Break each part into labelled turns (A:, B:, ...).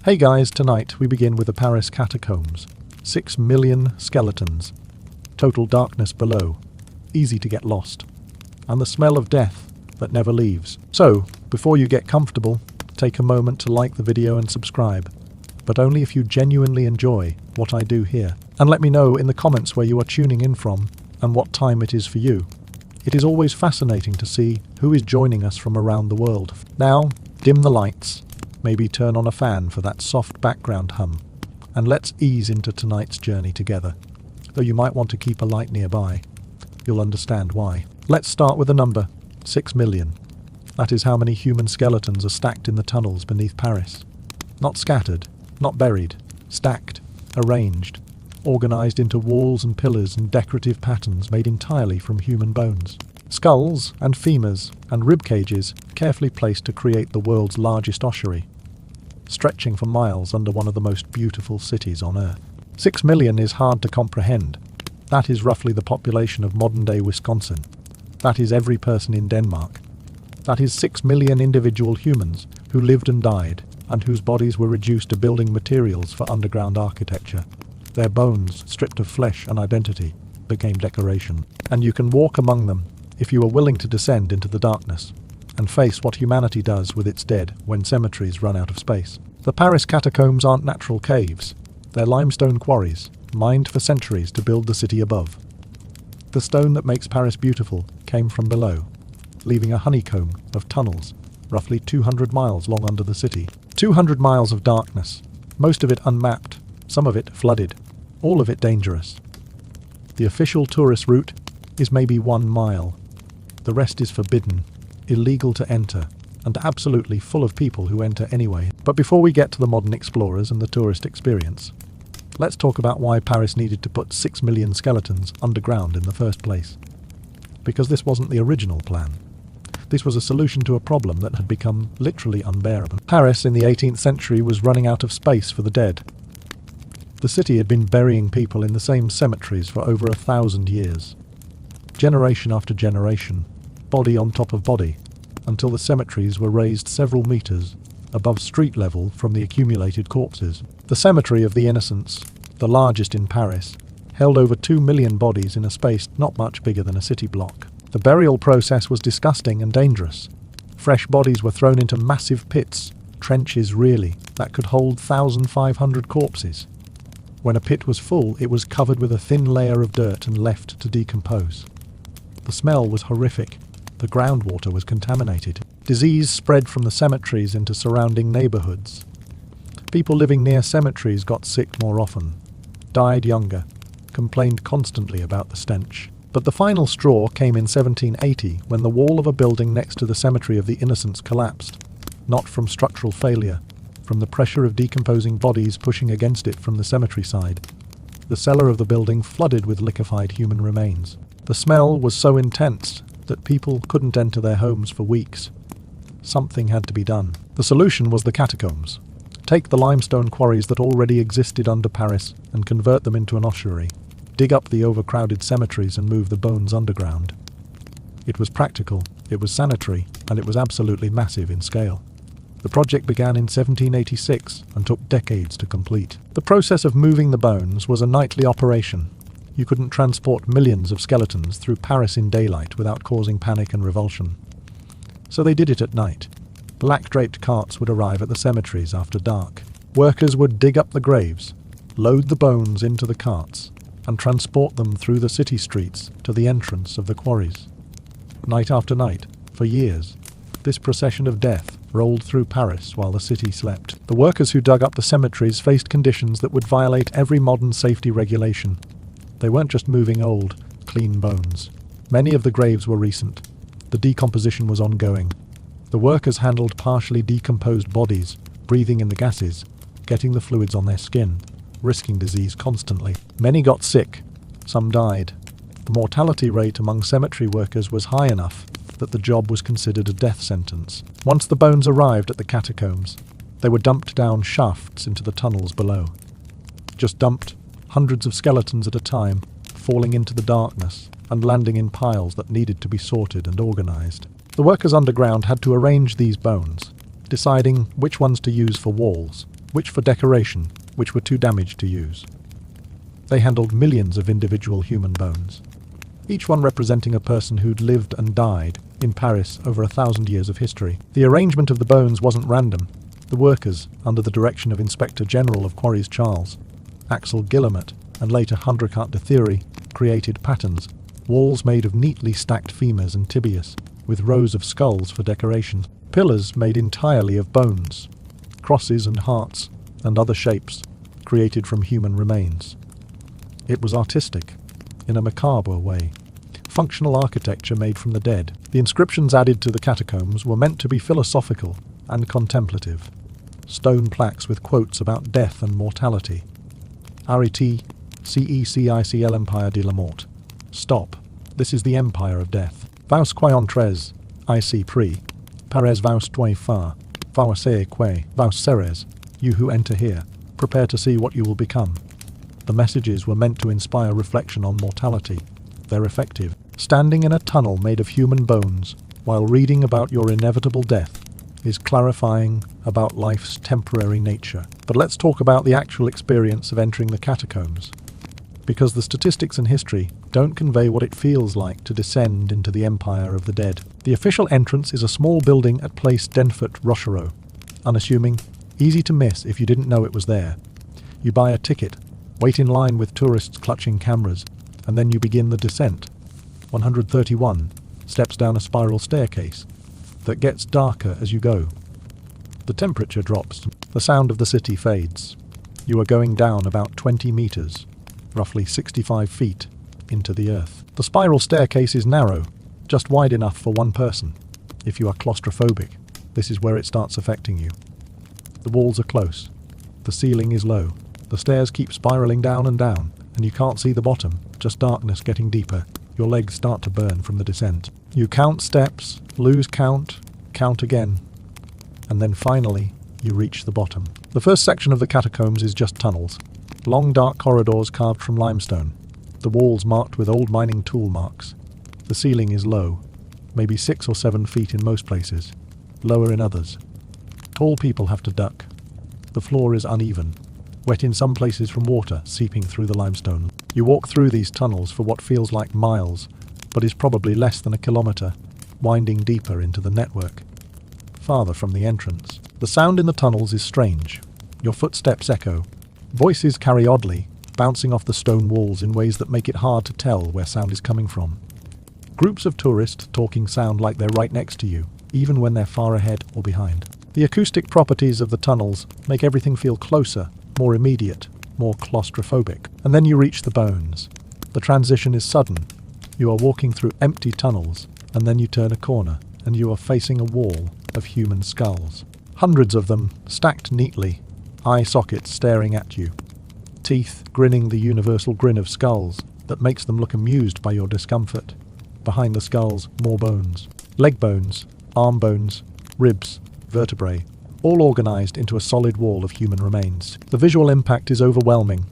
A: Hey guys, tonight we begin with the Paris catacombs. 6 million skeletons. Total darkness below. Easy to get lost. And the smell of death that never leaves. So, before you get comfortable, take a moment to like the video and subscribe. But only if you genuinely enjoy what I do here. And let me know in the comments where you are tuning in from and what time it is for you. It is always fascinating to see who is joining us from around the world. Now, dim the lights, maybe turn on a fan for that soft background hum, and let's ease into tonight's journey together. Though you might want to keep a light nearby. You'll understand why. Let's start with a number, 6 million. That is how many human skeletons are stacked in the tunnels beneath Paris. Not scattered, not buried, stacked, arranged, organized into walls and pillars and decorative patterns made entirely from human bones. Skulls and femurs and rib cages carefully placed to create the world's largest ossuary, stretching for miles under one of the most beautiful cities on Earth. 6 million is hard to comprehend. That is roughly the population of modern-day Wisconsin. That is every person in Denmark. That is 6 million individual humans who lived and died, and whose bodies were reduced to building materials for underground architecture. Their bones, stripped of flesh and identity, became decoration. And you can walk among them if you are willing to descend into the darkness and face what humanity does with its dead when cemeteries run out of space. The Paris catacombs aren't natural caves. They're limestone quarries, mined for centuries to build the city above. The stone that makes Paris beautiful came from below, leaving a honeycomb of tunnels, roughly 200 miles long under the city. 200 miles of darkness, most of it unmapped, some of it flooded, all of it dangerous. The official tourist route is maybe 1 mile. The rest is forbidden, illegal to enter, and absolutely full of people who enter anyway. But before we get to the modern explorers and the tourist experience, let's talk about why Paris needed to put 6 million skeletons underground in the first place. Because this wasn't the original plan. This was a solution to a problem that had become literally unbearable. Paris in the 18th century was running out of space for the dead. The city had been burying people in the same cemeteries for over 1,000 years. Generation after generation, body on top of body, until the cemeteries were raised several meters above street level from the accumulated corpses. The Cemetery of the Innocents, the largest in Paris, held over 2 million bodies in a space not much bigger than a city block. The burial process was disgusting and dangerous. Fresh bodies were thrown into massive pits, trenches really, that could hold 1,500 corpses. When a pit was full, it was covered with a thin layer of dirt and left to decompose. The smell was horrific. The groundwater was contaminated. Disease spread from the cemeteries into surrounding neighborhoods. People living near cemeteries got sick more often, died younger, complained constantly about the stench. But the final straw came in 1780 when the wall of a building next to the Cemetery of the Innocents collapsed, not from structural failure, from the pressure of decomposing bodies pushing against it from the cemetery side. The cellar of the building flooded with liquefied human remains. The smell was so intense that people couldn't enter their homes for weeks. Something had to be done. The solution was the catacombs. Take the limestone quarries that already existed under Paris and convert them into an ossuary. Dig up the overcrowded cemeteries and move the bones underground. It was practical, it was sanitary, and it was absolutely massive in scale. The project began in 1786 and took decades to complete. The process of moving the bones was a nightly operation. You couldn't transport millions of skeletons through Paris in daylight without causing panic and revulsion. So they did it at night. Black-draped carts would arrive at the cemeteries after dark. Workers would dig up the graves, load the bones into the carts, and transport them through the city streets to the entrance of the quarries. Night after night, for years, this procession of death rolled through Paris while the city slept. The workers who dug up the cemeteries faced conditions that would violate every modern safety regulation. They weren't just moving old, clean bones. Many of the graves were recent. The decomposition was ongoing. The workers handled partially decomposed bodies, breathing in the gases, getting the fluids on their skin, risking disease constantly. Many got sick. Some died. The mortality rate among cemetery workers was high enough that the job was considered a death sentence. Once the bones arrived at the catacombs, they were dumped down shafts into the tunnels below. Just dumped, hundreds of skeletons at a time, falling into the darkness and landing in piles that needed to be sorted and organized. The workers underground had to arrange these bones, deciding which ones to use for walls, which for decoration, which were too damaged to use. They handled millions of individual human bones, each one representing a person who'd lived and died in Paris over 1,000 years of history. The arrangement of the bones wasn't random. The workers, under the direction of Inspector General of Quarries Charles, Axel Guillemot, and later Hundrekat de Thierry, created patterns, walls made of neatly stacked femurs and tibias, with rows of skulls for decoration, pillars made entirely of bones, crosses and hearts, and other shapes, created from human remains. It was artistic, in a macabre way. Functional architecture made from the dead. The inscriptions added to the catacombs were meant to be philosophical and contemplative. Stone plaques with quotes about death and mortality. Arrêtez, CECICL Empire de la Mort. Stop. This is the empire of death. Vous qui entres, ici prie. Pares vous toi fa. Vous savez que vous serez. You who enter here, prepare to see what you will become. The messages were meant to inspire reflection on mortality. They're effective. Standing in a tunnel made of human bones, while reading about your inevitable death, is clarifying about life's temporary nature. But let's talk about the actual experience of entering the catacombs, because the statistics and history don't convey what it feels like to descend into the empire of the dead. The official entrance is a small building at Place Denfert-Rochereau. Unassuming, easy to miss if you didn't know it was there. You buy a ticket, wait in line with tourists clutching cameras, and then you begin the descent. 131 steps down a spiral staircase that gets darker as you go. The temperature drops, the sound of the city fades. You are going down about 20 meters, roughly 65 feet, into the earth. The spiral staircase is narrow, just wide enough for one person. If you are claustrophobic, this is where it starts affecting you. The walls are close. The ceiling is low. The stairs keep spiraling down, and you can't see the bottom, just darkness getting deeper. Your legs start to burn from the descent. You count steps, lose count, count again, and then finally, you reach the bottom. The first section of the catacombs is just tunnels. Long dark corridors carved from limestone. The walls marked with old mining tool marks. The ceiling is low, maybe 6 or 7 feet in most places, lower in others. Tall people have to duck. The floor is uneven, wet in some places from water seeping through the limestone. You walk through these tunnels for what feels like miles, but is probably less than a kilometre, winding deeper into the network, farther from the entrance. The sound in the tunnels is strange. Your footsteps echo. Voices carry oddly, bouncing off the stone walls in ways that make it hard to tell where sound is coming from. Groups of tourists talking sound like they're right next to you, even when they're far ahead or behind. The acoustic properties of the tunnels make everything feel closer, more immediate, more claustrophobic. And then you reach the bones. The transition is sudden. You are walking through empty tunnels, and then you turn a corner, and you are facing a wall of human skulls. Hundreds of them, stacked neatly, eye sockets staring at you. Teeth grinning the universal grin of skulls that makes them look amused by your discomfort. Behind the skulls, more bones. Leg bones, arm bones, ribs, vertebrae, all organized into a solid wall of human remains. The visual impact is overwhelming.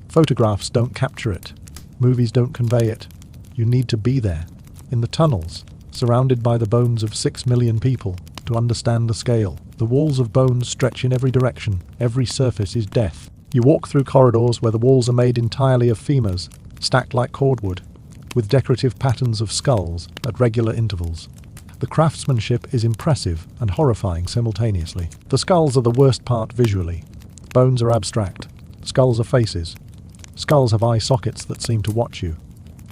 A: Photographs don't capture it. Movies don't convey it. You need to be there, in the tunnels, surrounded by the bones of 6 million people, to understand the scale. The walls of bones stretch in every direction. Every surface is death. You walk through corridors where the walls are made entirely of femurs, stacked like cordwood, with decorative patterns of skulls at regular intervals. The craftsmanship is impressive and horrifying simultaneously. The skulls are the worst part visually. Bones are abstract. Skulls are faces. Skulls have eye sockets that seem to watch you.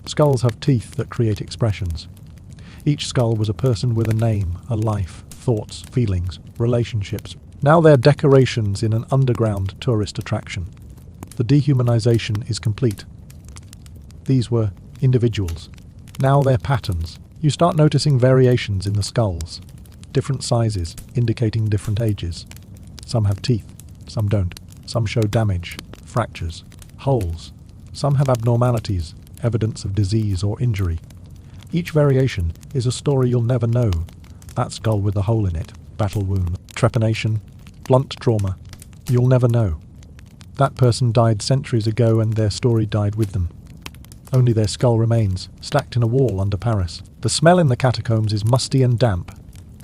A: Skulls have teeth that create expressions. Each skull was a person with a name, a life, thoughts, feelings, relationships. Now they're decorations in an underground tourist attraction. The dehumanization is complete. These were individuals. Now they're patterns. You start noticing variations in the skulls. Different sizes, indicating different ages. Some have teeth, some don't. Some show damage, fractures, holes. Some have abnormalities, evidence of disease or injury. Each variation is a story you'll never know. That skull with the hole in it, battle wound, trepanation, blunt trauma. You'll never know. That person died centuries ago and their story died with them. Only their skull remains, stacked in a wall under Paris. The smell in the catacombs is musty and damp,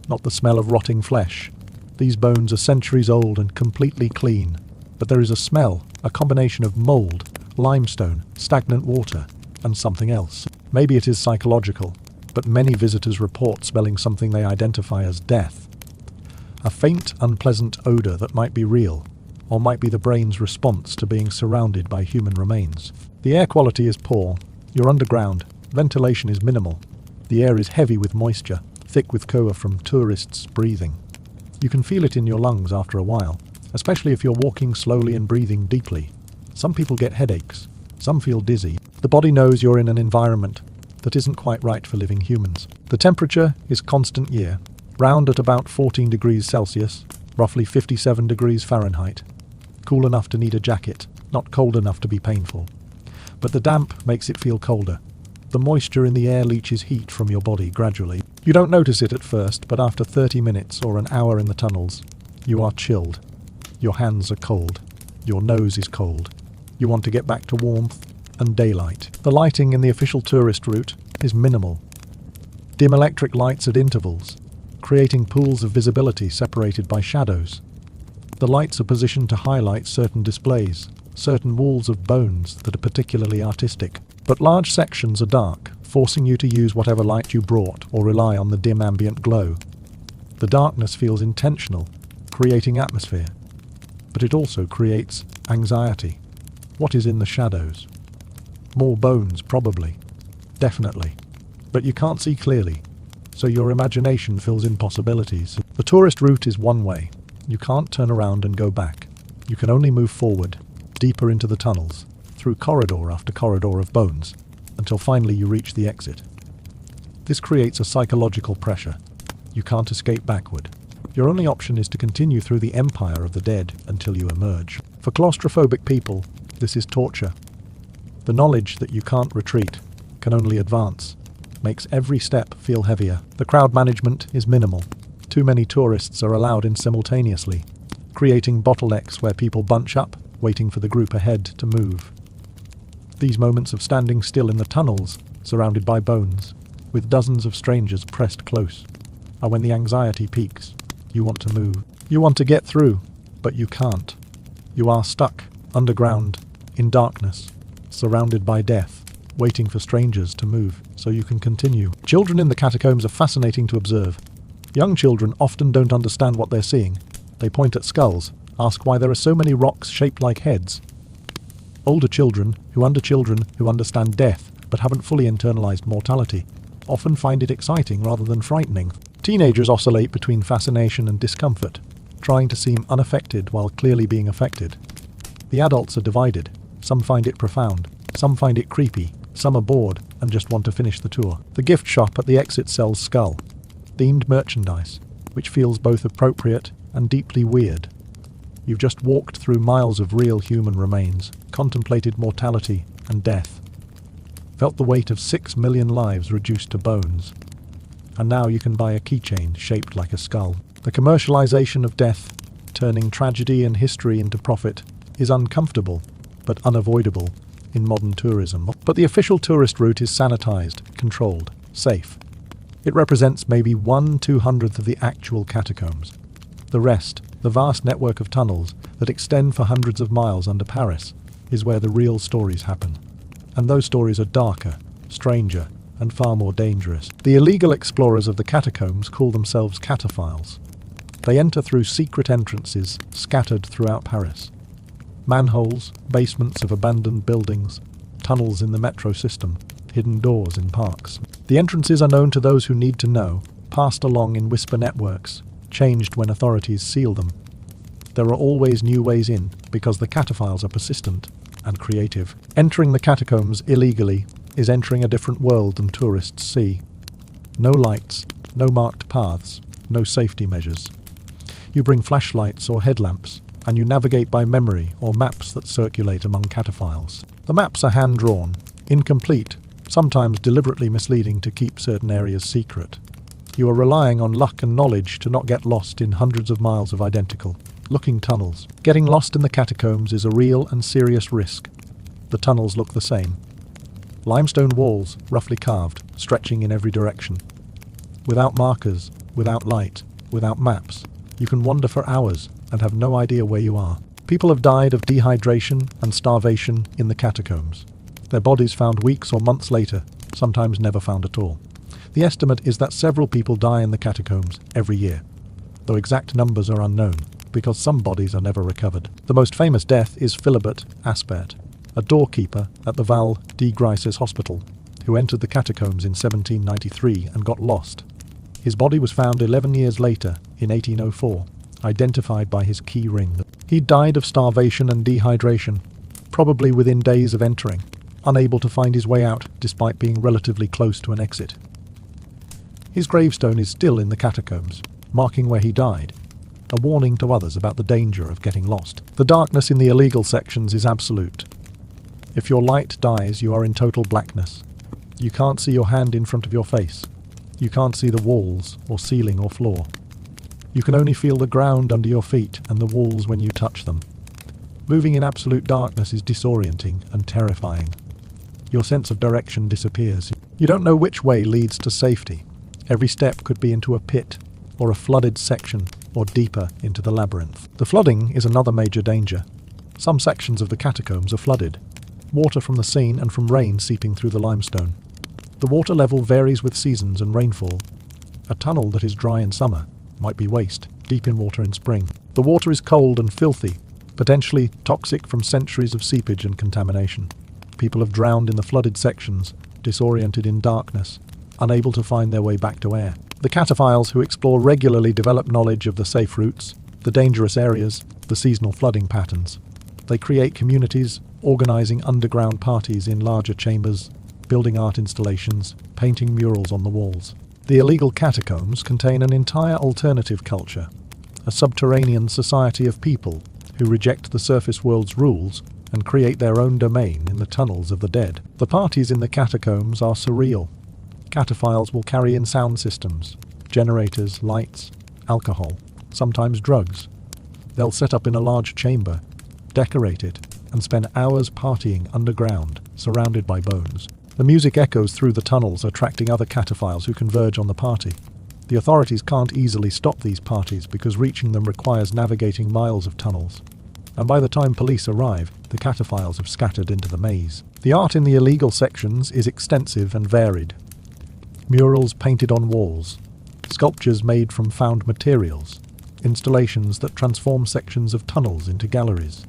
A: not the smell of rotting flesh, These bones are centuries old and completely clean, but there is a smell, a combination of mold, limestone, stagnant water, and something else. Maybe it is psychological, but many visitors report smelling something they identify as death. A faint, unpleasant odor that might be real, or might be the brain's response to being surrounded by human remains. The air quality is poor. You're underground. Ventilation is minimal. The air is heavy with moisture, thick with koa from tourists breathing. You can feel it in your lungs after a while, especially if you're walking slowly and breathing deeply. Some people get headaches. Some feel dizzy. The body knows you're in an environment that isn't quite right for living humans. The temperature is constant year, round at about 14 degrees Celsius, roughly 57 degrees Fahrenheit. Cool enough to need a jacket, not cold enough to be painful. But the damp makes it feel colder. The moisture in the air leaches heat from your body gradually. You don't notice it at first, but after 30 minutes or an hour in the tunnels, you are chilled. Your hands are cold. Your nose is cold. You want to get back to warmth and daylight. The lighting in the official tourist route is minimal. Dim electric lights at intervals, creating pools of visibility separated by shadows. The lights are positioned to highlight certain displays, certain walls of bones that are particularly artistic. But large sections are dark, forcing you to use whatever light you brought or rely on the dim ambient glow. The darkness feels intentional, creating atmosphere. But it also creates anxiety. What is in the shadows? More bones, probably. Definitely. But you can't see clearly, so your imagination fills in possibilities. The tourist route is one way. You can't turn around and go back. You can only move forward, deeper into the tunnels, through corridor after corridor of bones, until finally you reach the exit. This creates a psychological pressure. You can't escape backward. Your only option is to continue through the empire of the dead until you emerge. For claustrophobic people, this is torture. The knowledge that you can't retreat, can only advance, makes every step feel heavier. The crowd management is minimal. Too many tourists are allowed in simultaneously, creating bottlenecks where people bunch up, waiting for the group ahead to move. These moments of standing still in the tunnels, surrounded by bones, with dozens of strangers pressed close, are when the anxiety peaks. You want to move. You want to get through, but you can't. You are stuck, underground, in darkness, surrounded by death, waiting for strangers to move so you can continue. Children in the catacombs are fascinating to observe. Young children often don't understand what they're seeing. They point at skulls, ask why there are so many rocks shaped like heads. Older children who understand death but haven't fully internalized mortality often find it exciting rather than frightening. Teenagers oscillate between fascination and discomfort, trying to seem unaffected while clearly being affected. The adults are divided. Some find it profound, some find it creepy, some are bored and just want to finish the tour. The gift shop at the exit sells skull, themed merchandise, which feels both appropriate and deeply weird. You've just walked through miles of real human remains, contemplated mortality and death, felt the weight of 6 million lives reduced to bones, and now you can buy a keychain shaped like a skull. The commercialization of death, turning tragedy and history into profit, is uncomfortable, but unavoidable in modern tourism. But the official tourist route is sanitized, controlled, safe. It represents maybe 1/200th of the actual catacombs. The rest, the vast network of tunnels that extend for hundreds of miles under Paris, is where the real stories happen. And those stories are darker, stranger, and far more dangerous. The illegal explorers of the catacombs call themselves cataphiles. They enter through secret entrances scattered throughout Paris. Manholes, basements of abandoned buildings, tunnels in the metro system, hidden doors in parks. The entrances are known to those who need to know, passed along in whisper networks, changed when authorities seal them. There are always new ways in, because the cataphiles are persistent and creative. Entering the catacombs illegally is entering a different world than tourists see. No lights, no marked paths, no safety measures. You bring flashlights or headlamps, and you navigate by memory or maps that circulate among cataphiles. The maps are hand-drawn, incomplete, sometimes deliberately misleading to keep certain areas secret. You are relying on luck and knowledge to not get lost in hundreds of miles of identical-looking tunnels. Getting lost in the catacombs is a real and serious risk. The tunnels look the same. Limestone walls, roughly carved, stretching in every direction. Without markers, without light, without maps, You can wander for hours and have no idea where you are. People have died of dehydration and starvation in the catacombs. Their bodies found weeks or months later, sometimes never found at all. The estimate is that several people die in the catacombs every year, though exact numbers are unknown, because some bodies are never recovered. The most famous death is Philibert Aspert, a doorkeeper at the Val de Grises Hospital, who entered the catacombs in 1793 and got lost. His body was found 11 years later, in 1804, identified by his key ring. He died of starvation and dehydration, probably within days of entering, unable to find his way out despite being relatively close to an exit. His gravestone is still in the catacombs, marking where he died, a warning to others about the danger of getting lost. The darkness in the illegal sections is absolute. If your light dies, you are in total blackness. You can't see your hand in front of your face. You can't see the walls or ceiling or floor. You can only feel the ground under your feet and the walls when you touch them. Moving in absolute darkness is disorienting and terrifying. Your sense of direction disappears. You don't know which way leads to safety. Every step could be into a pit, or a flooded section, or deeper into the labyrinth. The flooding is another major danger. Some sections of the catacombs are flooded, water from the sea and from rain seeping through the limestone. The water level varies with seasons and rainfall. A tunnel that is dry in summer might be waist, deep in water in spring. The water is cold and filthy, potentially toxic from centuries of seepage and contamination. People have drowned in the flooded sections, disoriented in darkness, unable to find their way back to air. The cataphiles who explore regularly develop knowledge of the safe routes, the dangerous areas, the seasonal flooding patterns. They create communities, organizing underground parties in larger chambers, building art installations, painting murals on the walls. The illegal catacombs contain an entire alternative culture, a subterranean society of people who reject the surface world's rules and create their own domain in the tunnels of the dead. The parties in the catacombs are surreal. Cataphiles will carry in sound systems, generators, lights, alcohol, sometimes drugs. They'll set up in a large chamber, decorate it, and spend hours partying underground, surrounded by bones. The music echoes through the tunnels, attracting other cataphiles who converge on the party. The authorities can't easily stop these parties because reaching them requires navigating miles of tunnels. And by the time police arrive, the cataphiles have scattered into the maze. The art in the illegal sections is extensive and varied. Murals painted on walls, sculptures made from found materials, installations that transform sections of tunnels into galleries.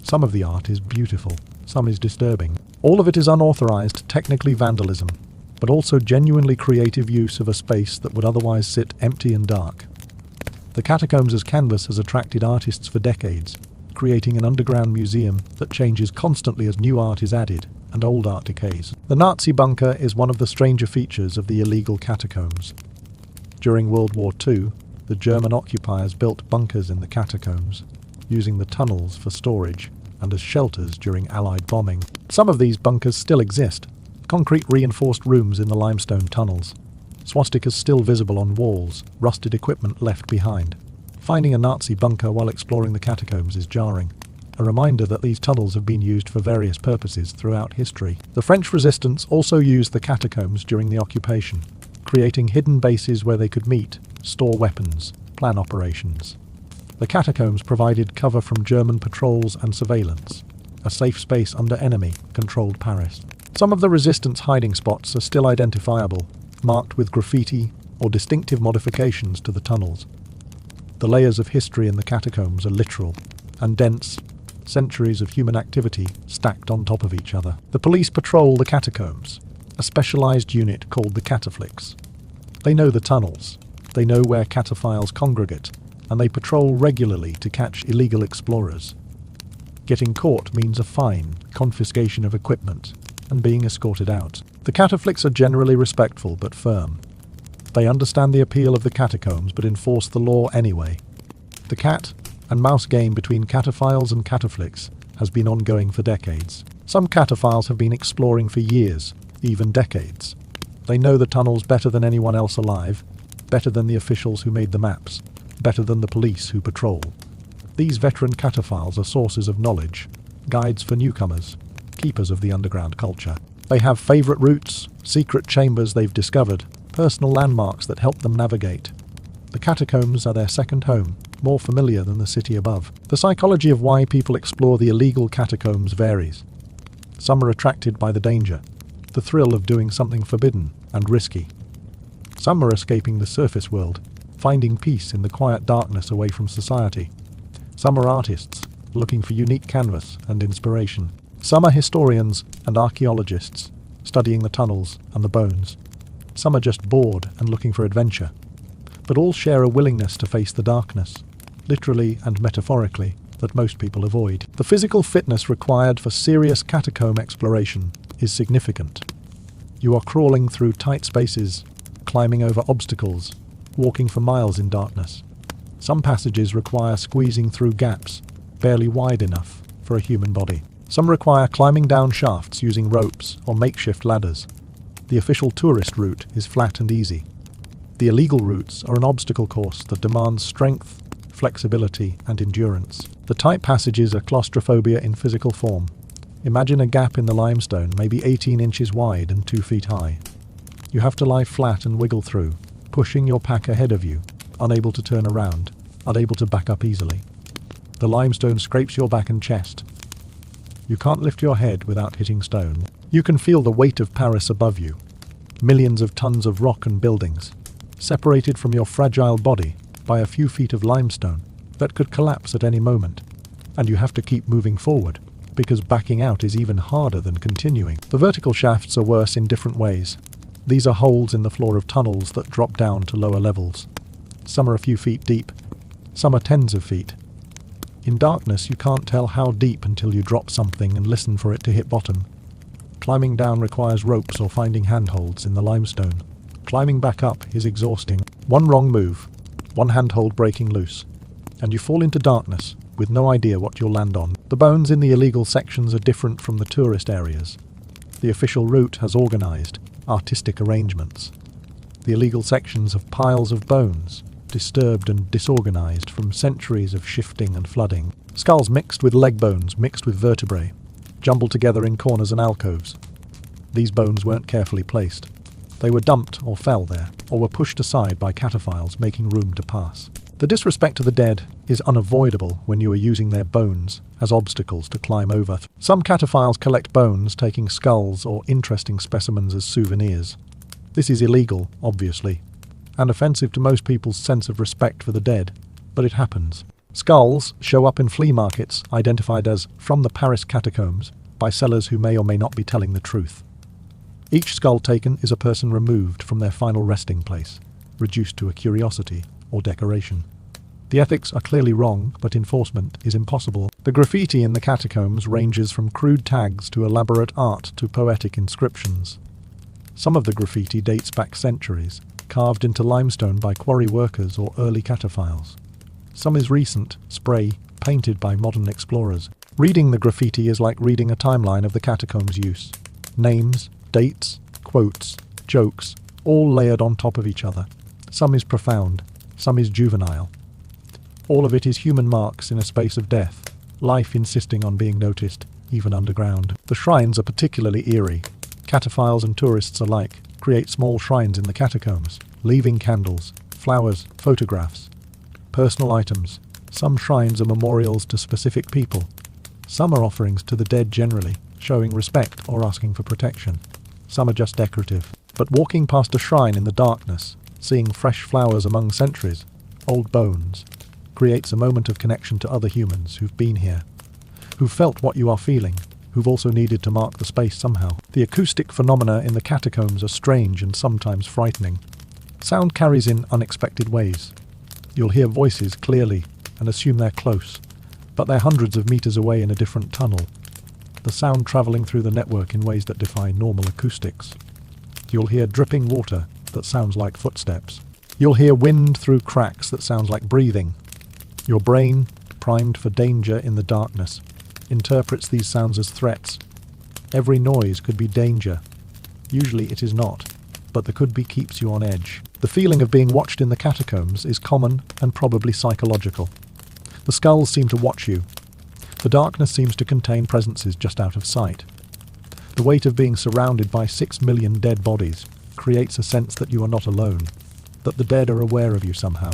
A: Some of the art is beautiful, some is disturbing. All of it is unauthorized, technically vandalism, but also genuinely creative use of a space that would otherwise sit empty and dark. The catacombs as canvas has attracted artists for decades, creating an underground museum that changes constantly as new art is added and old art decays. The Nazi bunker is one of the stranger features of the illegal catacombs. During World War II, the German occupiers built bunkers in the catacombs, using the tunnels for storage and as shelters during Allied bombing. Some of these bunkers still exist, concrete reinforced rooms in the limestone tunnels, swastikas still visible on walls, rusted equipment left behind. Finding a Nazi bunker while exploring the catacombs is jarring, a reminder that these tunnels have been used for various purposes throughout history. The French resistance also used the catacombs during the occupation, creating hidden bases where they could meet, store weapons, plan operations. The catacombs provided cover from German patrols and surveillance, a safe space under enemy-controlled Paris. Some of the resistance hiding spots are still identifiable, marked with graffiti or distinctive modifications to the tunnels. The layers of history in the catacombs are literal and dense, centuries of human activity stacked on top of each other. The police patrol the catacombs, a specialized unit called the cataflics. They know the tunnels, they know where cataphiles congregate, and they patrol regularly to catch illegal explorers. Getting caught means a fine, confiscation of equipment, and being escorted out. The cataflics are generally respectful but firm. They understand the appeal of the catacombs but enforce the law anyway. The cat and mouse game between cataphiles and cataflics has been ongoing for decades. Some cataphiles have been exploring for years, even decades. They know the tunnels better than anyone else alive, better than the officials who made the maps, better than the police who patrol. These veteran cataphiles are sources of knowledge, guides for newcomers, keepers of the underground culture. They have favorite routes, secret chambers they've discovered, personal landmarks that help them navigate. The catacombs are their second home, more familiar than the city above. The psychology of why people explore the illegal catacombs varies. Some are attracted by the danger, the thrill of doing something forbidden and risky. Some are escaping the surface world, finding peace in the quiet darkness away from society. Some are artists, looking for unique canvas and inspiration. Some are historians and archaeologists, studying the tunnels and the bones. Some are just bored and looking for adventure. But all share a willingness to face the darkness, literally and metaphorically, that most people avoid. The physical fitness required for serious catacomb exploration is significant. You are crawling through tight spaces, climbing over obstacles, walking for miles in darkness. Some passages require squeezing through gaps, barely wide enough for a human body. Some require climbing down shafts using ropes or makeshift ladders. The official tourist route is flat and easy. The illegal routes are an obstacle course that demands strength, flexibility, and endurance. The tight passages are claustrophobia in physical form. Imagine a gap in the limestone, maybe 18 inches wide and 2 feet high. You have to lie flat and wiggle through, pushing your pack ahead of you, unable to turn around, unable to back up easily. The limestone scrapes your back and chest. You can't lift your head without hitting stone. You can feel the weight of Paris above you. Millions of tons of rock and buildings, separated from your fragile body by a few feet of limestone that could collapse at any moment. And you have to keep moving forward, because backing out is even harder than continuing. The vertical shafts are worse in different ways. These are holes in the floor of tunnels that drop down to lower levels. Some are a few feet deep, some are tens of feet. In darkness, you can't tell how deep until you drop something and listen for it to hit bottom. Climbing down requires ropes or finding handholds in the limestone. Climbing back up is exhausting. One wrong move, one handhold breaking loose, and you fall into darkness with no idea what you'll land on. The bones in the illegal sections are different from the tourist areas. The official route has organized, artistic arrangements. The illegal sections have piles of bones, disturbed and disorganized from centuries of shifting and flooding. Skulls mixed with leg bones, mixed with vertebrae, jumbled together in corners and alcoves. These bones weren't carefully placed. They were dumped or fell there, or were pushed aside by cataphiles, making room to pass. The disrespect to the dead is unavoidable when you are using their bones as obstacles to climb over. Some cataphiles collect bones, taking skulls or interesting specimens as souvenirs. This is illegal, obviously, and offensive to most people's sense of respect for the dead, but it happens. Skulls show up in flea markets identified as from the Paris catacombs by sellers who may or may not be telling the truth. Each skull taken is a person removed from their final resting place, reduced to a curiosity or decoration. The ethics are clearly wrong, but enforcement is impossible. The graffiti in the catacombs ranges from crude tags to elaborate art to poetic inscriptions. Some of the graffiti dates back centuries, carved into limestone by quarry workers or early cataphiles. Some is recent, spray, painted by modern explorers. Reading the graffiti is like reading a timeline of the catacombs' use. Names, dates, quotes, jokes, all layered on top of each other. Some is profound, some is juvenile. All of it is human marks in a space of death, life insisting on being noticed, even underground. The shrines are particularly eerie. Cataphiles and tourists alike create small shrines in the catacombs, leaving candles, flowers, photographs, personal items. Some shrines are memorials to specific people. Some are offerings to the dead generally, showing respect or asking for protection. Some are just decorative. But walking past a shrine in the darkness, seeing fresh flowers among centuries, old bones, creates a moment of connection to other humans who've been here, who've felt what you are feeling, who've also needed to mark the space somehow. The acoustic phenomena in the catacombs are strange and sometimes frightening. Sound carries in unexpected ways. You'll hear voices clearly and assume they're close, but they're hundreds of meters away in a different tunnel. The sound travelling through the network in ways that defy normal acoustics. You'll hear dripping water that sounds like footsteps. You'll hear wind through cracks that sounds like breathing. Your brain, primed for danger in the darkness, interprets these sounds as threats. Every noise could be danger. Usually it is not, but the could be keeps you on edge. The feeling of being watched in the catacombs is common and probably psychological. The skulls seem to watch you. The darkness seems to contain presences just out of sight. The weight of being surrounded by 6 million dead bodies creates a sense that you are not alone. that the dead are aware of you somehow.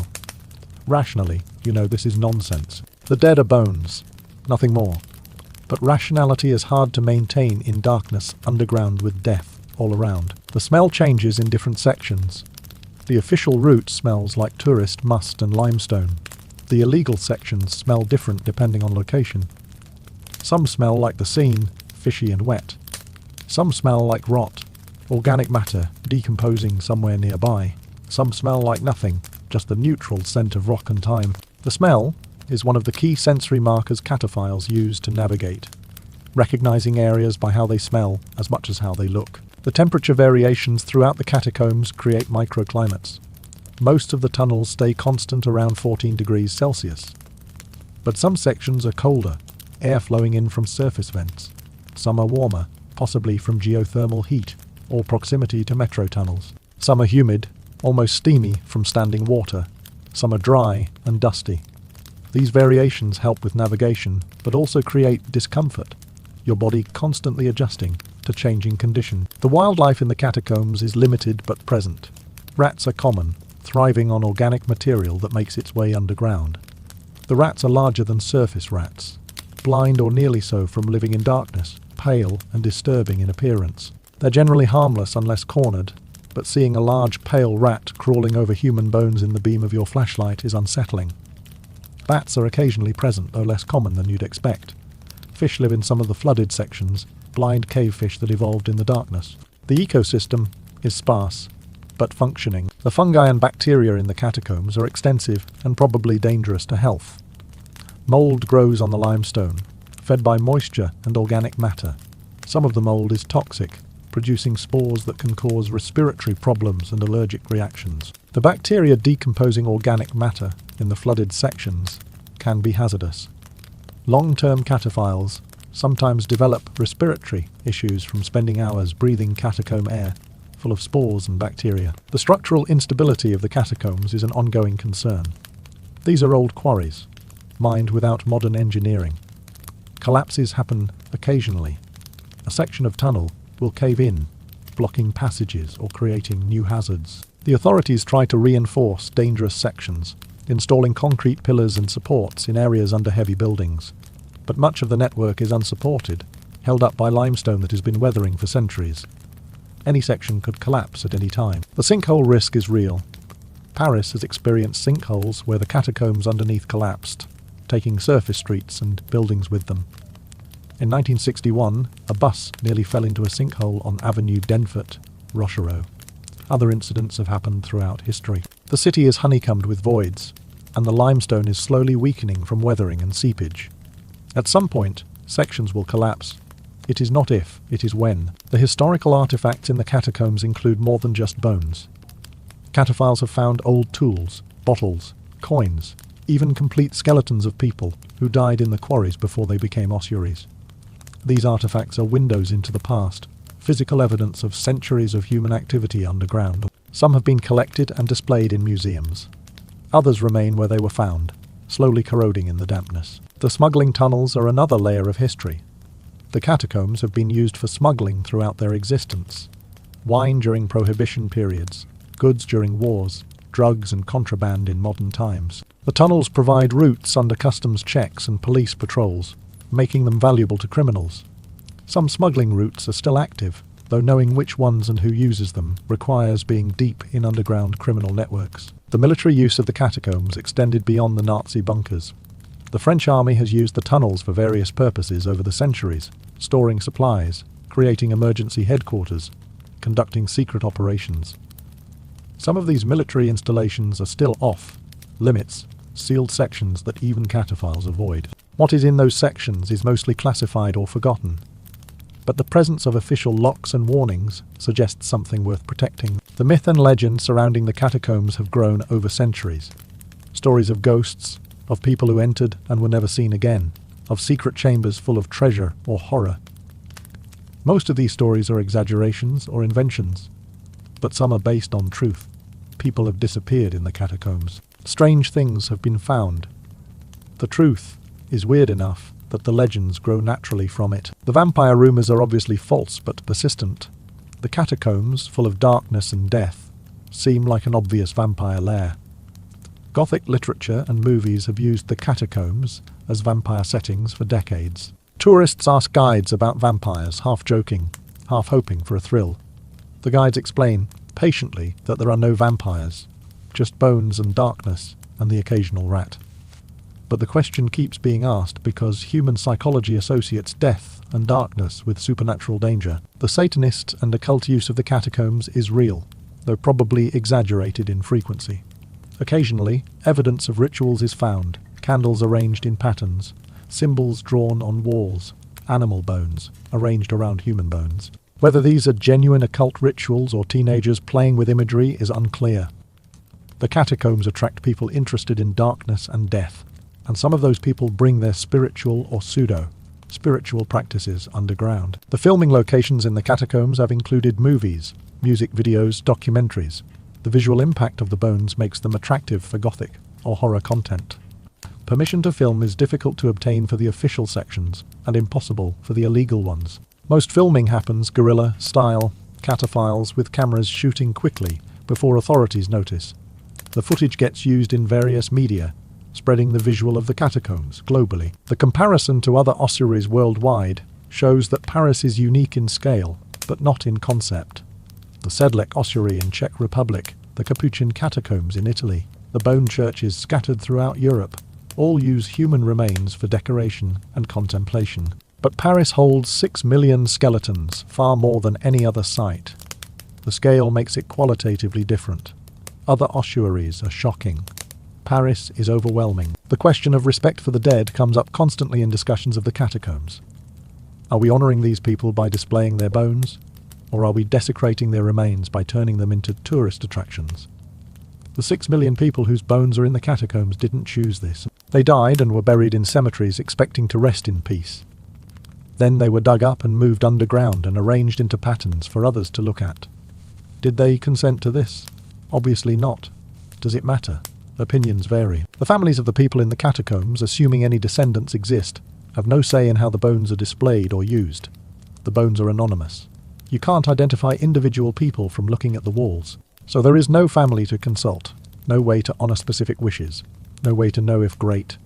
A: Rationally, you know this is nonsense. The dead are bones, nothing more. But rationality is hard to maintain in darkness underground with death all around. The smell changes in different sections. The official route smells like tourist must and limestone. The illegal sections smell different depending on location. Some smell like the scene, fishy and wet. Some smell like rot, organic matter decomposing somewhere nearby. Some smell like nothing, just the neutral scent of rock and thyme. The smell is one of the key sensory markers cataphiles use to navigate, recognizing areas by how they smell as much as how they look. The temperature variations throughout the catacombs create microclimates. Most of the tunnels stay constant around 14 degrees Celsius. But some sections are colder, air flowing in from surface vents. Some are warmer, possibly from geothermal heat or proximity to metro tunnels. Some are humid, almost steamy from standing water. Some are dry and dusty. These variations help with navigation, but also create discomfort, your body constantly adjusting to changing condition. The wildlife in the catacombs is limited but present. Rats are common, thriving on organic material that makes its way underground. The rats are larger than surface rats, blind or nearly so from living in darkness, pale and disturbing in appearance. They're generally harmless unless cornered, but seeing a large pale rat crawling over human bones in the beam of your flashlight is unsettling. Bats are occasionally present, though less common than you'd expect. Fish live in some of the flooded sections, blind cave fish that evolved in the darkness. The ecosystem is sparse, but functioning. The fungi and bacteria in the catacombs are extensive and probably dangerous to health. Mold grows on the limestone, fed by moisture and organic matter. Some of the mold is toxic, producing spores that can cause respiratory problems and allergic reactions. The bacteria decomposing organic matter in the flooded sections can be hazardous. Long-term cataphiles sometimes develop respiratory issues from spending hours breathing catacomb air full of spores and bacteria. The structural instability of the catacombs is an ongoing concern. These are old quarries, mined without modern engineering. Collapses happen occasionally. A section of tunnel will cave in, blocking passages or creating new hazards. The authorities try to reinforce dangerous sections, installing concrete pillars and supports in areas under heavy buildings. But much of the network is unsupported, held up by limestone that has been weathering for centuries. Any section could collapse at any time. The sinkhole risk is real. Paris has experienced sinkholes where the catacombs underneath collapsed, taking surface streets and buildings with them. In 1961, a bus nearly fell into a sinkhole on Avenue Denfert, Rochereau. Other incidents have happened throughout history. The city is honeycombed with voids, and the limestone is slowly weakening from weathering and seepage. At some point, sections will collapse. It is not if, it is when. The historical artifacts in the catacombs include more than just bones. Cataphiles have found old tools, bottles, coins, even complete skeletons of people who died in the quarries before they became ossuaries. These artifacts are windows into the past, physical evidence of centuries of human activity underground. Some have been collected and displayed in museums. Others remain where they were found, slowly corroding in the dampness. The smuggling tunnels are another layer of history. The catacombs have been used for smuggling throughout their existence. Wine during prohibition periods, goods during wars, drugs and contraband in modern times. The tunnels provide routes under customs checks and police patrols, making them valuable to criminals. Some smuggling routes are still active, though knowing which ones and who uses them requires being deep in underground criminal networks. The military use of the catacombs extended beyond the Nazi bunkers. The French army has used the tunnels for various purposes over the centuries, storing supplies, creating emergency headquarters, conducting secret operations. Some of these military installations are still off limits, sealed sections that even cataphiles avoid. What is in those sections is mostly classified or forgotten, but the presence of official locks and warnings suggests something worth protecting. The myth and legend surrounding the catacombs have grown over centuries. Stories of ghosts, of people who entered and were never seen again, of secret chambers full of treasure or horror. Most of these stories are exaggerations or inventions, but some are based on truth. People have disappeared in the catacombs. Strange things have been found. The truth is weird enough that the legends grow naturally from it. The vampire rumours are obviously false but persistent. The catacombs, full of darkness and death, seem like an obvious vampire lair. Gothic literature and movies have used the catacombs as vampire settings for decades. Tourists ask guides about vampires, half joking, half hoping for a thrill. The guides explain, patiently, that there are no vampires, just bones and darkness and the occasional rat. But the question keeps being asked because human psychology associates death and darkness with supernatural danger. The Satanist and occult use of the catacombs is real, though probably exaggerated in frequency. Occasionally, evidence of rituals is found, candles arranged in patterns, symbols drawn on walls, animal bones arranged around human bones. Whether these are genuine occult rituals or teenagers playing with imagery is unclear. The catacombs attract people interested in darkness and death, and some of those people bring their spiritual or pseudo-spiritual practices underground. The filming locations in the catacombs have included movies, music videos, documentaries. The visual impact of the bones makes them attractive for gothic or horror content. Permission to film is difficult to obtain for the official sections and impossible for the illegal ones. Most filming happens guerrilla-style, cataphiles with cameras shooting quickly before authorities notice. The footage gets used in various media, spreading the visual of the catacombs globally. The comparison to other ossuaries worldwide shows that Paris is unique in scale, but not in concept. The Sedlec ossuary in Czech Republic, the Capuchin catacombs in Italy, the bone churches scattered throughout Europe, all use human remains for decoration and contemplation. But Paris holds 6 million skeletons, far more than any other site. The scale makes it qualitatively different. Other ossuaries are shocking. Paris is overwhelming. The question of respect for the dead comes up constantly in discussions of the catacombs. Are we honouring these people by displaying their bones? Or are we desecrating their remains by turning them into tourist attractions? The 6 million people whose bones are in the catacombs didn't choose this. They died and were buried in cemeteries expecting to rest in peace. Then they were dug up and moved underground and arranged into patterns for others to look at. Did they consent to this? Obviously not. Does it matter? Opinions vary. The families of the people in the catacombs, assuming any descendants exist, have no say in how the bones are displayed or used. The bones are anonymous. You can't identify individual people from looking at the walls. So there is no family to consult, no way to honour specific wishes, no way to know if great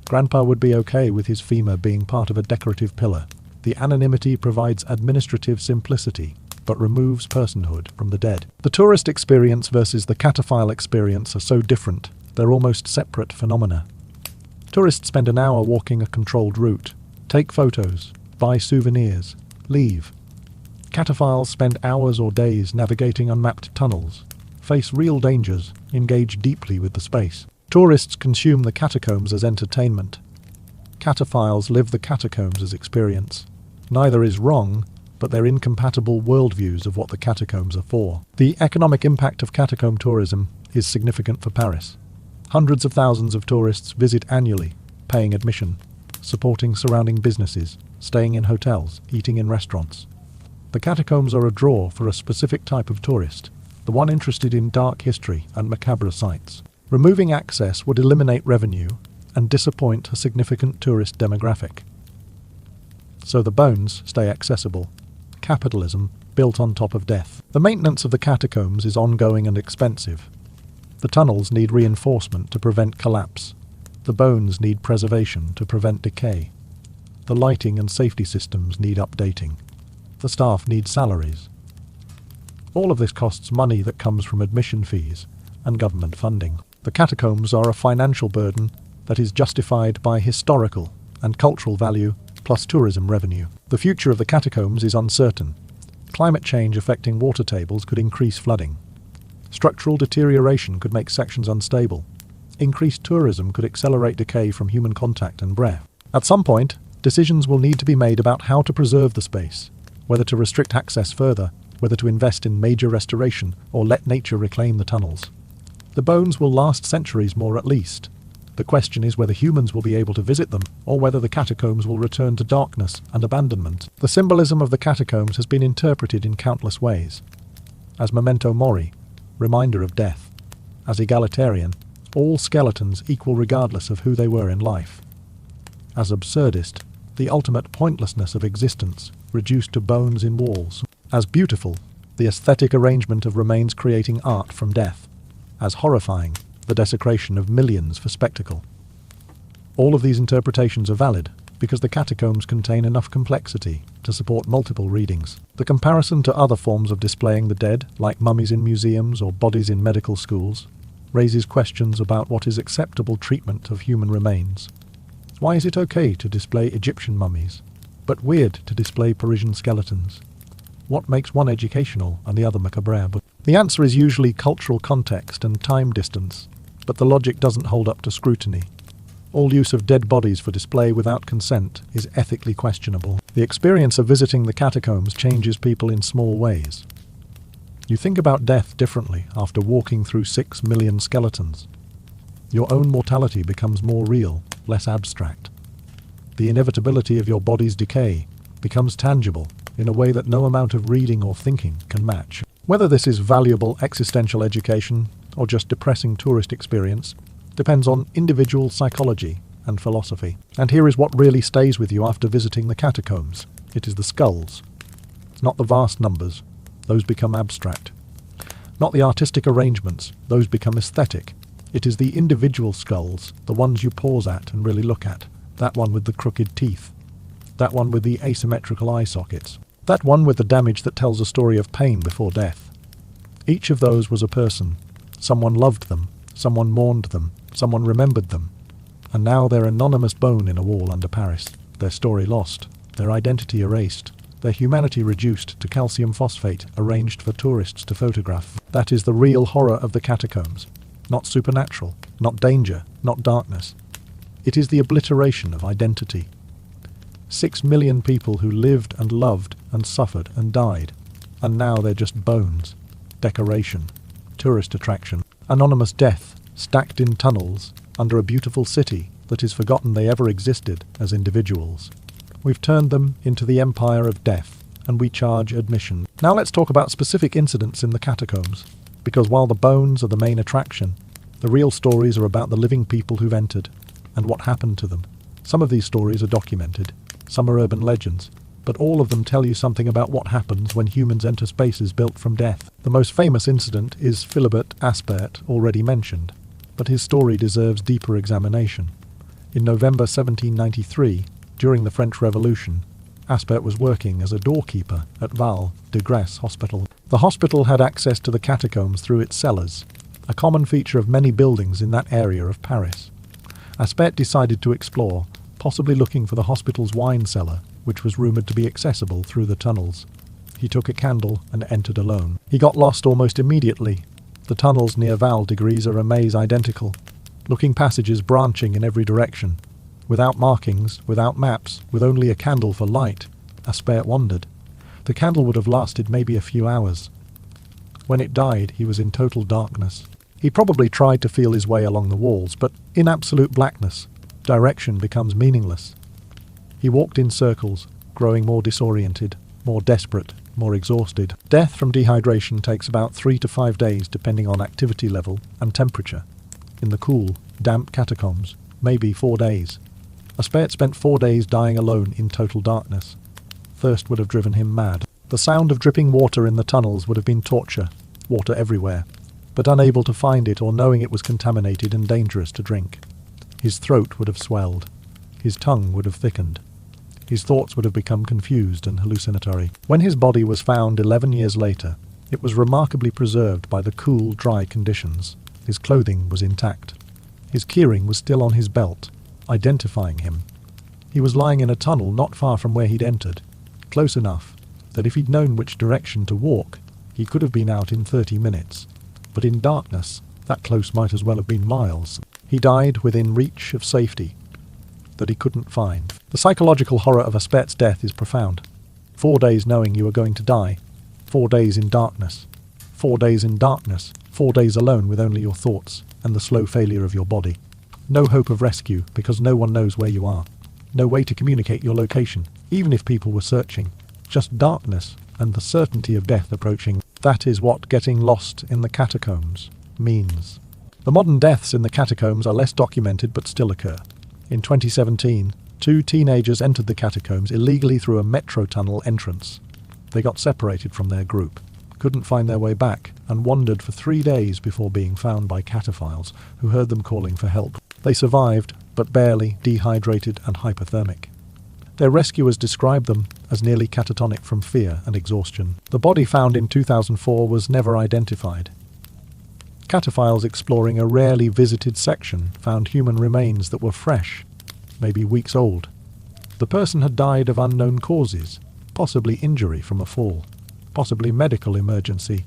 A: Grandpa would be okay with his femur being part of a decorative pillar. The anonymity provides administrative simplicity, but removes personhood from the dead. The tourist experience versus the cataphile experience are so different, they're almost separate phenomena. Tourists spend an hour walking a controlled route, take photos, buy souvenirs, leave. Cataphiles spend hours or days navigating unmapped tunnels, face real dangers, engage deeply with the space. Tourists consume the catacombs as entertainment. Cataphiles live the catacombs as experience. Neither is wrong, but they're incompatible worldviews of what the catacombs are for. The economic impact of catacomb tourism is significant for Paris. Hundreds of thousands of tourists visit annually, paying admission, supporting surrounding businesses, staying in hotels, eating in restaurants. The catacombs are a draw for a specific type of tourist, the one interested in dark history and macabre sights. Removing access would eliminate revenue and disappoint a significant tourist demographic. So the bones stay accessible. Capitalism built on top of death. The maintenance of the catacombs is ongoing and expensive. The tunnels need reinforcement to prevent collapse. The bones need preservation to prevent decay. The lighting and safety systems need updating. The staff need salaries. All of this costs money that comes from admission fees and government funding. The catacombs are a financial burden that is justified by historical and cultural value plus tourism revenue. The future of the catacombs is uncertain. Climate change affecting water tables could increase flooding. Structural deterioration could make sections unstable. Increased tourism could accelerate decay from human contact and breath. At some point, decisions will need to be made about how to preserve the space, whether to restrict access further, whether to invest in major restoration, or let nature reclaim the tunnels. The bones will last centuries more at least. The question is whether humans will be able to visit them, or whether the catacombs will return to darkness and abandonment. The symbolism of the catacombs has been interpreted in countless ways. As memento mori, reminder of death. As egalitarian, all skeletons equal regardless of who they were in life. As absurdist, the ultimate pointlessness of existence, reduced to bones in walls. As beautiful, the aesthetic arrangement of remains creating art from death, as horrifying, the desecration of millions for spectacle. All of these interpretations are valid because the catacombs contain enough complexity to support multiple readings. The comparison to other forms of displaying the dead, like mummies in museums or bodies in medical schools, raises questions about what is acceptable treatment of human remains. Why is it okay to display Egyptian mummies, but weird to display Parisian skeletons? What makes one educational and the other macabre? The answer is usually cultural context and time distance, but the logic doesn't hold up to scrutiny. All use of dead bodies for display without consent is ethically questionable. The experience of visiting the catacombs changes people in small ways. You think about death differently after walking through 6 million skeletons. Your own mortality becomes more real, less abstract. The inevitability of your body's decay becomes tangible in a way that no amount of reading or thinking can match. Whether this is valuable existential education or just depressing tourist experience depends on individual psychology and philosophy. And here is what really stays with you after visiting the catacombs. It is the skulls. It's not the vast numbers. Those become abstract. Not the artistic arrangements. Those become aesthetic. It is the individual skulls, the ones you pause at and really look at. That one with the crooked teeth. That one with the asymmetrical eye sockets. That one with the damage that tells a story of pain before death. Each of those was a person. Someone loved them. Someone mourned them. Someone remembered them. And now they're an anonymous bone in a wall under Paris. Their story lost. Their identity erased. Their humanity reduced to calcium phosphate arranged for tourists to photograph. That is the real horror of the catacombs. Not supernatural. Not danger. Not darkness. It is the obliteration of identity. 6 million people who lived and loved and suffered and died. And now they're just bones. Decoration. Tourist attraction. Anonymous death, stacked in tunnels, under a beautiful city that is forgotten they ever existed as individuals. We've turned them into the empire of death, and we charge admission. Now let's talk about specific incidents in the catacombs, because while the bones are the main attraction, the real stories are about the living people who've entered, and what happened to them. Some of these stories are documented, some are urban legends, but all of them tell you something about what happens when humans enter spaces built from death. The most famous incident is Philibert Aspert, already mentioned, but his story deserves deeper examination. In November 1793, during the French Revolution, Aspert was working as a doorkeeper at Val de Grâce Hospital. The hospital had access to the catacombs through its cellars, a common feature of many buildings in that area of Paris. Aspert decided to explore, possibly looking for the hospital's wine cellar, which was rumoured to be accessible through the tunnels. He took a candle and entered alone. He got lost almost immediately. The tunnels near Val de Grâce are a maze identical, looking passages branching in every direction. Without markings, without maps, with only a candle for light, Aspert wandered. The candle would have lasted maybe a few hours. When it died, he was in total darkness. He probably tried to feel his way along the walls, but in absolute blackness, direction becomes meaningless. He walked in circles, growing more disoriented, more desperate, more exhausted. Death from dehydration takes about 3 to 5 days depending on activity level and temperature. In the cool, damp catacombs, maybe 4 days. Aspert spent 4 days dying alone in total darkness. Thirst would have driven him mad. The sound of dripping water in the tunnels would have been torture, water everywhere, but unable to find it or knowing it was contaminated and dangerous to drink. His throat would have swelled. His tongue would have thickened. His thoughts would have become confused and hallucinatory. When his body was found 11 years later, it was remarkably preserved by the cool, dry conditions. His clothing was intact. His keyring was still on his belt, identifying him. He was lying in a tunnel not far from where he'd entered, close enough that if he'd known which direction to walk, he could have been out in 30 minutes. But in darkness, that close might as well have been miles. He died within reach of safety that he couldn't find. The psychological horror of Aspert's death is profound. 4 days knowing you were going to die. 4 days in darkness. 4 days in darkness. 4 days alone with only your thoughts and the slow failure of your body. No hope of rescue because no one knows where you are. No way to communicate your location, even if people were searching. Just darkness and the certainty of death approaching. That is what getting lost in the catacombs means. The modern deaths in the catacombs are less documented but still occur. In 2017, 2 teenagers entered the catacombs illegally through a metro tunnel entrance. They got separated from their group, couldn't find their way back and wandered for 3 days before being found by cataphiles who heard them calling for help. They survived, but barely, dehydrated and hypothermic. Their rescuers described them as nearly catatonic from fear and exhaustion. The body found in 2004 was never identified. Cataphiles exploring a rarely visited section found human remains that were fresh, maybe weeks old. The person had died of unknown causes, possibly injury from a fall, possibly medical emergency,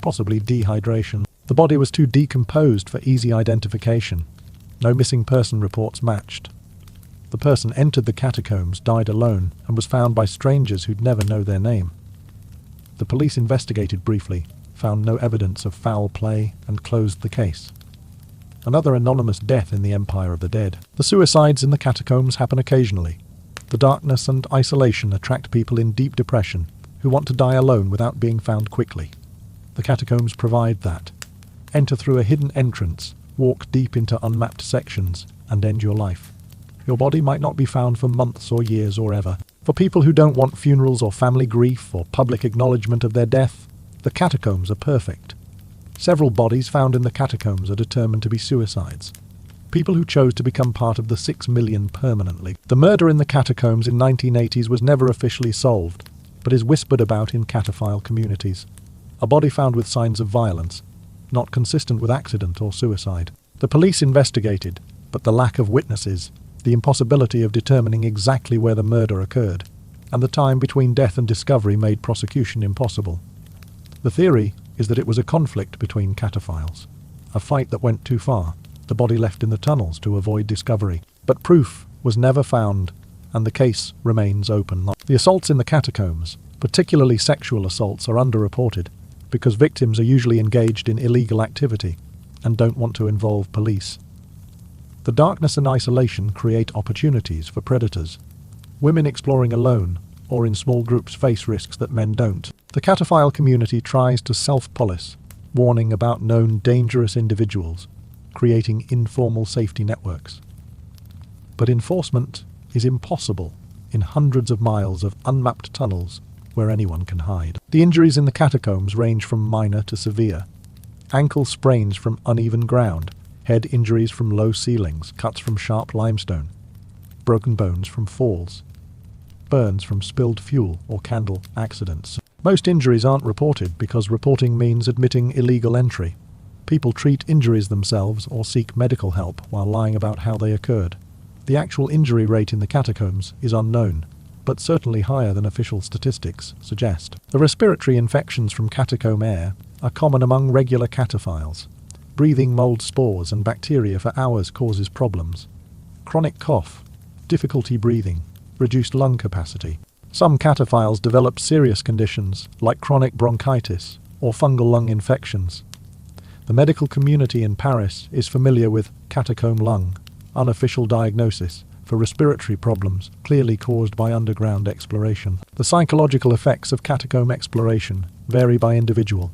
A: possibly dehydration. The body was too decomposed for easy identification. No missing person reports matched. The person entered the catacombs, died alone, and was found by strangers who'd never know their name. The police investigated briefly, found no evidence of foul play, and closed the case. Another anonymous death in the Empire of the Dead. The suicides in the catacombs happen occasionally. The darkness and isolation attract people in deep depression who want to die alone without being found quickly. The catacombs provide that. Enter through a hidden entrance, walk deep into unmapped sections, and end your life. Your body might not be found for months or years or ever. For people who don't want funerals or family grief or public acknowledgement of their death, the catacombs are perfect. Several bodies found in the catacombs are determined to be suicides. People who chose to become part of the 6 million permanently. The murder in the catacombs in 1980s was never officially solved, but is whispered about in cataphile communities. A body found with signs of violence, not consistent with accident or suicide. The police investigated, but the lack of witnesses, the impossibility of determining exactly where the murder occurred, and the time between death and discovery made prosecution impossible. The theory is that it was a conflict between cataphiles, a fight that went too far, the body left in the tunnels to avoid discovery. But proof was never found, and the case remains open. The assaults in the catacombs, particularly sexual assaults, are underreported because victims are usually engaged in illegal activity and don't want to involve police. The darkness and isolation create opportunities for predators. Women exploring alone or in small groups face risks that men don't. The cataphile community tries to self-police, warning about known dangerous individuals, creating informal safety networks. But enforcement is impossible in hundreds of miles of unmapped tunnels where anyone can hide. The injuries in the catacombs range from minor to severe. Ankle sprains from uneven ground, head injuries from low ceilings, cuts from sharp limestone, broken bones from falls, burns from spilled fuel or candle accidents. Most injuries aren't reported because reporting means admitting illegal entry. People treat injuries themselves or seek medical help while lying about how they occurred. The actual injury rate in the catacombs is unknown, but certainly higher than official statistics suggest. The respiratory infections from catacomb air are common among regular cataphiles. Breathing mold spores and bacteria for hours causes problems. Chronic cough, difficulty breathing, reduced lung capacity. Some cataphiles develop serious conditions like chronic bronchitis or fungal lung infections. The medical community in Paris is familiar with catacomb lung, unofficial diagnosis for respiratory problems clearly caused by underground exploration. The psychological effects of catacomb exploration vary by individual.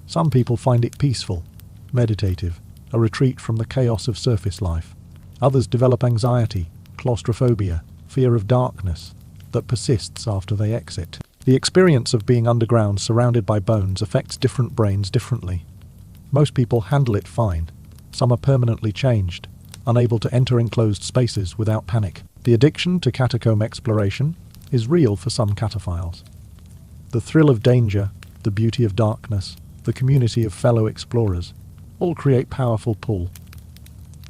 A: Some people find it peaceful, meditative, a retreat from the chaos of surface life. Others develop anxiety, claustrophobia, fear of darkness that persists after they exit. The experience of being underground surrounded by bones affects different brains differently. Most people handle it fine. Some are permanently changed, unable to enter enclosed spaces without panic. The addiction to catacomb exploration is real for some cataphiles. The thrill of danger, the beauty of darkness, the community of fellow explorers, all create powerful pull.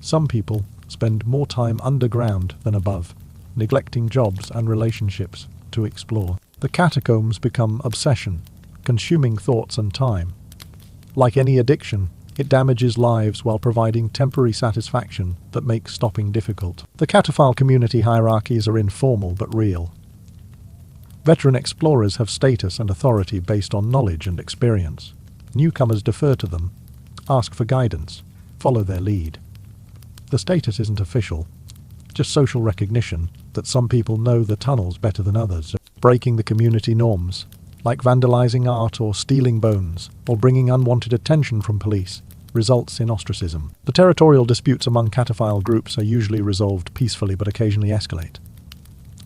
A: Some people spend more time underground than above, neglecting jobs and relationships to explore. The catacombs become obsession, consuming thoughts and time. Like any addiction, it damages lives while providing temporary satisfaction that makes stopping difficult. The cataphile community hierarchies are informal but real. Veteran explorers have status and authority based on knowledge and experience. Newcomers defer to them, ask for guidance, follow their lead. The status isn't official, just social recognition that some people know the tunnels better than others. Breaking the community norms, like vandalizing art or stealing bones, or bringing unwanted attention from police, results in ostracism. The territorial disputes among cataphile groups are usually resolved peacefully but occasionally escalate.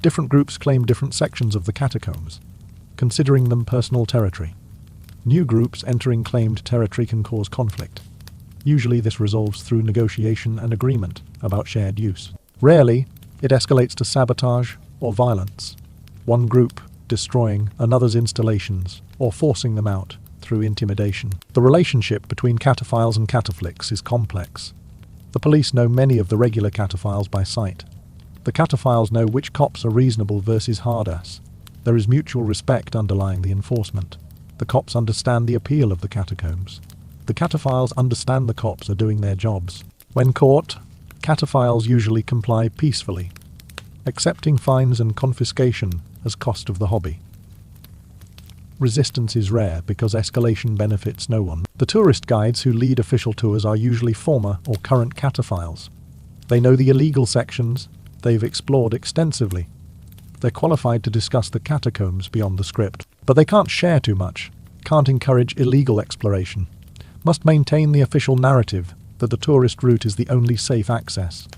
A: Different groups claim different sections of the catacombs, considering them personal territory. New groups entering claimed territory can cause conflict. Usually this resolves through negotiation and agreement about shared use. Rarely, it escalates to sabotage or violence, one group destroying another's installations or forcing them out through intimidation. The relationship between cataphiles and cataflix is complex. The police know many of the regular cataphiles by sight. The cataphiles know which cops are reasonable versus hard-ass. There is mutual respect underlying the enforcement. The cops understand the appeal of the catacombs. The cataphiles understand the cops are doing their jobs. When caught, cataphiles usually comply peacefully, accepting fines and confiscation as cost of the hobby. Resistance is rare because escalation benefits no one. The tourist guides who lead official tours are usually former or current cataphiles. They know the illegal sections they've explored extensively. They're qualified to discuss the catacombs beyond the script, but they can't share too much, can't encourage illegal exploration, must maintain the official narrative that the tourist route is the only safe access.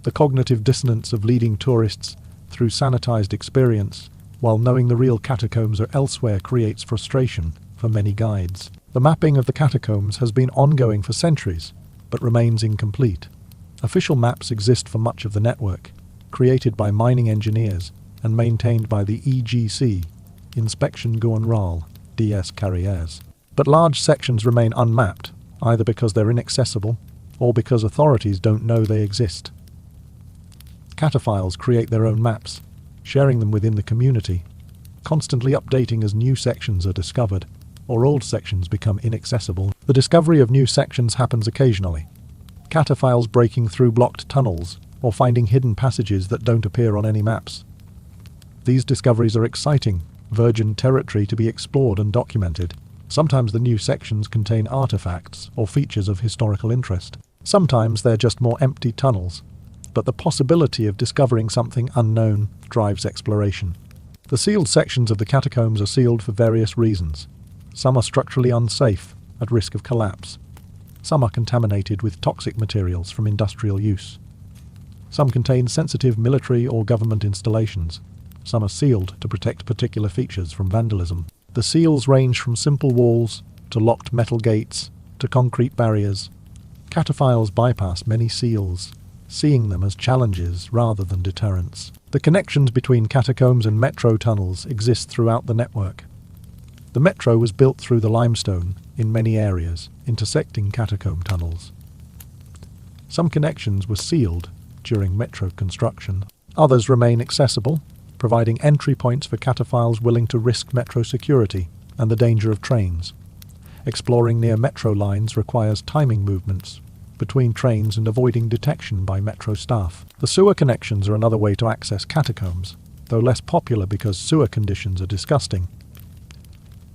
A: The cognitive dissonance of leading tourists through sanitized experience while knowing the real catacombs are elsewhere creates frustration for many guides. The mapping of the catacombs has been ongoing for centuries, but remains incomplete. Official maps exist for much of the network, created by mining engineers and maintained by the EGC, Inspection Générale des Carrières. But large sections remain unmapped, either because they're inaccessible or because authorities don't know they exist. Cataphiles create their own maps, sharing them within the community, constantly updating as new sections are discovered or old sections become inaccessible. The discovery of new sections happens occasionally. Cataphiles breaking through blocked tunnels or finding hidden passages that don't appear on any maps. These discoveries are exciting, virgin territory to be explored and documented. Sometimes the new sections contain artifacts or features of historical interest. Sometimes they're just more empty tunnels, but the possibility of discovering something unknown drives exploration. The sealed sections of the catacombs are sealed for various reasons. Some are structurally unsafe, at risk of collapse. Some are contaminated with toxic materials from industrial use. Some contain sensitive military or government installations. Some are sealed to protect particular features from vandalism. The seals range from simple walls to locked metal gates to concrete barriers. Cataphiles bypass many seals, seeing them as challenges rather than deterrents. The connections between catacombs and metro tunnels exist throughout the network. The metro was built through the limestone in many areas, intersecting catacomb tunnels. Some connections were sealed during metro construction. Others remain accessible, providing entry points for cataphiles willing to risk metro security and the danger of trains. Exploring near metro lines requires timing movements between trains and avoiding detection by metro staff. The sewer connections are another way to access catacombs, though less popular because sewer conditions are disgusting.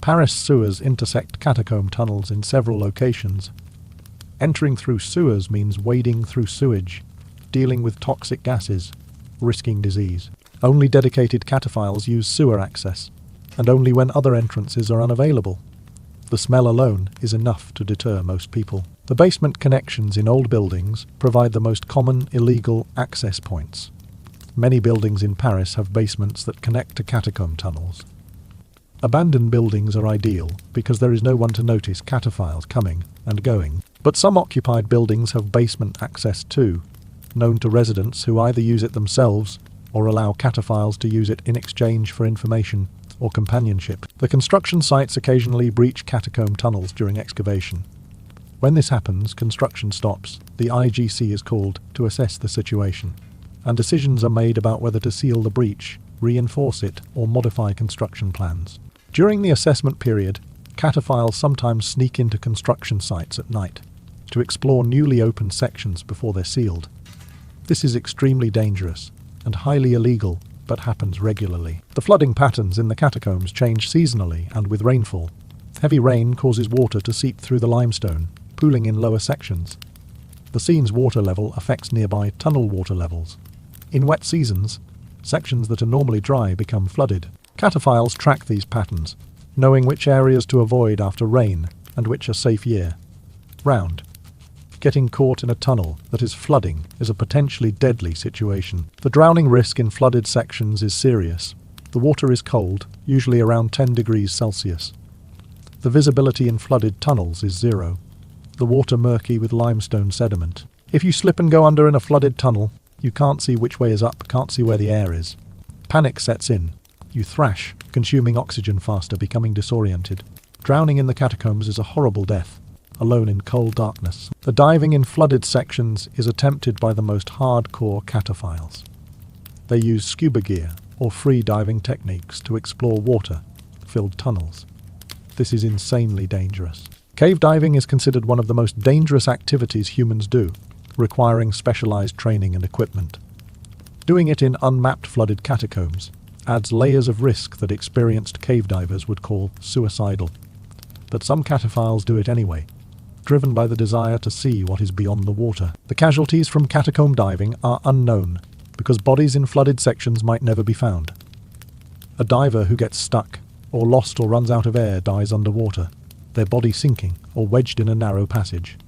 A: Paris sewers intersect catacomb tunnels in several locations. Entering through sewers means wading through sewage, dealing with toxic gases, risking disease. Only dedicated cataphiles use sewer access, and only when other entrances are unavailable. The smell alone is enough to deter most people. The basement connections in old buildings provide the most common illegal access points. Many buildings in Paris have basements that connect to catacomb tunnels. Abandoned buildings are ideal because there is no one to notice cataphiles coming and going. But some occupied buildings have basement access too, known to residents who either use it themselves or allow cataphiles to use it in exchange for information or companionship. The construction sites occasionally breach catacomb tunnels during excavation. When this happens, construction stops. The IGC is called to assess the situation, and decisions are made about whether to seal the breach, reinforce it, or modify construction plans. During the assessment period, cataphiles sometimes sneak into construction sites at night to explore newly opened sections before they're sealed. This is extremely dangerous and highly illegal, but happens regularly. The flooding patterns in the catacombs change seasonally and with rainfall. Heavy rain causes water to seep through the limestone, pooling in lower sections. The scene's water level affects nearby tunnel water levels. In wet seasons, sections that are normally dry become flooded. Cataphiles track these patterns, knowing which areas to avoid after rain and which are safe year-round. Getting caught in a tunnel that is flooding is a potentially deadly situation. The drowning risk in flooded sections is serious. The water is cold, usually around 10 degrees Celsius. The visibility in flooded tunnels is zero. The water murky with limestone sediment. If you slip and go under in a flooded tunnel, you can't see which way is up, can't see where the air is. Panic sets in. You thrash, consuming oxygen faster, becoming disoriented. Drowning in the catacombs is a horrible death, alone in cold darkness. The diving in flooded sections is attempted by the most hardcore cataphiles. They use scuba gear or free diving techniques to explore water-filled tunnels. This is insanely dangerous. Cave diving is considered one of the most dangerous activities humans do, requiring specialized training and equipment. Doing it in unmapped flooded catacombs adds layers of risk that experienced cave divers would call suicidal. But some cataphiles do it anyway, driven by the desire to see what is beyond the water. The casualties from catacomb diving are unknown, because bodies in flooded sections might never be found. A diver who gets stuck, or lost or runs out of air dies underwater, their body sinking or wedged in a narrow passage.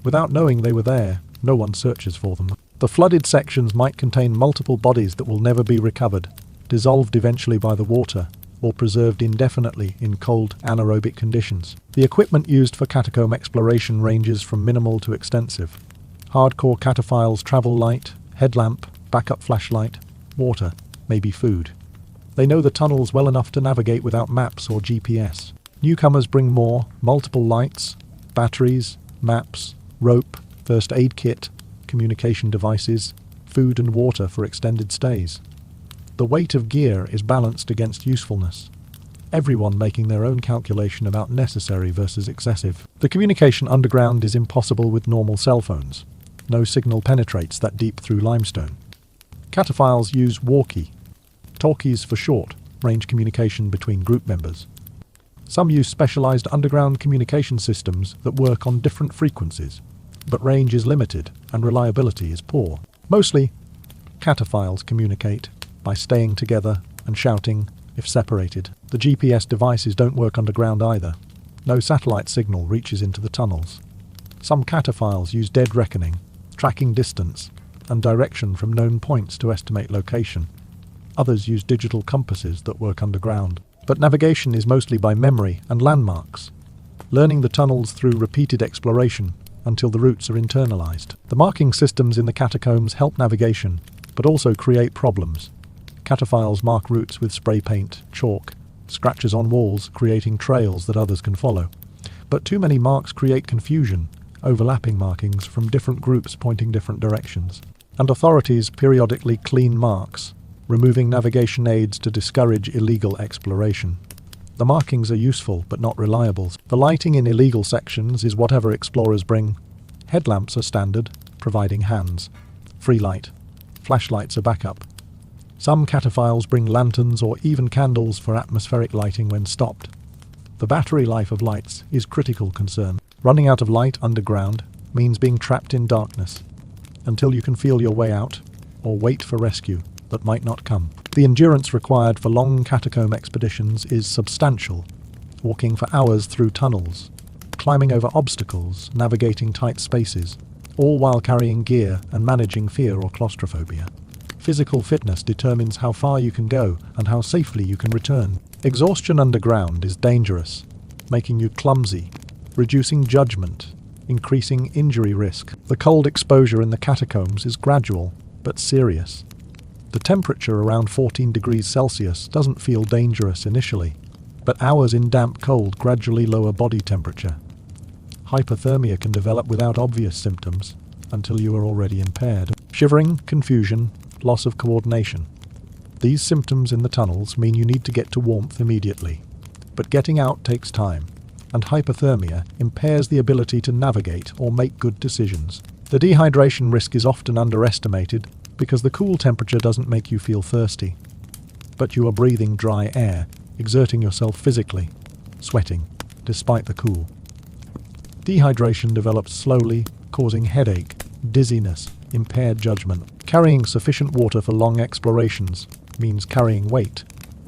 A: Without knowing they were there, no one searches for them. The flooded sections might contain multiple bodies that will never be recovered, dissolved eventually by the water, or preserved indefinitely in cold, anaerobic conditions. The equipment used for catacomb exploration ranges from minimal to extensive. Hardcore cataphiles travel light, headlamp, backup flashlight, water, maybe food. They know the tunnels well enough to navigate without maps or GPS. Newcomers bring more, multiple lights, batteries, maps, rope, first aid kit, communication devices, food and water for extended stays. The weight of gear is balanced against usefulness, everyone making their own calculation about necessary versus excessive. The communication underground is impossible with normal cell phones. No signal penetrates that deep through limestone. Cataphiles use talkies for short, range communication between group members. Some use specialized underground communication systems that work on different frequencies, but range is limited and reliability is poor. Mostly, cataphiles communicate by staying together and shouting if separated. The GPS devices don't work underground either. No satellite signal reaches into the tunnels. Some cataphiles use dead reckoning, tracking distance, and direction from known points to estimate location. Others use digital compasses that work underground. But navigation is mostly by memory and landmarks, learning the tunnels through repeated exploration until the routes are internalized. The marking systems in the catacombs help navigation, but also create problems. Cataphiles mark routes with spray paint, chalk, scratches on walls, creating trails that others can follow. But too many marks create confusion, overlapping markings from different groups pointing different directions. And authorities periodically clean marks, removing navigation aids to discourage illegal exploration. The markings are useful but not reliable. The lighting in illegal sections is whatever explorers bring. Headlamps are standard, providing hands. Free light. Flashlights are backup. Some cataphiles bring lanterns or even candles for atmospheric lighting when stopped. The battery life of lights is critical concern. Running out of light underground means being trapped in darkness until you can feel your way out or wait for rescue that might not come. The endurance required for long catacomb expeditions is substantial, walking for hours through tunnels, climbing over obstacles, navigating tight spaces, all while carrying gear and managing fear or claustrophobia. Physical fitness determines how far you can go and how safely you can return. Exhaustion underground is dangerous, making you clumsy, reducing judgment, increasing injury risk. The cold exposure in the catacombs is gradual, but serious. The temperature around 14 degrees Celsius doesn't feel dangerous initially, but hours in damp cold gradually lower body temperature. Hypothermia can develop without obvious symptoms until you are already impaired. Shivering, confusion, loss of coordination. These symptoms in the tunnels mean you need to get to warmth immediately, but getting out takes time, and hypothermia impairs the ability to navigate or make good decisions. The dehydration risk is often underestimated because the cool temperature doesn't make you feel thirsty, but you are breathing dry air, exerting yourself physically, sweating, despite the cool. Dehydration develops slowly, causing headache, dizziness, impaired judgment. Carrying sufficient water for long explorations means carrying weight,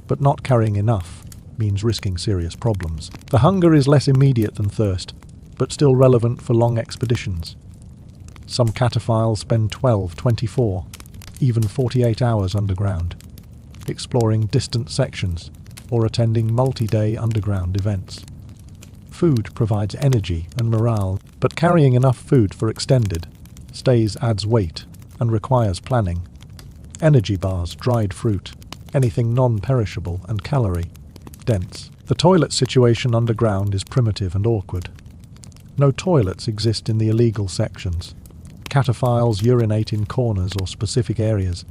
A: but not carrying enough means risking serious problems. The hunger is less immediate than thirst, but still relevant for long expeditions. Some cataphiles spend 12, 24, even 48 hours underground, exploring distant sections or attending multi-day underground events. Food provides energy and morale, but carrying enough food for extended stays adds weight and requires planning. Energy bars, dried fruit, anything non-perishable and calorie-dense. The toilet situation underground is primitive and awkward. No toilets exist in the illegal sections. Cataphiles urinate in corners or specific areas,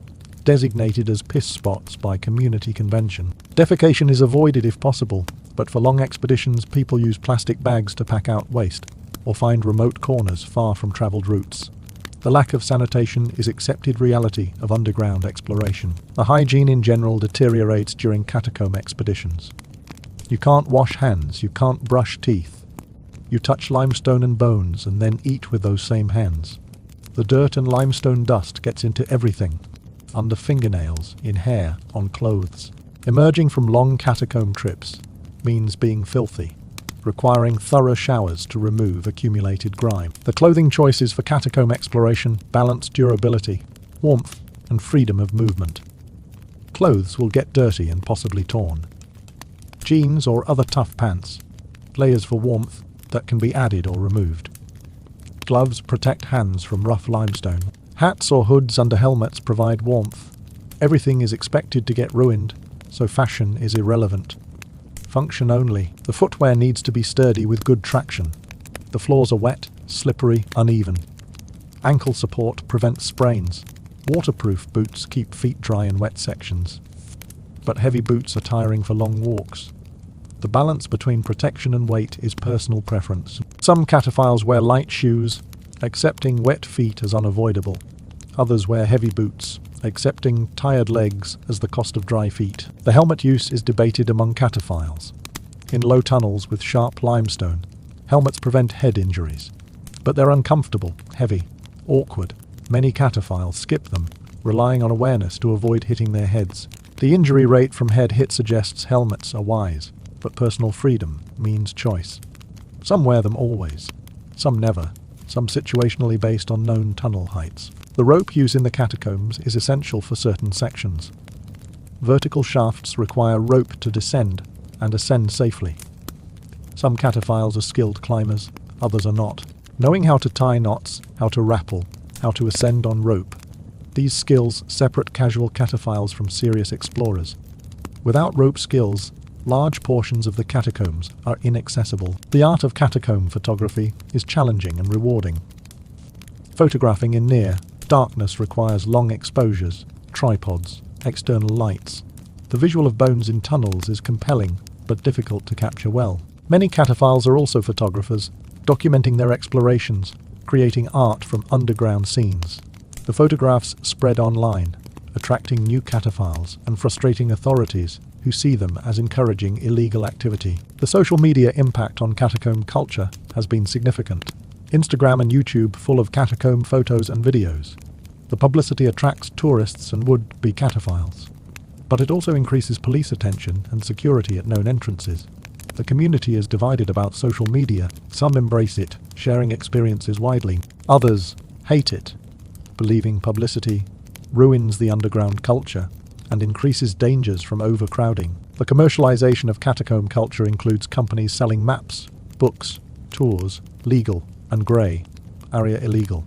A: designated as piss spots by community convention. Defecation is avoided if possible, but for long expeditions people use plastic bags to pack out waste, or find remote corners far from travelled routes. The lack of sanitation is accepted reality of underground exploration. The hygiene in general deteriorates during catacomb expeditions. You can't wash hands, you can't brush teeth. You touch limestone and bones and then eat with those same hands. The dirt and limestone dust gets into everything, under fingernails, in hair, on clothes. Emerging from long catacomb trips means being filthy, requiring thorough showers to remove accumulated grime. The clothing choices for catacomb exploration balance durability, warmth, and freedom of movement. Clothes will get dirty and possibly torn. Jeans or other tough pants, layers for warmth that can be added or removed. Gloves protect hands from rough limestone. Hats or hoods under helmets provide warmth. Everything is expected to get ruined, so fashion is irrelevant. Function only. The footwear needs to be sturdy with good traction. The floors are wet, slippery, uneven. Ankle support prevents sprains. Waterproof boots keep feet dry in wet sections. But heavy boots are tiring for long walks. The balance between protection and weight is personal preference. Some cataphiles wear light shoes, accepting wet feet as unavoidable. Others wear heavy boots, accepting tired legs as the cost of dry feet. The helmet use is debated among cataphiles. In low tunnels with sharp limestone, helmets prevent head injuries. But they're uncomfortable, heavy, awkward. Many cataphiles skip them, relying on awareness to avoid hitting their heads. The injury rate from head hit suggests helmets are wise, but personal freedom means choice. Some wear them always, some never, some situationally based on known tunnel heights. The rope use in the catacombs is essential for certain sections. Vertical shafts require rope to descend and ascend safely. Some cataphiles are skilled climbers, others are not. Knowing how to tie knots, how to rappel, how to ascend on rope, these skills separate casual cataphiles from serious explorers. Without rope skills, large portions of the catacombs are inaccessible. The art of catacomb photography is challenging and rewarding. Photographing in near darkness requires long exposures, tripods, external lights. The visual of bones in tunnels is compelling, but difficult to capture well. Many cataphiles are also photographers, documenting their explorations, creating art from underground scenes. The photographs spread online, attracting new cataphiles and frustrating authorities who see them as encouraging illegal activity. The social media impact on catacomb culture has been significant. Instagram and YouTube full of catacomb photos and videos. The publicity attracts tourists and would-be cataphiles. But it also increases police attention and security at known entrances. The community is divided about social media. Some embrace it, sharing experiences widely. Others hate it, believing publicity ruins the underground culture and increases dangers from overcrowding. The commercialization of catacomb culture includes companies selling maps, books, tours, legal and grey area illegal.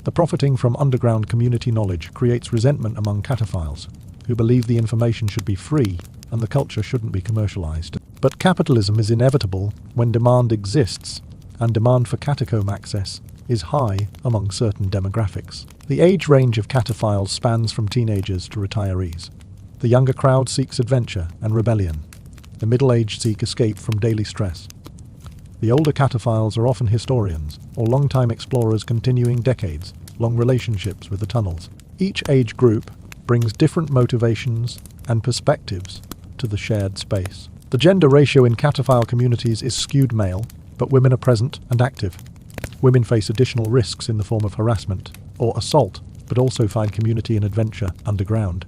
A: The profiting from underground community knowledge creates resentment among cataphiles, who believe the information should be free and the culture shouldn't be commercialized. But capitalism is inevitable when demand exists, and demand for catacomb access is high among certain demographics. The age range of cataphiles spans from teenagers to retirees. The younger crowd seeks adventure and rebellion. The middle-aged seek escape from daily stress. The older cataphiles are often historians or long-time explorers continuing decades-long relationships with the tunnels. Each age group brings different motivations and perspectives to the shared space. The gender ratio in cataphile communities is skewed male, but women are present and active. Women face additional risks in the form of harassment or assault, but also find community and adventure underground.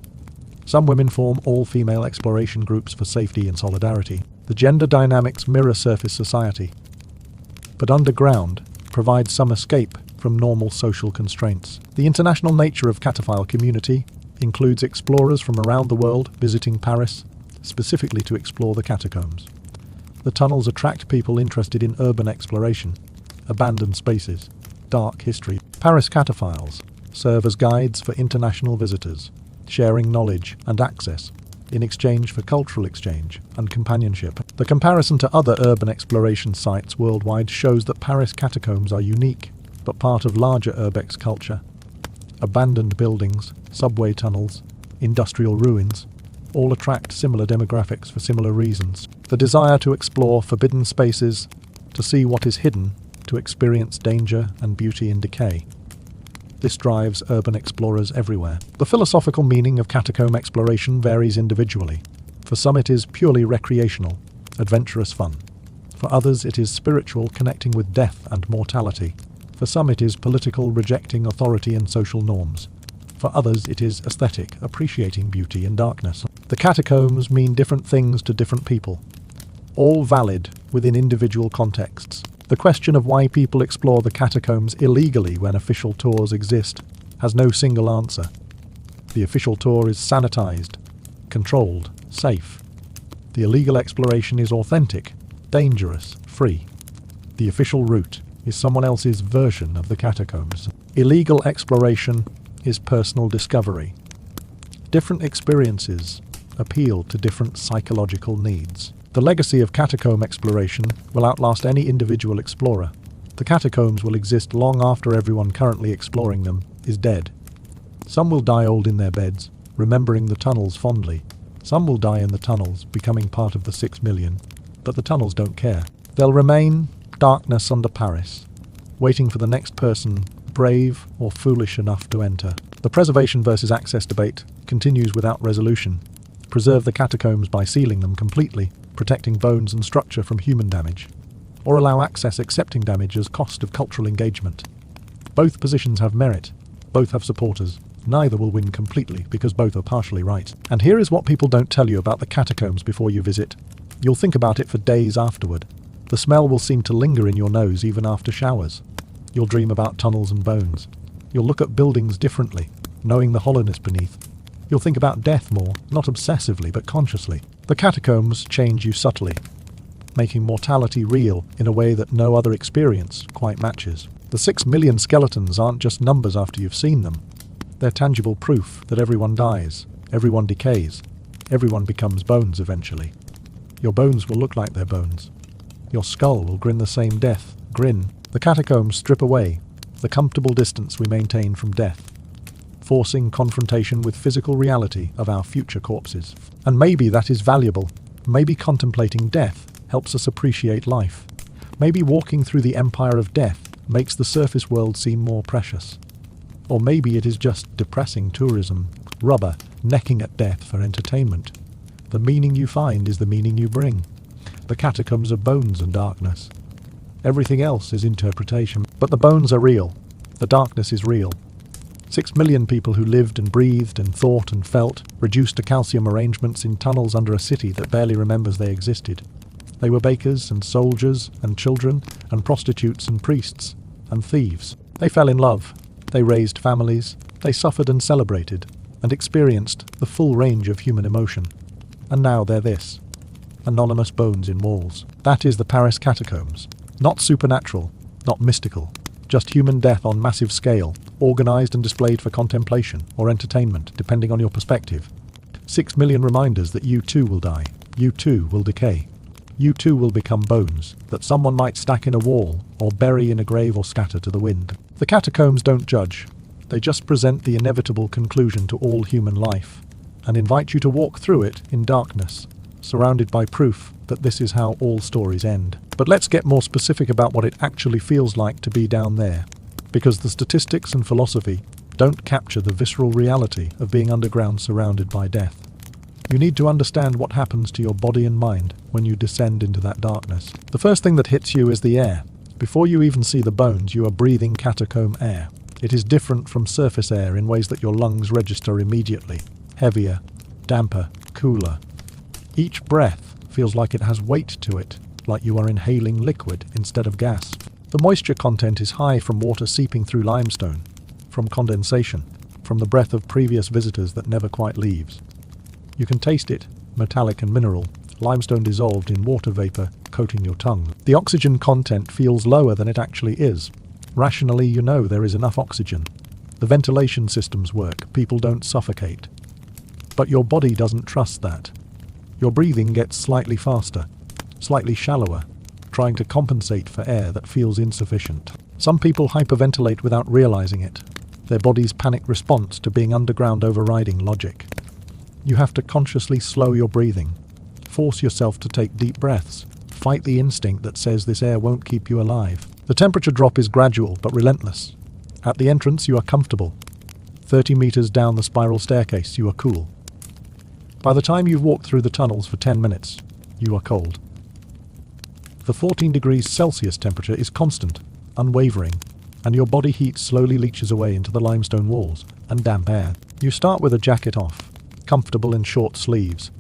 A: Some women form all-female exploration groups for safety and solidarity. The gender dynamics mirror surface society, but underground provides some escape from normal social constraints. The international nature of cataphile community includes explorers from around the world visiting Paris, specifically to explore the catacombs. The tunnels attract people interested in urban exploration, abandoned spaces, dark history. Paris cataphiles serve as guides for international visitors, sharing knowledge and access in exchange for cultural exchange and companionship. The comparison to other urban exploration sites worldwide shows that Paris catacombs are unique, but part of larger urbex culture. Abandoned buildings, subway tunnels, industrial ruins, all attract similar demographics for similar reasons. The desire to explore forbidden spaces, to see what is hidden, to experience danger and beauty in decay. This drives urban explorers everywhere. The philosophical meaning of catacomb exploration varies individually. For some it is purely recreational, adventurous fun. For others it is spiritual, connecting with death and mortality. For some it is political, rejecting authority and social norms. For others it is aesthetic, appreciating beauty and darkness. The catacombs mean different things to different people, all valid within individual contexts. The question of why people explore the catacombs illegally when official tours exist has no single answer. The official tour is sanitized, controlled, safe. The illegal exploration is authentic, dangerous, free. The official route is someone else's version of the catacombs. Illegal exploration is personal discovery. Different experiences appeal to different psychological needs. The legacy of catacomb exploration will outlast any individual explorer. The catacombs will exist long after everyone currently exploring them is dead. Some will die old in their beds, remembering the tunnels fondly. Some will die in the tunnels, becoming part of the 6 million. But the tunnels don't care. They'll remain darkness under Paris, waiting for the next person brave or foolish enough to enter. The preservation versus access debate continues without resolution. Preserve the catacombs by sealing them completely, protecting bones and structure from human damage, or allow access accepting damage as cost of cultural engagement. Both positions have merit, both have supporters. Neither will win completely because both are partially right. And here is what people don't tell you about the catacombs before you visit. You'll think about it for days afterward. The smell will seem to linger in your nose even after showers. You'll dream about tunnels and bones. You'll look at buildings differently, knowing the hollowness beneath. You'll think about death more, not obsessively but consciously. The catacombs change you subtly, making mortality real in a way that no other experience quite matches. The 6 million skeletons aren't just numbers after you've seen them. They're tangible proof that everyone dies, everyone decays, everyone becomes bones eventually. Your bones will look like their bones. Your skull will grin the same death grin. The catacombs strip away the comfortable distance we maintain from death, forcing confrontation with physical reality of our future corpses. And maybe that is valuable. Maybe contemplating death helps us appreciate life. Maybe walking through the empire of death makes the surface world seem more precious. Or maybe it is just depressing tourism, rubber necking at death for entertainment. The meaning you find is the meaning you bring. The catacombs are bones and darkness. Everything else is interpretation. But the bones are real. The darkness is real. 6 million people who lived and breathed and thought and felt, reduced to calcium arrangements in tunnels under a city that barely remembers they existed. They were bakers and soldiers and children and prostitutes and priests and thieves. They fell in love. They raised families. They suffered and celebrated and experienced the full range of human emotion. And now they're this. Anonymous bones in walls. That is the Paris catacombs. Not supernatural, not mystical. Just human death on massive scale, organized and displayed for contemplation or entertainment, depending on your perspective. 6 million reminders that you too will die. You too will decay. You too will become bones that someone might stack in a wall or bury in a grave or scatter to the wind. The catacombs don't judge. They just present the inevitable conclusion to all human life and invite you to walk through it in darkness, surrounded by proof that this is how all stories end. But let's get more specific about what it actually feels like to be down there, because the statistics and philosophy don't capture the visceral reality of being underground surrounded by death. You need to understand what happens to your body and mind when you descend into that darkness. The first thing that hits you is the air. Before you even see the bones, you are breathing catacomb air. It is different from surface air in ways that your lungs register immediately. Heavier, damper, cooler. Each breath feels like it has weight to it, like you are inhaling liquid instead of gas. The moisture content is high from water seeping through limestone, from condensation, from the breath of previous visitors that never quite leaves. You can taste it, metallic and mineral, limestone dissolved in water vapor coating your tongue. The oxygen content feels lower than it actually is. Rationally, you know there is enough oxygen. The ventilation systems work, people don't suffocate. But your body doesn't trust that. Your breathing gets slightly faster, slightly shallower, trying to compensate for air that feels insufficient. Some people hyperventilate without realizing it, their body's panic response to being underground overriding logic. You have to consciously slow your breathing, force yourself to take deep breaths, fight the instinct that says this air won't keep you alive. The temperature drop is gradual but relentless. At the entrance, you are comfortable. 30 meters down the spiral staircase, you are cool. By the time you've walked through the tunnels for 10 minutes, you are cold. The 14 degrees Celsius temperature is constant, unwavering, and your body heat slowly leaches away into the limestone walls and damp air. You start with a jacket off, comfortable in short sleeves.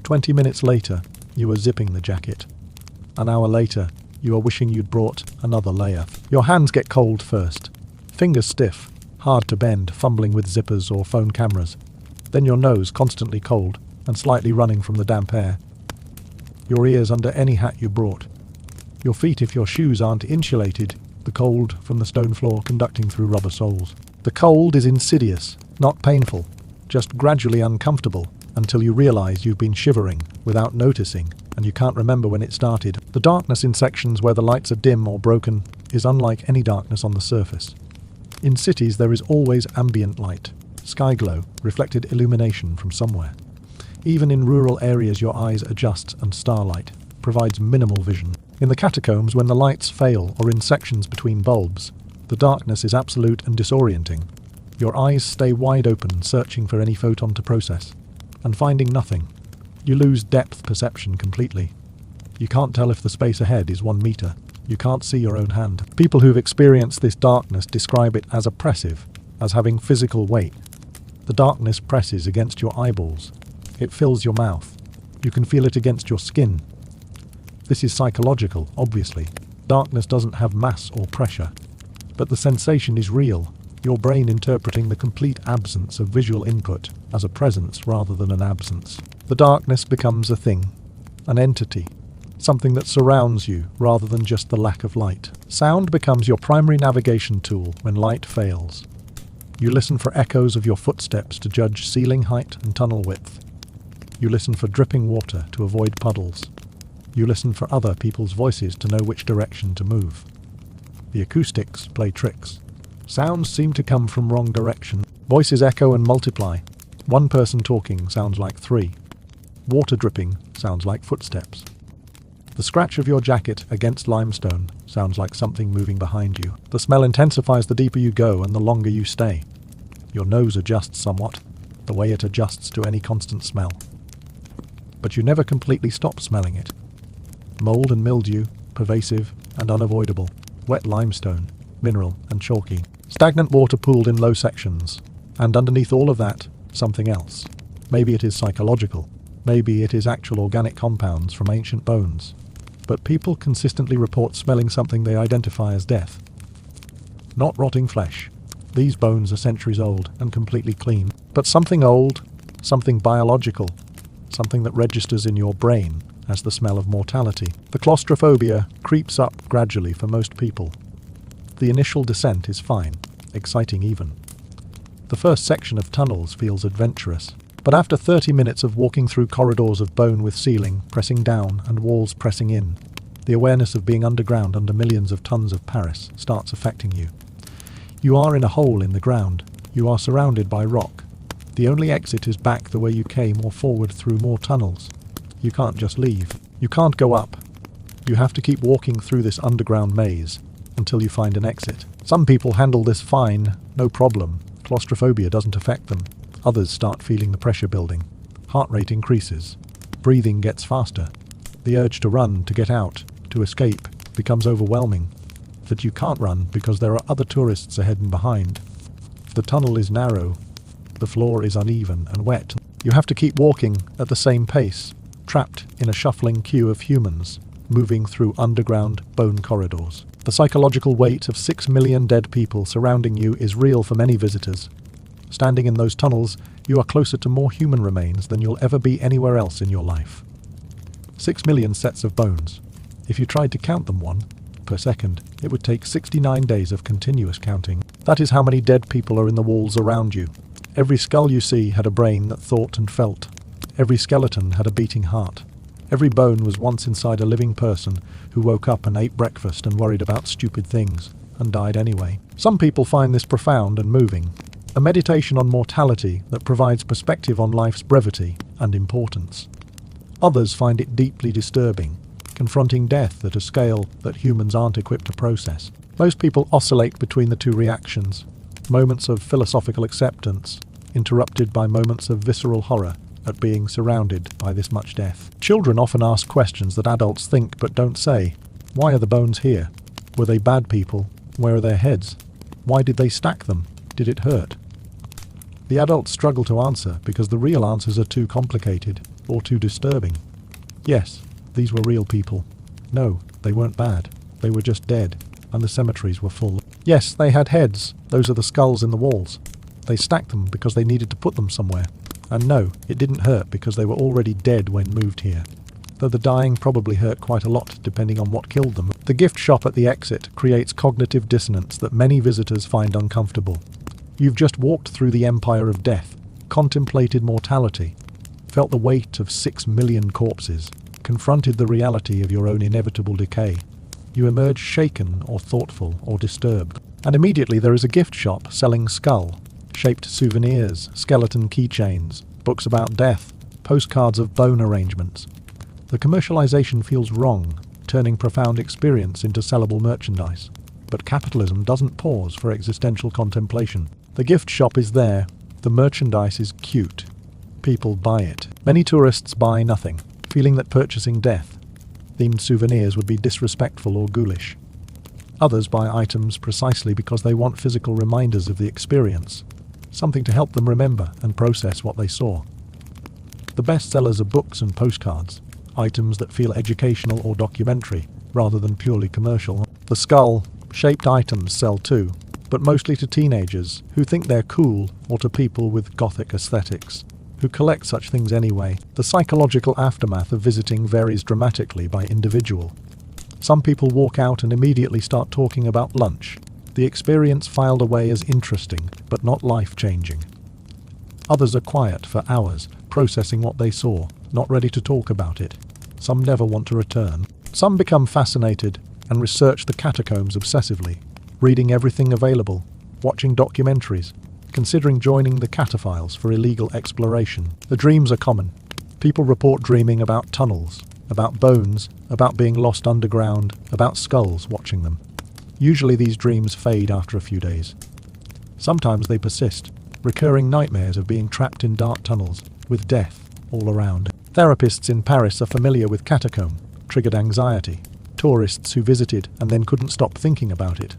A: 20 minutes later, you are zipping the jacket. An hour later, you are wishing you'd brought another layer. Your hands get cold first, fingers stiff, hard to bend, fumbling with zippers or phone cameras. Then your nose constantly cold and slightly running from the damp air. Your ears under any hat you brought. Your feet if your shoes aren't insulated, the cold from the stone floor conducting through rubber soles. The cold is insidious, not painful, just gradually uncomfortable until you realize you've been shivering without noticing and you can't remember when it started. The darkness in sections where the lights are dim or broken is unlike any darkness on the surface. In cities there is always ambient light, sky glow, reflected illumination from somewhere. Even in rural areas your eyes adjust and starlight provides minimal vision. In the catacombs, when the lights fail or in sections between bulbs, the darkness is absolute and disorienting. Your eyes stay wide open, searching for any photon to process, and finding nothing. You lose depth perception completely. You can't tell if the space ahead is 1 meter. You can't see your own hand. People who've experienced this darkness describe it as oppressive, as having physical weight. The darkness presses against your eyeballs. It fills your mouth. You can feel it against your skin. This is psychological, obviously. Darkness doesn't have mass or pressure. But the sensation is real, your brain interpreting the complete absence of visual input as a presence rather than an absence. The darkness becomes a thing, an entity, something that surrounds you rather than just the lack of light. Sound becomes your primary navigation tool when light fails. You listen for echoes of your footsteps to judge ceiling height and tunnel width. You listen for dripping water to avoid puddles. You listen for other people's voices to know which direction to move. The acoustics play tricks. Sounds seem to come from wrong direction. Voices echo and multiply. One person talking sounds like 3. Water dripping sounds like footsteps. The scratch of your jacket against limestone sounds like something moving behind you. The smell intensifies the deeper you go and the longer you stay. Your nose adjusts somewhat, the way it adjusts to any constant smell. But you never completely stop smelling it. Mold and mildew, pervasive and unavoidable. Wet limestone, mineral and chalky. Stagnant water pooled in low sections. And underneath all of that, something else. Maybe it is psychological. Maybe it is actual organic compounds from ancient bones. But people consistently report smelling something they identify as death. Not rotting flesh. These bones are centuries old and completely clean. But something old, something biological, something that registers in your brain as the smell of mortality. The claustrophobia creeps up gradually for most people. The initial descent is fine, exciting even. The first section of tunnels feels adventurous. But after 30 minutes of walking through corridors of bone with ceiling pressing down and walls pressing in, the awareness of being underground under millions of tons of Paris starts affecting you. You are in a hole in the ground. You are surrounded by rock. The only exit is back the way you came or forward through more tunnels. You can't just leave. You can't go up. You have to keep walking through this underground maze until you find an exit. Some people handle this fine, no problem. Claustrophobia doesn't affect them. Others start feeling the pressure building. Heart rate increases. Breathing gets faster. The urge to run, to get out, to escape becomes overwhelming. That you can't run because there are other tourists ahead and behind. The tunnel is narrow. The floor is uneven and wet. You have to keep walking at the same pace, trapped in a shuffling queue of humans, moving through underground bone corridors. The psychological weight of 6 million dead people surrounding you is real for many visitors. Standing in those tunnels, you are closer to more human remains than you'll ever be anywhere else in your life. 6 million sets of bones. If you tried to count them one per second, it would take 69 days of continuous counting. That is how many dead people are in the walls around you. Every skull you see had a brain that thought and felt. Every skeleton had a beating heart. Every bone was once inside a living person who woke up and ate breakfast and worried about stupid things, and died anyway. Some people find this profound and moving, a meditation on mortality that provides perspective on life's brevity and importance. Others find it deeply disturbing, confronting death at a scale that humans aren't equipped to process. Most people oscillate between the two reactions, moments of philosophical acceptance, interrupted by moments of visceral horror at being surrounded by this much death. Children often ask questions that adults think but don't say. Why are the bones here? Were they bad people? Where are their heads? Why did they stack them? Did it hurt? The adults struggle to answer because the real answers are too complicated or too disturbing. Yes, these were real people. No, they weren't bad. They were just dead, and the cemeteries were full. Yes, they had heads. Those are the skulls in the walls. They stacked them because they needed to put them somewhere. And no, it didn't hurt because they were already dead when moved here. Though the dying probably hurt quite a lot depending on what killed them. The gift shop at the exit creates cognitive dissonance that many visitors find uncomfortable. You've just walked through the empire of death, contemplated mortality, felt the weight of 6 million corpses, confronted the reality of your own inevitable decay. You emerge shaken or thoughtful or disturbed. And immediately there is a gift shop selling skull-shaped souvenirs, skeleton keychains, books about death, postcards of bone arrangements. The commercialization feels wrong, turning profound experience into sellable merchandise. But capitalism doesn't pause for existential contemplation. The gift shop is there, the merchandise is cute. People buy it. Many tourists buy nothing, feeling that purchasing death-themed souvenirs would be disrespectful or ghoulish. Others buy items precisely because they want physical reminders of the experience, something to help them remember and process what they saw. The best sellers are books and postcards, items that feel educational or documentary, rather than purely commercial. The skull-shaped items sell too, but mostly to teenagers who think they're cool or to people with gothic aesthetics, who collect such things anyway. The psychological aftermath of visiting varies dramatically by individual. Some people walk out and immediately start talking about lunch, the experience filed away as interesting, but not life-changing. Others are quiet for hours, processing what they saw, not ready to talk about it. Some never want to return. Some become fascinated and research the catacombs obsessively, reading everything available, watching documentaries, considering joining the cataphiles for illegal exploration. The dreams are common. People report dreaming about tunnels, about bones, about being lost underground, about skulls watching them. Usually these dreams fade after a few days. Sometimes they persist, recurring nightmares of being trapped in dark tunnels, with death all around. Therapists in Paris are familiar with catacomb-triggered anxiety. Tourists who visited and then couldn't stop thinking about it,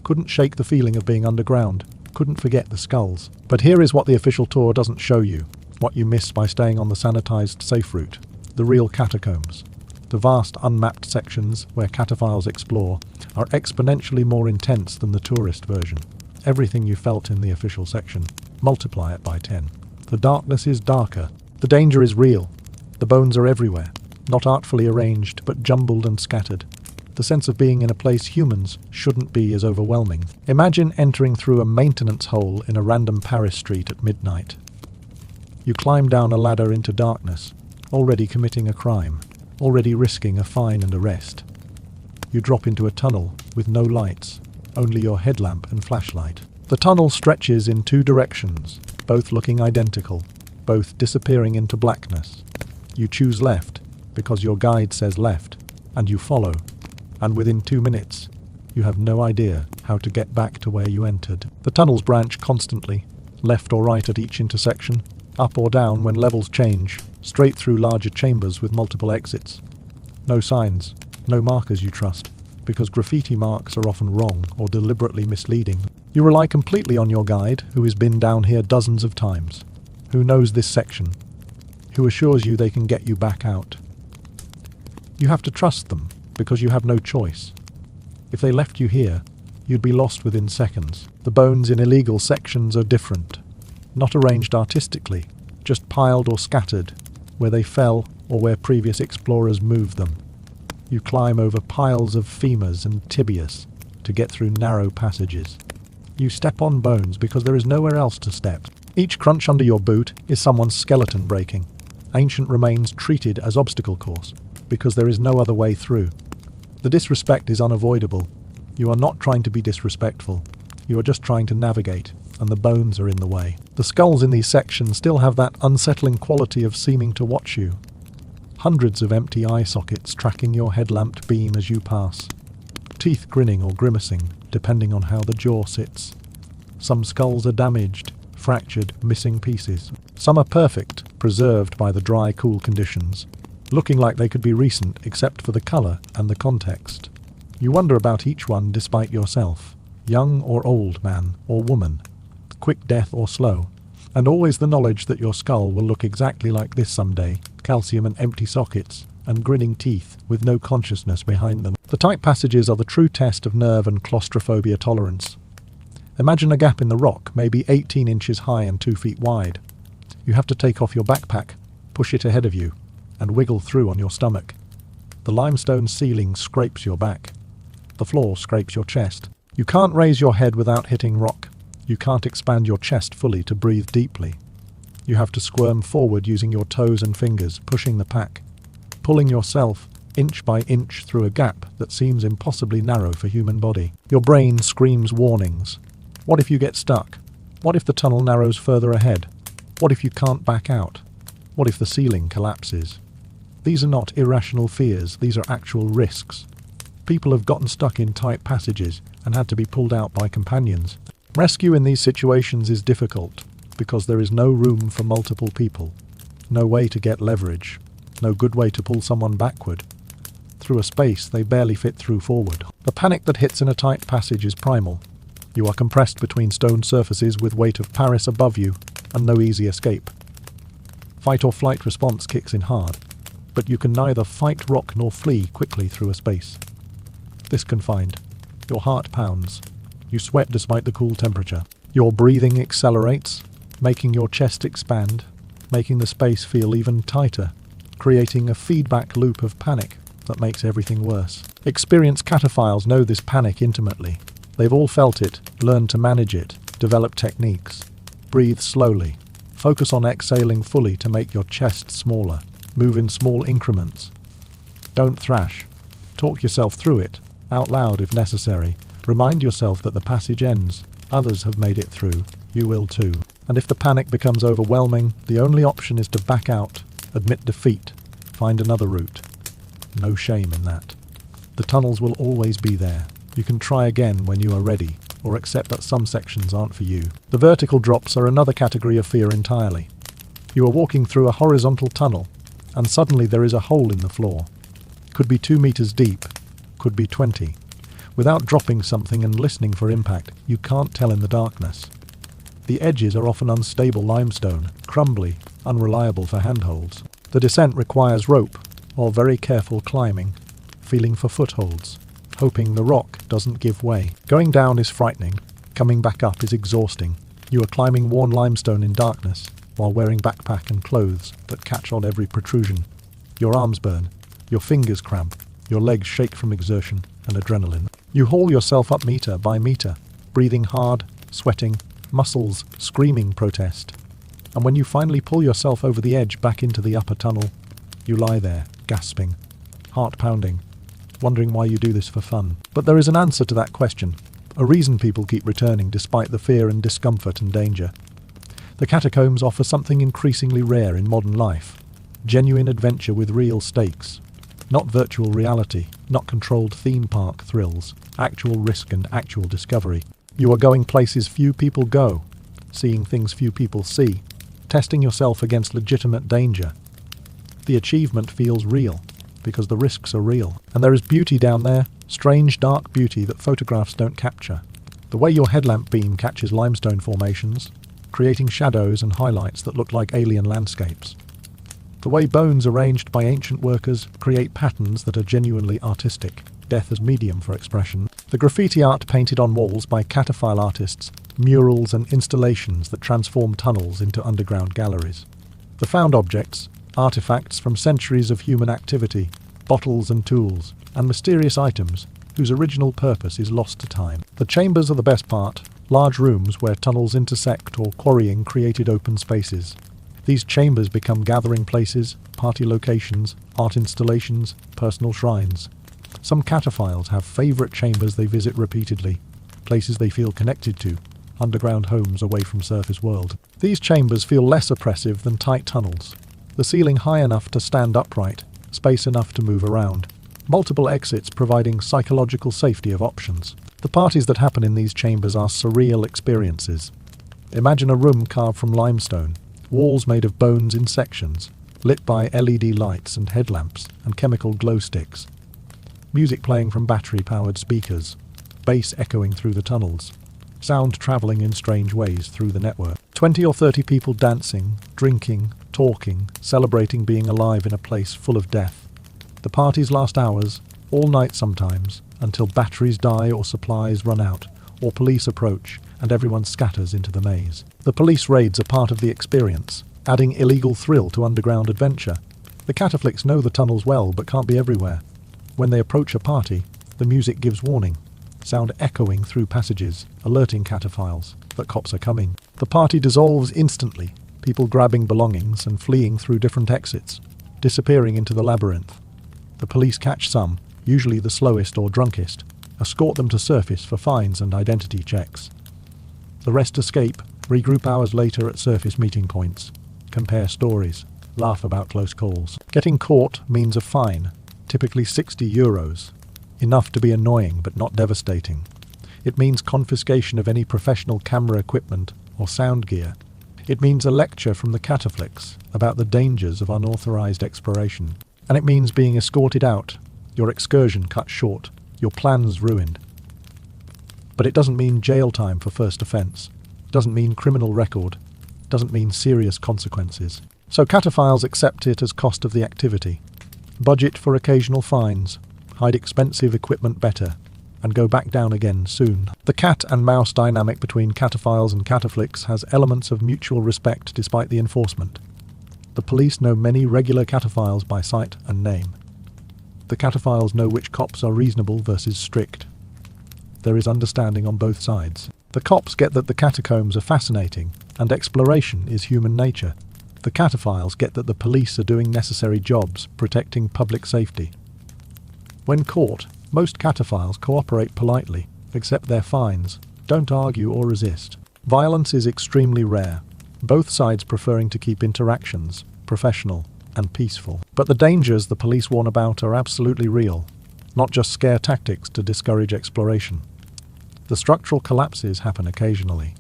A: couldn't shake the feeling of being underground, couldn't forget the skulls. But here is what the official tour doesn't show you, what you miss by staying on the sanitized safe route. The real catacombs. The vast unmapped sections where cataphiles explore are exponentially more intense than the tourist version. Everything you felt in the official section, multiply it by 10. The darkness is darker. The danger is real. The bones are everywhere, not artfully arranged, but jumbled and scattered. The sense of being in a place humans shouldn't be is overwhelming. Imagine entering through a maintenance hole in a random Paris street at midnight. You climb down a ladder into darkness, already committing a crime, already risking a fine and arrest. You drop into a tunnel with no lights, only your headlamp and flashlight. The tunnel stretches in two directions, both looking identical, both disappearing into blackness. You choose left, because your guide says left, and you follow. And within 2 minutes, you have no idea how to get back to where you entered. The tunnels branch constantly, left or right at each intersection, up or down when levels change, straight through larger chambers with multiple exits. No signs, no markers you trust, because graffiti marks are often wrong or deliberately misleading. You rely completely on your guide, who has been down here dozens of times, who knows this section, who assures you they can get you back out. You have to trust them, because you have no choice. If they left you here, you'd be lost within seconds. The bones in illegal sections are different, not arranged artistically, just piled or scattered, where they fell, or where previous explorers moved them. You climb over piles of femurs and tibias to get through narrow passages. You step on bones because there is nowhere else to step. Each crunch under your boot is someone's skeleton breaking. Ancient remains treated as obstacle course because there is no other way through. The disrespect is unavoidable. You are not trying to be disrespectful. You are just trying to navigate, and the bones are in the way. The skulls in these sections still have that unsettling quality of seeming to watch you. Hundreds of empty eye sockets tracking your headlamped beam as you pass. Teeth grinning or grimacing, depending on how the jaw sits. Some skulls are damaged, fractured, missing pieces. Some are perfect, preserved by the dry, cool conditions, looking like they could be recent except for the colour and the context. You wonder about each one despite yourself. Young or old man or woman, quick death or slow, and always the knowledge that your skull will look exactly like this someday, calcium and empty sockets, and grinning teeth with no consciousness behind them. The tight passages are the true test of nerve and claustrophobia tolerance. Imagine a gap in the rock, maybe 18 inches high and 2 feet wide. You have to take off your backpack, push it ahead of you, and wiggle through on your stomach. The limestone ceiling scrapes your back. The floor scrapes your chest. You can't raise your head without hitting rock. You can't expand your chest fully to breathe deeply. You have to squirm forward using your toes and fingers, pushing the pack, pulling yourself inch by inch through a gap that seems impossibly narrow for human body. Your brain screams warnings. What if you get stuck? What if the tunnel narrows further ahead? What if you can't back out? What if the ceiling collapses? These are not irrational fears, these are actual risks. People have gotten stuck in tight passages and had to be pulled out by companions. Rescue in these situations is difficult because there is no room for multiple people, no way to get leverage, no good way to pull someone backward. Through a space they barely fit through forward. The panic that hits in a tight passage is primal. You are compressed between stone surfaces with weight of Paris above you and no easy escape. Fight or flight response kicks in hard, but you can neither fight, rock nor flee quickly through a space. Disconfined. Your heart pounds. You sweat despite the cool temperature. Your breathing accelerates, making your chest expand, making the space feel even tighter, creating a feedback loop of panic that makes everything worse. Experienced cataphiles know this panic intimately. They've all felt it, learned to manage it, developed techniques. Breathe slowly. Focus on exhaling fully to make your chest smaller. Move in small increments. Don't thrash. Talk yourself through it, out loud if necessary. Remind yourself that the passage ends. Others have made it through. You will too. And if the panic becomes overwhelming, the only option is to back out, admit defeat, find another route. No shame in that. The tunnels will always be there. You can try again when you are ready, or accept that some sections aren't for you. The vertical drops are another category of fear entirely. You are walking through a horizontal tunnel, and suddenly there is a hole in the floor. Could be 2 meters deep, could be 20. Without dropping something and listening for impact, you can't tell in the darkness. The edges are often unstable limestone, crumbly, unreliable for handholds. The descent requires rope, or very careful climbing, feeling for footholds, hoping the rock doesn't give way. Going down is frightening, coming back up is exhausting. You are climbing worn limestone in darkness, while wearing backpack and clothes that catch on every protrusion. Your arms burn, your fingers cramp, your legs shake from exertion and adrenaline. You haul yourself up meter by meter, breathing hard, sweating, muscles screaming protest. And when you finally pull yourself over the edge back into the upper tunnel, you lie there, gasping, heart pounding, wondering why you do this for fun. But there is an answer to that question, a reason people keep returning despite the fear and discomfort and danger. The catacombs offer something increasingly rare in modern life, genuine adventure with real stakes. Not virtual reality, not controlled theme park thrills, actual risk and actual discovery. You are going places few people go, seeing things few people see, testing yourself against legitimate danger. The achievement feels real, because the risks are real. And there is beauty down there, strange dark beauty that photographs don't capture. The way your headlamp beam catches limestone formations, creating shadows and highlights that look like alien landscapes. The way bones arranged by ancient workers create patterns that are genuinely artistic, death as medium for expression. The graffiti art painted on walls by cataphile artists, murals and installations that transform tunnels into underground galleries. The found objects, artifacts from centuries of human activity, bottles and tools, and mysterious items whose original purpose is lost to time. The chambers are the best part, large rooms where tunnels intersect or quarrying created open spaces. These chambers become gathering places, party locations, art installations, personal shrines. Some cataphiles have favourite chambers they visit repeatedly, places they feel connected to, underground homes away from surface world. These chambers feel less oppressive than tight tunnels. The ceiling high enough to stand upright, space enough to move around. Multiple exits providing psychological safety of options. The parties that happen in these chambers are surreal experiences. Imagine a room carved from limestone, walls made of bones in sections, lit by LED lights and headlamps and chemical glow sticks. Music playing from battery-powered speakers, bass echoing through the tunnels, sound travelling in strange ways through the network. 20 or 30 people dancing, drinking, talking, celebrating being alive in a place full of death. The parties last hours, all night sometimes, until batteries die or supplies run out, or police approach and everyone scatters into the maze. The police raids are part of the experience, adding illegal thrill to underground adventure. The cataflics know the tunnels well but can't be everywhere. When they approach a party, the music gives warning, sound echoing through passages, alerting cataphiles that cops are coming. The party dissolves instantly, people grabbing belongings and fleeing through different exits, disappearing into the labyrinth. The police catch some, usually the slowest or drunkest, escort them to surface for fines and identity checks. The rest escape, regroup hours later at surface meeting points, compare stories, laugh about close calls. Getting caught means a fine, typically €60, enough to be annoying but not devastating. It means confiscation of any professional camera equipment or sound gear. It means a lecture from the cataflics about the dangers of unauthorized exploration. And it means being escorted out, your excursion cut short, your plans ruined. But it doesn't mean jail time for first offence. It doesn't mean criminal record. It doesn't mean serious consequences. So cataphiles accept it as cost of the activity. Budget for occasional fines, hide expensive equipment better, and go back down again soon. The cat and mouse dynamic between cataphiles and cataflics has elements of mutual respect despite the enforcement. The police know many regular cataphiles by sight and name. The cataphiles know which cops are reasonable versus strict. There is understanding on both sides. The cops get that the catacombs are fascinating, and exploration is human nature. The cataphiles get that the police are doing necessary jobs, protecting public safety. When caught, most cataphiles cooperate politely, accept their fines, don't argue or resist. Violence is extremely rare, both sides preferring to keep interactions professional and peaceful. But the dangers the police warn about are absolutely real, not just scare tactics to discourage exploration. The structural collapses happen occasionally.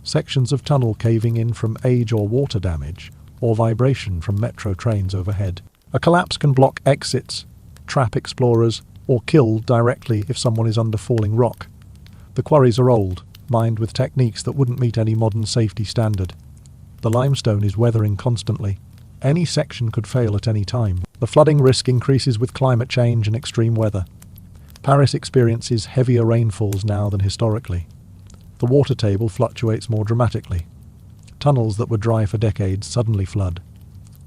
A: Sections of tunnel caving in from age or water damage, or vibration from metro trains overhead. A collapse can block exits, trap explorers, or kill directly if someone is under falling rock. The quarries are old, mined with techniques that wouldn't meet any modern safety standard. The limestone is weathering constantly. Any section could fail at any time. The flooding risk increases with climate change and extreme weather. Paris experiences heavier rainfalls now than historically. The water table fluctuates more dramatically. Tunnels that were dry for decades suddenly flood.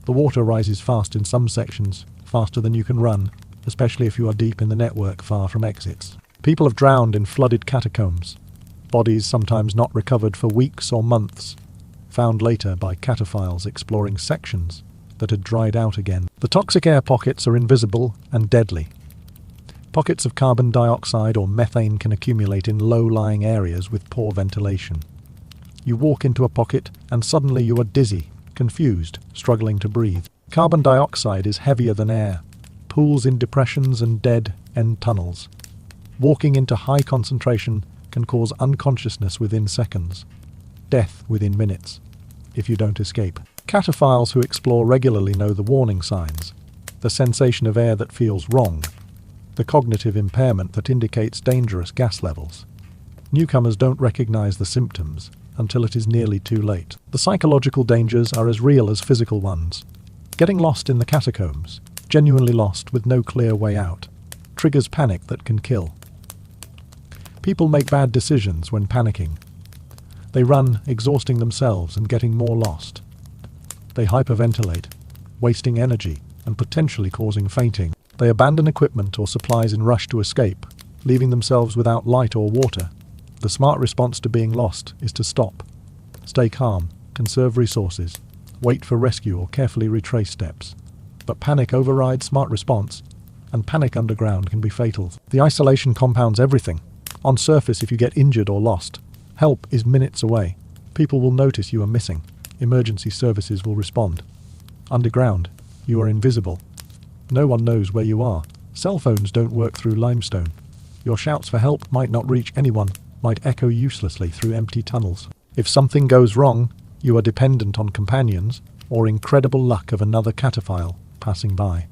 A: The water rises fast in some sections, faster than you can run, especially if you are deep in the network far from exits. People have drowned in flooded catacombs. Bodies sometimes not recovered for weeks or months, found later by cataphiles exploring sections that had dried out again. The toxic air pockets are invisible and deadly. Pockets of carbon dioxide or methane can accumulate in low-lying areas with poor ventilation. You walk into a pocket and suddenly you are dizzy, confused, struggling to breathe. Carbon dioxide is heavier than air, pools in depressions and dead-end tunnels. Walking into high concentration can cause unconsciousness within seconds, death within minutes, if you don't escape. Cataphiles who explore regularly know the warning signs, the sensation of air that feels wrong, the cognitive impairment that indicates dangerous gas levels. Newcomers don't recognize the symptoms until it is nearly too late. The psychological dangers are as real as physical ones. Getting lost in the catacombs, genuinely lost with no clear way out, triggers panic that can kill. People make bad decisions when panicking. They run, exhausting themselves and getting more lost. They hyperventilate, wasting energy and potentially causing fainting. They abandon equipment or supplies in rush to escape, leaving themselves without light or water. The smart response to being lost is to stop, stay calm, conserve resources, wait for rescue or carefully retrace steps. But panic overrides smart response, and panic underground can be fatal. The isolation compounds everything. On surface, if you get injured or lost, help is minutes away. People will notice you are missing. Emergency services will respond. Underground, you are invisible. No one knows where you are. Cell phones don't work through limestone. Your shouts for help might not reach anyone, might echo uselessly through empty tunnels. If something goes wrong, you are dependent on companions or incredible luck of another cataphile passing by.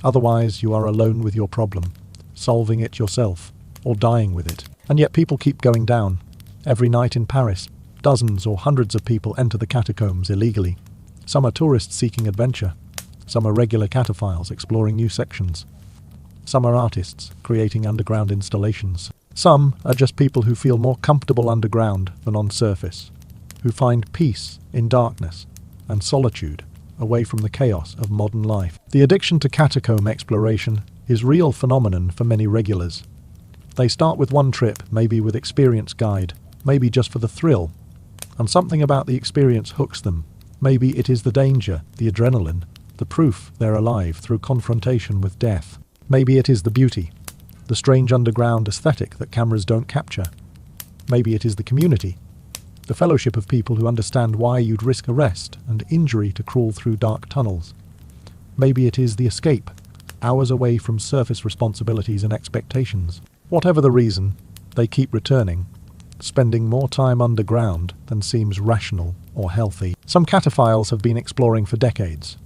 A: Otherwise, you are alone with your problem, solving it yourself or dying with it. And yet people keep going down. Every night in Paris, dozens or hundreds of people enter the catacombs illegally. Some are tourists seeking adventure. Some are regular cataphiles exploring new sections. Some are artists creating underground installations. Some are just people who feel more comfortable underground than on surface, who find peace in darkness and solitude away from the chaos of modern life. The addiction to catacomb exploration is a real phenomenon for many regulars. They start with one trip, maybe with experienced guide, maybe just for the thrill, and something about the experience hooks them. Maybe it is the danger, the adrenaline, the proof they're alive through confrontation with death. Maybe it is the beauty, the strange underground aesthetic that cameras don't capture. Maybe it is the community, the fellowship of people who understand why you'd risk arrest and injury to crawl through dark tunnels. Maybe it is the escape, hours away from surface responsibilities and expectations. Whatever the reason, they keep returning, spending more time underground than seems rational or healthy. Some cataphiles have been exploring for decades,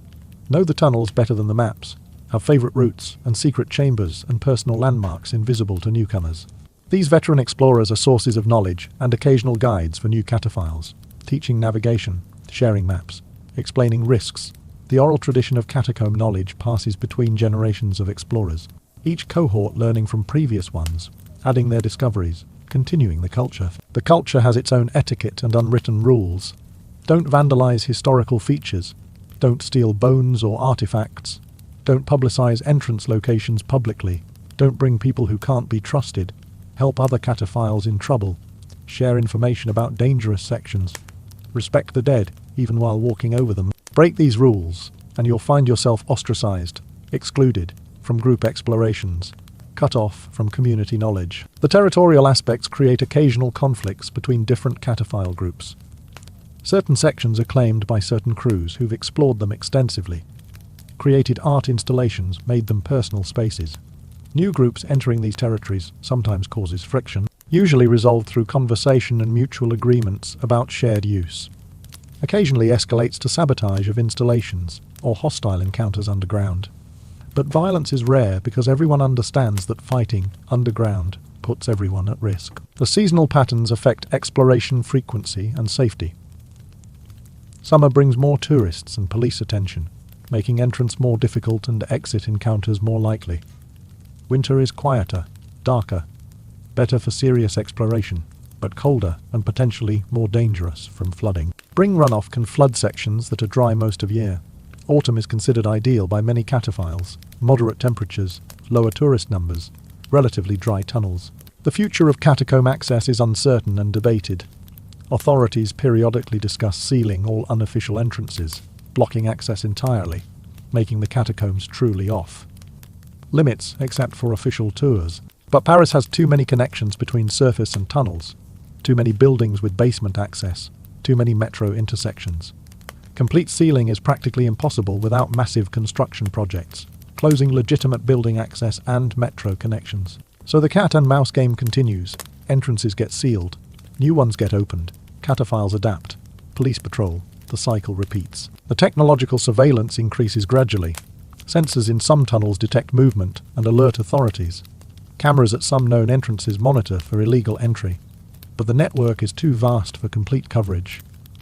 A: know the tunnels better than the maps, have favourite routes and secret chambers and personal landmarks invisible to newcomers. These veteran explorers are sources of knowledge and occasional guides for new cataphiles, teaching navigation, sharing maps, explaining risks. The oral tradition of catacomb knowledge passes between generations of explorers, each cohort learning from previous ones, adding their discoveries, continuing the culture. The culture has its own etiquette and unwritten rules. Don't vandalize historical features. Don't steal bones or artifacts. Don't publicize entrance locations publicly. Don't bring people who can't be trusted. Help other cataphiles in trouble. Share information about dangerous sections. Respect the dead, even while walking over them. Break these rules, and you'll find yourself ostracized, excluded from group explorations, cut off from community knowledge. The territorial aspects create occasional conflicts between different cataphile groups. Certain sections are claimed by certain crews who've explored them extensively, created art installations, made them personal spaces. New groups entering these territories sometimes causes friction, usually resolved through conversation and mutual agreements about shared use. Occasionally escalates to sabotage of installations or hostile encounters underground. But violence is rare because everyone understands that fighting underground puts everyone at risk. The seasonal patterns affect exploration frequency and safety. Summer brings more tourists and police attention, making entrance more difficult and exit encounters more likely. Winter is quieter, darker, better for serious exploration, but colder and potentially more dangerous from flooding. Spring runoff can flood sections that are dry most of year. Autumn is considered ideal by many cataphiles. Moderate temperatures, lower tourist numbers, relatively dry tunnels. The future of catacomb access is uncertain and debated. Authorities periodically discuss sealing all unofficial entrances, blocking access entirely, making the catacombs truly off limits except for official tours. But Paris has too many connections between surface and tunnels, too many buildings with basement access, too many metro intersections. Complete sealing is practically impossible without massive construction projects, closing legitimate building access and metro connections. So the cat and mouse game continues. Entrances get sealed, new ones get opened, cataphiles adapt, police patrol, the cycle repeats. The technological surveillance increases gradually. Sensors in some tunnels detect movement and alert authorities. Cameras at some known entrances monitor for illegal entry. But the network is too vast for complete coverage,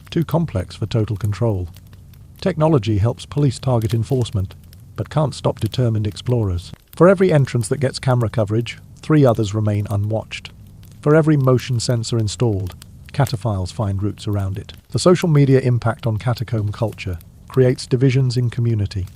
A: too complex for total control. Technology helps police target enforcement, but can't stop determined explorers. For every entrance that gets camera coverage, 3 others remain unwatched. For every motion sensor installed, cataphiles find routes around it. The social media impact on catacomb culture creates divisions in community.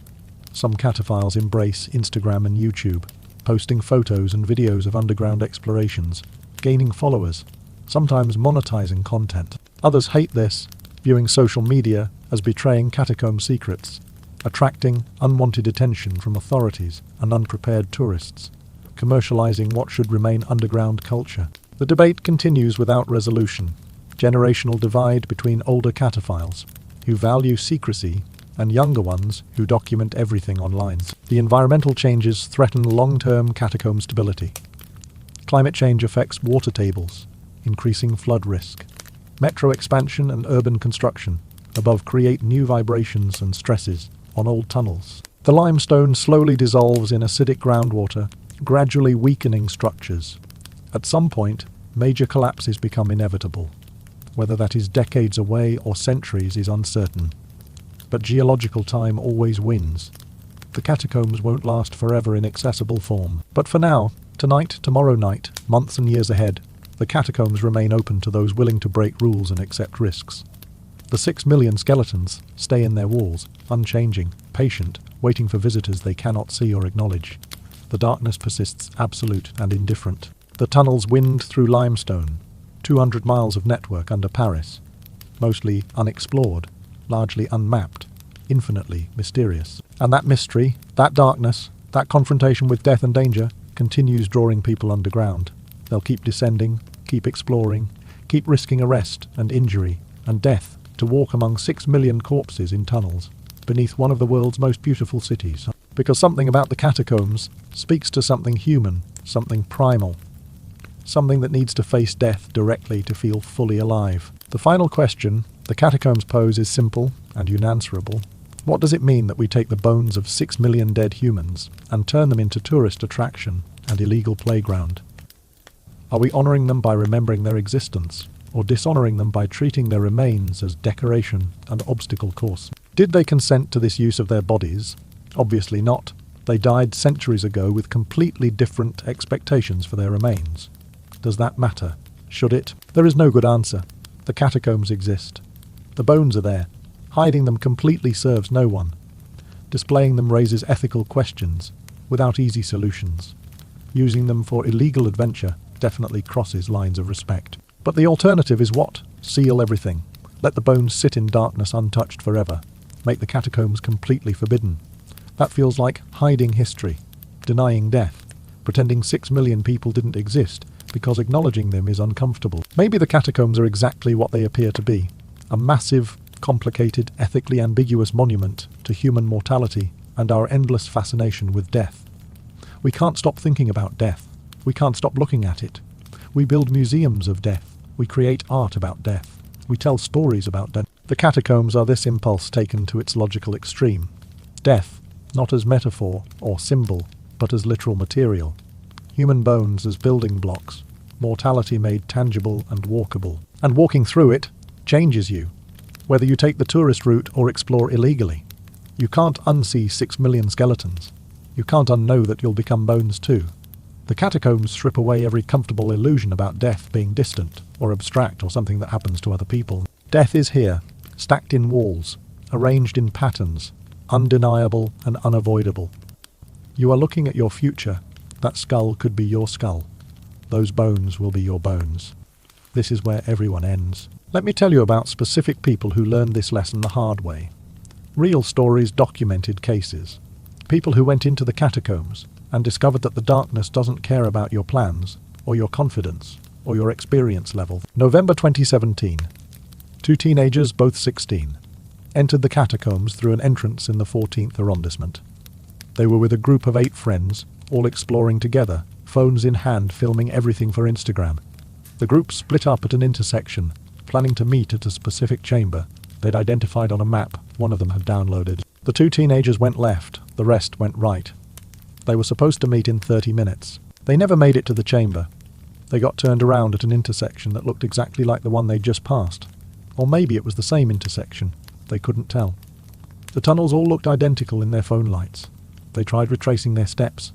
A: Some cataphiles embrace Instagram and YouTube, posting photos and videos of underground explorations, gaining followers, sometimes monetizing content. Others hate this, viewing social media as betraying catacomb secrets, attracting unwanted attention from authorities and unprepared tourists, commercializing what should remain underground culture. The debate continues without resolution. Generational divide between older cataphiles, who value secrecy, and younger ones who document everything online. The environmental changes threaten long-term catacomb stability. Climate change affects water tables, increasing flood risk. Metro expansion and urban construction above create new vibrations and stresses on old tunnels. The limestone slowly dissolves in acidic groundwater, gradually weakening structures. At some point, major collapses become inevitable. Whether that is decades away or centuries is uncertain. But geological time always wins. The catacombs won't last forever in accessible form. But for now, tonight, tomorrow night, months and years ahead, the catacombs remain open to those willing to break rules and accept risks. The 6 million skeletons stay in their walls, unchanging, patient, waiting for visitors they cannot see or acknowledge. The darkness persists absolute and indifferent. The tunnels wind through limestone, 200 miles of network under Paris, mostly unexplored, largely unmapped, infinitely mysterious. And that mystery, that darkness, that confrontation with death and danger continues drawing people underground. They'll keep descending, keep exploring, keep risking arrest and injury and death to walk among 6 million corpses in tunnels beneath one of the world's most beautiful cities. Because something about the catacombs speaks to something human, something primal, something that needs to face death directly to feel fully alive. The final question the catacombs pose is simple and unanswerable. What does it mean that we take the bones of 6 million dead humans and turn them into tourist attraction and illegal playground? Are we honouring them by remembering their existence, or dishonouring them by treating their remains as decoration and obstacle course? Did they consent to this use of their bodies? Obviously not. They died centuries ago with completely different expectations for their remains. Does that matter? Should it? There is no good answer. The catacombs exist. The bones are there. Hiding them completely serves no one. Displaying them raises ethical questions, without easy solutions. Using them for illegal adventure definitely crosses lines of respect. But the alternative is what? Seal everything. Let the bones sit in darkness untouched forever. Make the catacombs completely forbidden. That feels like hiding history, denying death, pretending 6 million people didn't exist because acknowledging them is uncomfortable. Maybe the catacombs are exactly what they appear to be. A massive, complicated, ethically ambiguous monument to human mortality and our endless fascination with death. We can't stop thinking about death. We can't stop looking at it. We build museums of death. We create art about death. We tell stories about death. The catacombs are this impulse taken to its logical extreme. Death, not as metaphor or symbol, but as literal material. Human bones as building blocks. Mortality made tangible and walkable. And walking through it changes you, whether you take the tourist route or explore illegally. You can't unsee 6 million skeletons. You can't unknow that you'll become bones too. The catacombs strip away every comfortable illusion about death being distant or abstract or something that happens to other people. Death is here, stacked in walls, arranged in patterns, undeniable and unavoidable. You are looking at your future. That skull could be your skull. Those bones will be your bones. This is where everyone ends. Let me tell you about specific people who learned this lesson the hard way. Real stories, documented cases. People who went into the catacombs and discovered that the darkness doesn't care about your plans, or your confidence, or your experience level. November 2017. 2 teenagers, both 16, entered the catacombs through an entrance in the 14th arrondissement. They were with a group of 8 friends, all exploring together, phones in hand filming everything for Instagram. The group split up at an intersection, planning to meet at a specific chamber they'd identified on a map one of them had downloaded. The 2 teenagers went left, the rest went right. They were supposed to meet in 30 minutes. They never made it to the chamber. They got turned around at an intersection that looked exactly like the one they'd just passed. Or maybe it was the same intersection. They couldn't tell. The tunnels all looked identical in their phone lights. They tried retracing their steps,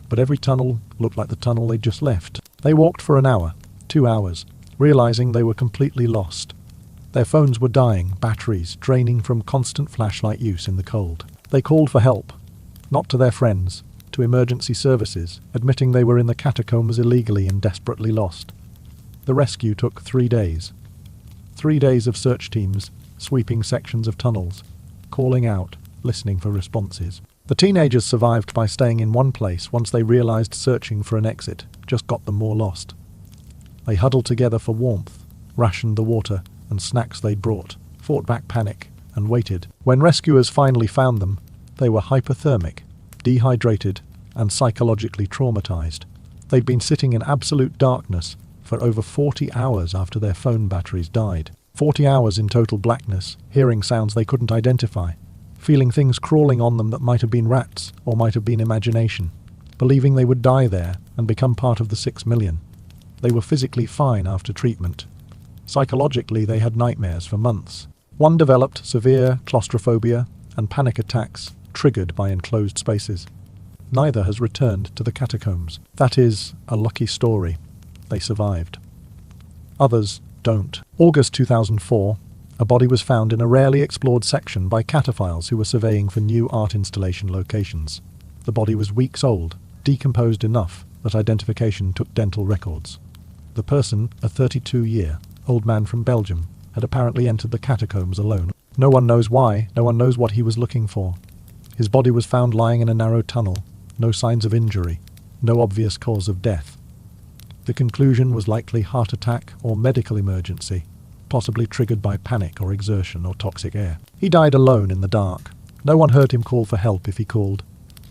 A: but every tunnel looked like the tunnel they'd just left. They walked for an hour, 2 hours, realizing they were completely lost. Their phones were dying, batteries draining from constant flashlight use in the cold. They called for help, not to their friends, to emergency services, admitting they were in the catacombs illegally and desperately lost. The rescue took 3 days. 3 days of search teams, sweeping sections of tunnels, calling out, listening for responses. The teenagers survived by staying in one place once they realized searching for an exit just got them more lost. They huddled together for warmth, rationed the water and snacks they'd brought, fought back panic, and waited. When rescuers finally found them, they were hypothermic, dehydrated, and psychologically traumatized. They'd been sitting in absolute darkness for over 40 hours after their phone batteries died. 40 hours in total blackness, hearing sounds they couldn't identify, feeling things crawling on them that might have been rats or might have been imagination, believing they would die there and become part of the 6 million. They were physically fine after treatment. Psychologically, they had nightmares for months. One developed severe claustrophobia and panic attacks triggered by enclosed spaces. Neither has returned to the catacombs. That is a lucky story. They survived. Others don't. August 2004, a body was found in a rarely explored section by cataphiles who were surveying for new art installation locations. The body was weeks old, decomposed enough that identification took dental records. The person, a 32-year-old man from Belgium, had apparently entered the catacombs alone. No one knows why, no one knows what he was looking for. His body was found lying in a narrow tunnel, no signs of injury, no obvious cause of death. The conclusion was likely heart attack or medical emergency, possibly triggered by panic or exertion or toxic air. He died alone in the dark. No one heard him call for help if he called.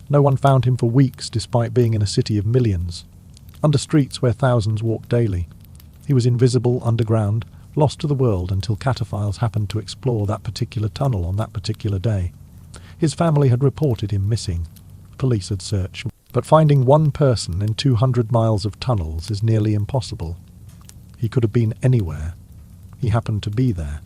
A: No one found him for weeks despite being in a city of millions, under streets where thousands walked daily. He was invisible underground, lost to the world until cataphiles happened to explore that particular tunnel on that particular day. His family had reported him missing. Police had searched. But finding one person in 200 miles of tunnels is nearly impossible. He could have been anywhere. He happened to be there,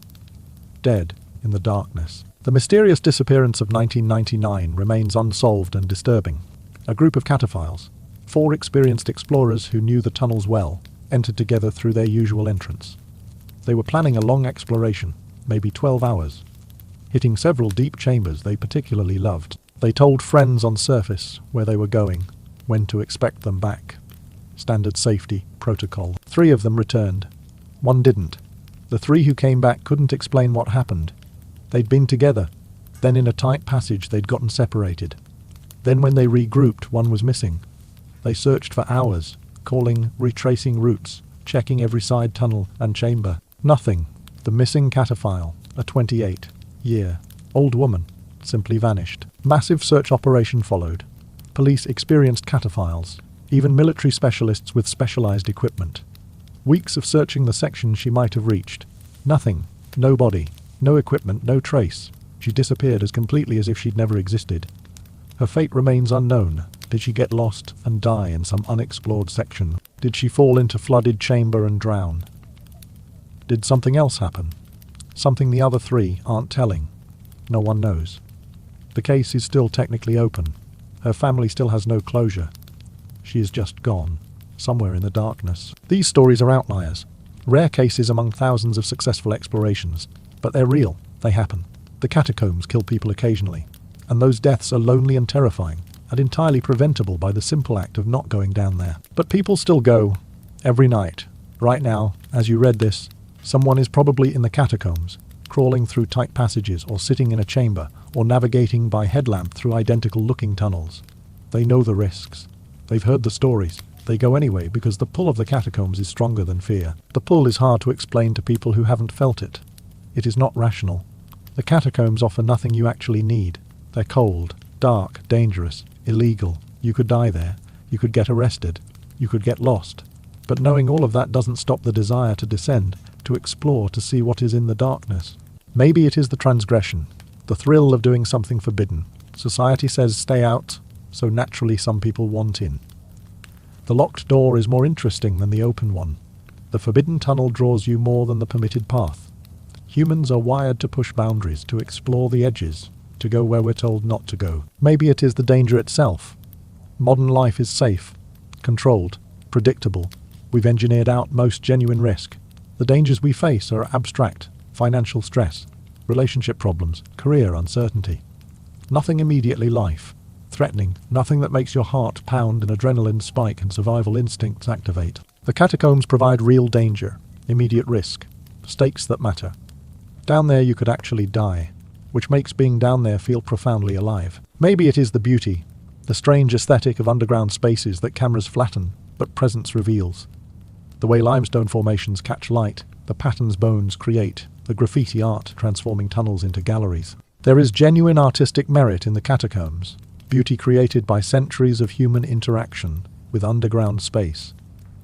A: dead in the darkness. The mysterious disappearance of 1999 remains unsolved and disturbing. A group of cataphiles, 4 experienced explorers who knew the tunnels well, entered together through their usual entrance. They were planning a long exploration, maybe 12 hours, hitting several deep chambers they particularly loved. They told friends on surface where they were going, when to expect them back. Standard safety protocol. 3 of them returned. 1 didn't. The 3 who came back couldn't explain what happened. They'd been together. Then in a tight passage they'd gotten separated. Then when they regrouped, 1 was missing. They searched for hours, calling, retracing routes, checking every side tunnel and chamber. Nothing. The missing cataphile, a 28-year-old woman, simply vanished. Massive search operation followed. Police experienced cataphiles, even military specialists with specialized equipment. Weeks of searching the section she might have reached. Nothing. No body. No equipment. No trace. She disappeared as completely as if she'd never existed. Her fate remains unknown. Did she get lost and die in some unexplored section? Did she fall into flooded chamber and drown? Did something else happen? Something the other 3 aren't telling. No one knows. The case is still technically open. Her family still has no closure. She is just gone, somewhere in the darkness. These stories are outliers, rare cases among thousands of successful explorations, but they're real. They happen. The catacombs kill people occasionally, and those deaths are lonely and terrifying, and entirely preventable by the simple act of not going down there. But people still go, every night. Right now, as you read this, someone is probably in the catacombs, crawling through tight passages or sitting in a chamber or navigating by headlamp through identical-looking tunnels. They know the risks. They've heard the stories. They go anyway because the pull of the catacombs is stronger than fear. The pull is hard to explain to people who haven't felt it. It is not rational. The catacombs offer nothing you actually need. They're cold, dark, dangerous, illegal. You could die there. You could get arrested. You could get lost. But knowing all of that doesn't stop the desire to descend, to explore, to see what is in the darkness. Maybe it is the transgression, the thrill of doing something forbidden. Society says stay out, so naturally some people want in. The locked door is more interesting than the open one. The forbidden tunnel draws you more than the permitted path. Humans are wired to push boundaries, to explore the edges, to go where we're told not to go. Maybe it is the danger itself. Modern life is safe, controlled, predictable. We've engineered out most genuine risk. The dangers we face are abstract, financial stress, relationship problems, career uncertainty. Nothing immediately life-threatening, nothing that makes your heart pound and adrenaline spike and survival instincts activate. The catacombs provide real danger, immediate risk, stakes that matter. Down there you could actually die, which makes being down there feel profoundly alive. Maybe it is the beauty, the strange aesthetic of underground spaces that cameras flatten, but presence reveals. The way limestone formations catch light, the patterns bones create, the graffiti art transforming tunnels into galleries. There is genuine artistic merit in the catacombs, beauty created by centuries of human interaction with underground space.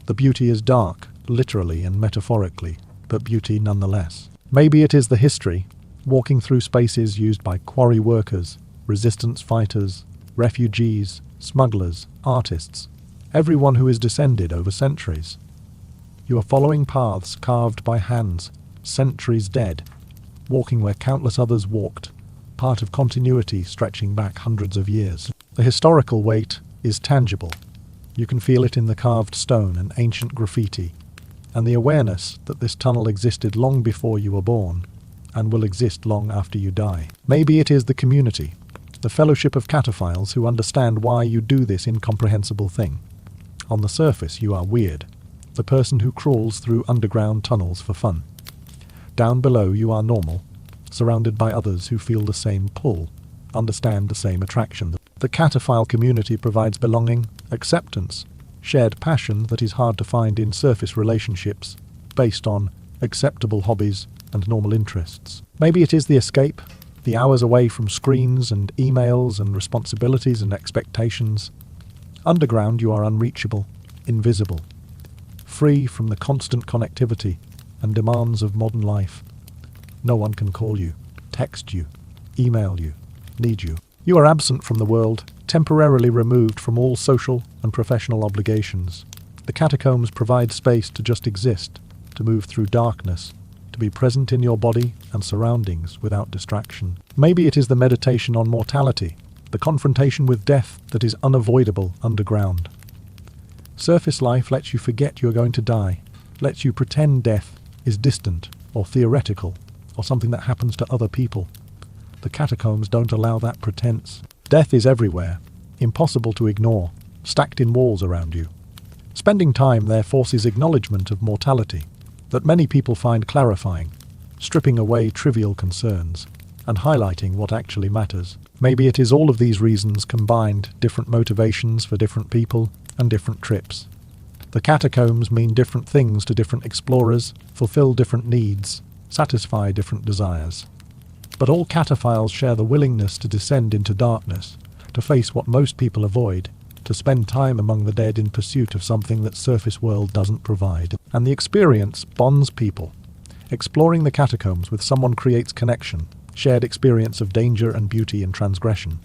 A: The beauty is dark, literally and metaphorically, but beauty nonetheless. Maybe it is the history, walking through spaces used by quarry workers, resistance fighters, refugees, smugglers, artists, everyone who is descended over centuries. You are following paths carved by hands, centuries dead, walking where countless others walked, part of continuity stretching back hundreds of years. The historical weight is tangible. You can feel it in the carved stone and ancient graffiti, and the awareness that this tunnel existed long before you were born, and will exist long after you die. Maybe it is the community, the fellowship of cataphiles who understand why you do this incomprehensible thing. On the surface you are weird, the person who crawls through underground tunnels for fun. Down below you are normal, surrounded by others who feel the same pull, understand the same attraction. The cataphile community provides belonging, acceptance, shared passion that is hard to find in surface relationships, based on acceptable hobbies and normal interests. Maybe it is the escape, the hours away from screens and emails and responsibilities and expectations. Underground you are unreachable, invisible, free from the constant connectivity and demands of modern life. No one can call you, text you, email you, need you. You are absent from the world, temporarily removed from all social and professional obligations. The catacombs provide space to just exist, to move through darkness, to be present in your body and surroundings without distraction. Maybe it is the meditation on mortality, the confrontation with death that is unavoidable underground. Surface life lets you forget you are going to die, lets you pretend death is distant or theoretical, or something that happens to other people. The catacombs don't allow that pretense. Death is everywhere, impossible to ignore, stacked in walls around you. Spending time there forces acknowledgement of mortality, that many people find clarifying, stripping away trivial concerns, and highlighting what actually matters. Maybe it is all of these reasons combined, different motivations for different people, and different trips. The catacombs mean different things to different explorers, fulfill different needs, satisfy different desires. But all cataphiles share the willingness to descend into darkness, to face what most people avoid, to spend time among the dead in pursuit of something that surface world doesn't provide. And the experience bonds people. Exploring the catacombs with someone creates connection, shared experience of danger and beauty and transgression.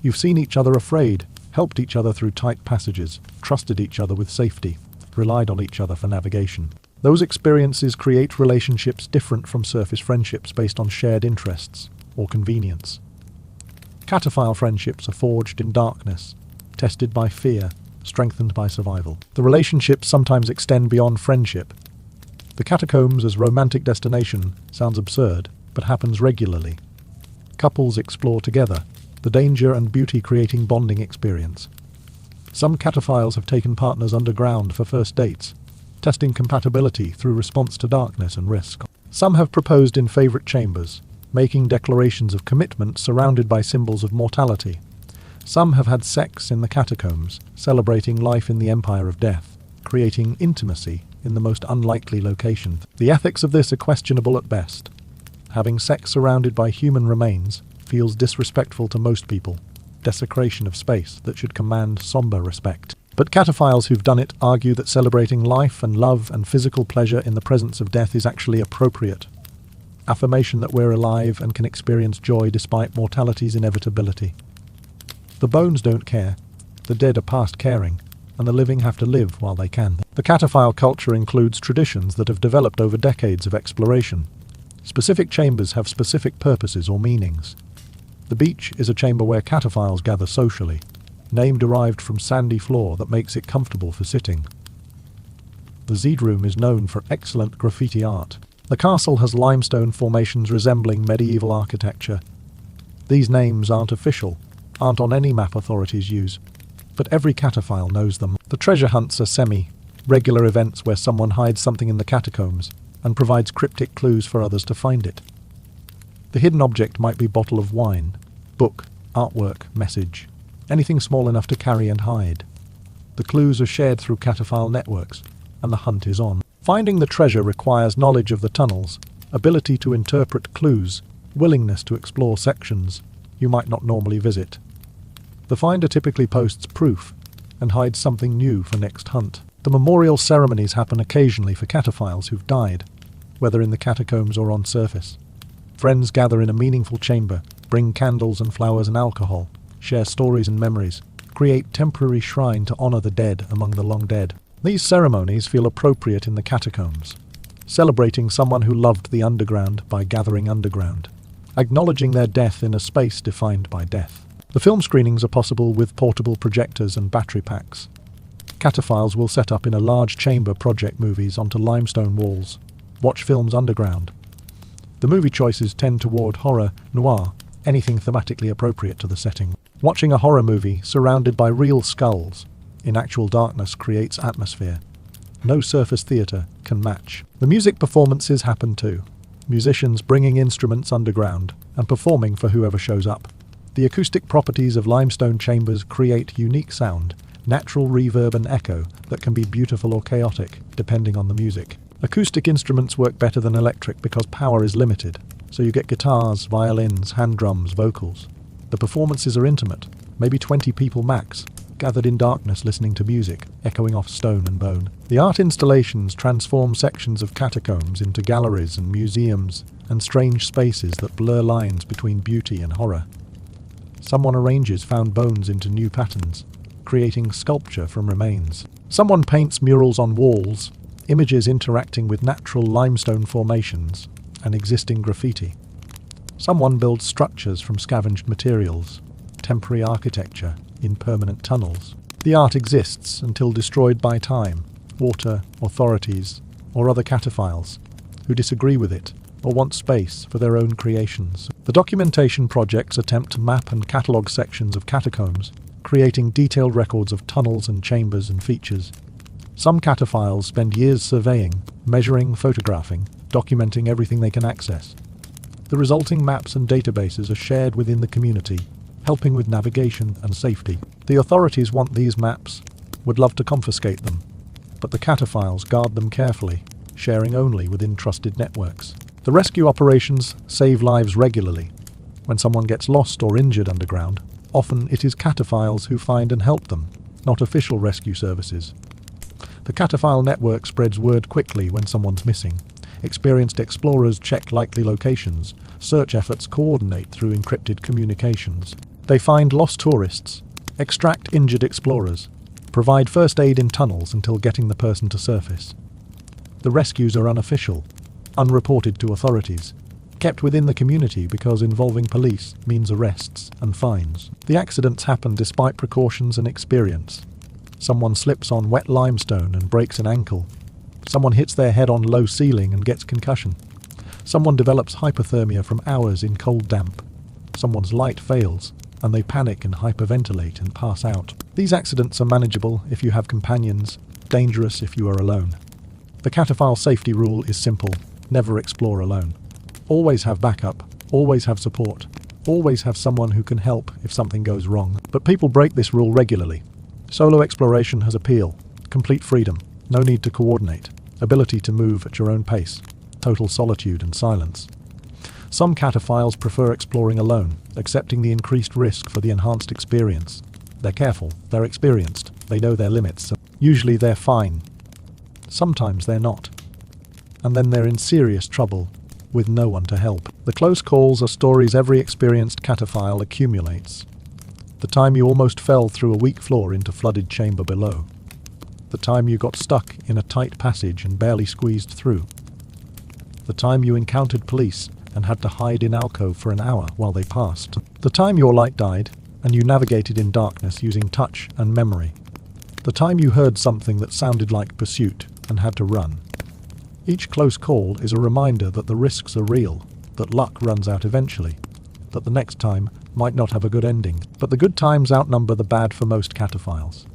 A: You've seen each other afraid, helped each other through tight passages, trusted each other with safety, relied on each other for navigation. Those experiences create relationships different from surface friendships based on shared interests or convenience. Cataphile friendships are forged in darkness, tested by fear, strengthened by survival. The relationships sometimes extend beyond friendship. The catacombs as romantic destination sounds absurd, but happens regularly. Couples explore together, the danger and beauty creating bonding experience. Some cataphiles have taken partners underground for first dates, testing compatibility through response to darkness and risk. Some have proposed in favorite chambers, making declarations of commitment surrounded by symbols of mortality. Some have had sex in the catacombs, celebrating life in the empire of death, creating intimacy in the most unlikely location. The ethics of this are questionable at best. Having sex surrounded by human remains feels disrespectful to most people, desecration of space that should command somber respect. But cataphiles who've done it argue that celebrating life and love and physical pleasure in the presence of death is actually appropriate. Affirmation that we're alive and can experience joy despite mortality's inevitability. The bones don't care, the dead are past caring, and the living have to live while they can. The cataphile culture includes traditions that have developed over decades of exploration. Specific chambers have specific purposes or meanings. The beach is a chamber where cataphiles gather socially, name derived from sandy floor that makes it comfortable for sitting. The Zed room is known for excellent graffiti art. The castle has limestone formations resembling medieval architecture. These names aren't official, aren't on any map authorities use, but every cataphile knows them. The treasure hunts are semi-regular events where someone hides something in the catacombs and provides cryptic clues for others to find it. The hidden object might be bottle of wine, book, artwork, message, anything small enough to carry and hide. The clues are shared through cataphile networks, and the hunt is on. Finding the treasure requires knowledge of the tunnels, ability to interpret clues, willingness to explore sections you might not normally visit. The finder typically posts proof and hides something new for next hunt. The memorial ceremonies happen occasionally for cataphiles who've died, whether in the catacombs or on surface. Friends gather in a meaningful chamber, bring candles and flowers and alcohol, share stories and memories, create temporary shrine to honor the dead among the long dead. These ceremonies feel appropriate in the catacombs, celebrating someone who loved the underground by gathering underground, acknowledging their death in a space defined by death. The film screenings are possible with portable projectors and battery packs. Cataphiles will set up in a large chamber, project movies onto limestone walls, watch films underground. The movie choices tend toward horror, noir, anything thematically appropriate to the setting. Watching a horror movie surrounded by real skulls in actual darkness creates atmosphere. No surface theatre can match. The music performances happen too. Musicians bringing instruments underground and performing for whoever shows up. The acoustic properties of limestone chambers create unique sound, natural reverb and echo that can be beautiful or chaotic, depending on the music. Acoustic instruments work better than electric because power is limited, so you get guitars, violins, hand drums, vocals. The performances are intimate, maybe 20 people max, gathered in darkness listening to music, echoing off stone and bone. The art installations transform sections of catacombs into galleries and museums and strange spaces that blur lines between beauty and horror. Someone arranges found bones into new patterns, creating sculpture from remains. Someone paints murals on walls, images interacting with natural limestone formations and existing graffiti. Someone builds structures from scavenged materials, temporary architecture in permanent tunnels. The art exists until destroyed by time, water, authorities, or other cataphiles who disagree with it or want space for their own creations. The documentation projects attempt to map and catalogue sections of catacombs, creating detailed records of tunnels and chambers and features. Some cataphiles spend years surveying, measuring, photographing, documenting everything they can access. The resulting maps and databases are shared within the community, helping with navigation and safety. The authorities want these maps, would love to confiscate them, but the cataphiles guard them carefully, sharing only within trusted networks. The rescue operations save lives regularly. When someone gets lost or injured underground, often it is cataphiles who find and help them, not official rescue services. The cataphile network spreads word quickly when someone's missing. Experienced explorers check likely locations. Search efforts coordinate through encrypted communications. They find lost tourists, extract injured explorers, provide first aid in tunnels until getting the person to surface. The rescues are unofficial, unreported to authorities, kept within the community because involving police means arrests and fines. The accidents happen despite precautions and experience. Someone slips on wet limestone and breaks an ankle. Someone hits their head on low ceiling and gets concussion. Someone develops hypothermia from hours in cold damp. Someone's light fails, and they panic and hyperventilate and pass out. These accidents are manageable if you have companions, dangerous if you are alone. The cataphile safety rule is simple: never explore alone. Always have backup, always have support, always have someone who can help if something goes wrong. But people break this rule regularly. Solo exploration has appeal, complete freedom, no need to coordinate, ability to move at your own pace, total solitude and silence. Some cataphiles prefer exploring alone, accepting the increased risk for the enhanced experience. They're careful, they're experienced, they know their limits. Usually they're fine. Sometimes they're not. And then they're in serious trouble, with no one to help. The close calls are stories every experienced cataphile accumulates. The time you almost fell through a weak floor into flooded chamber below. The time you got stuck in a tight passage and barely squeezed through. The time you encountered police and had to hide in alcove for an hour while they passed. The time your light died and you navigated in darkness using touch and memory. The time you heard something that sounded like pursuit and had to run. Each close call is a reminder that the risks are real, that luck runs out eventually, that the next time might not have a good ending. But the good times outnumber the bad for most cataphiles.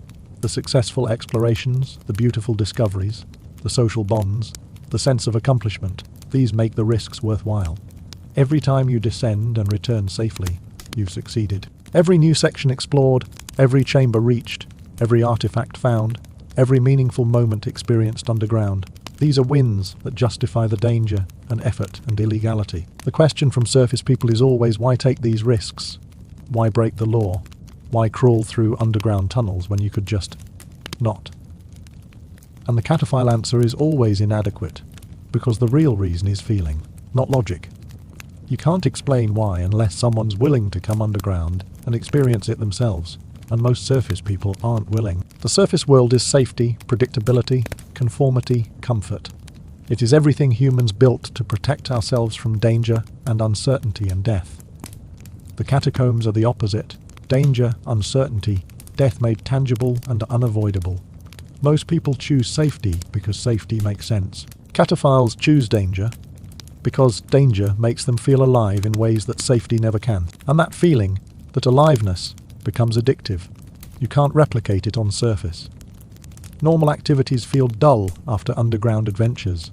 A: The successful explorations, the beautiful discoveries, the social bonds, the sense of accomplishment, these make the risks worthwhile. Every time you descend and return safely, you've succeeded. Every new section explored, every chamber reached, every artifact found, every meaningful moment experienced underground. These are wins that justify the danger and effort and illegality. The question from surface people is always, why take these risks? Why break the law? Why crawl through underground tunnels when you could just not? And the cataphile answer is always inadequate, because the real reason is feeling, not logic. You can't explain why unless someone's willing to come underground and experience it themselves, and most surface people aren't willing. The surface world is safety, predictability, conformity, comfort. It is everything humans built to protect ourselves from danger and uncertainty and death. The catacombs are the opposite: danger, uncertainty, death made tangible and unavoidable. Most people choose safety because safety makes sense. Cataphiles choose danger because danger makes them feel alive in ways that safety never can. And that feeling, that aliveness, becomes addictive. You can't replicate it on surface. Normal activities feel dull after underground adventures.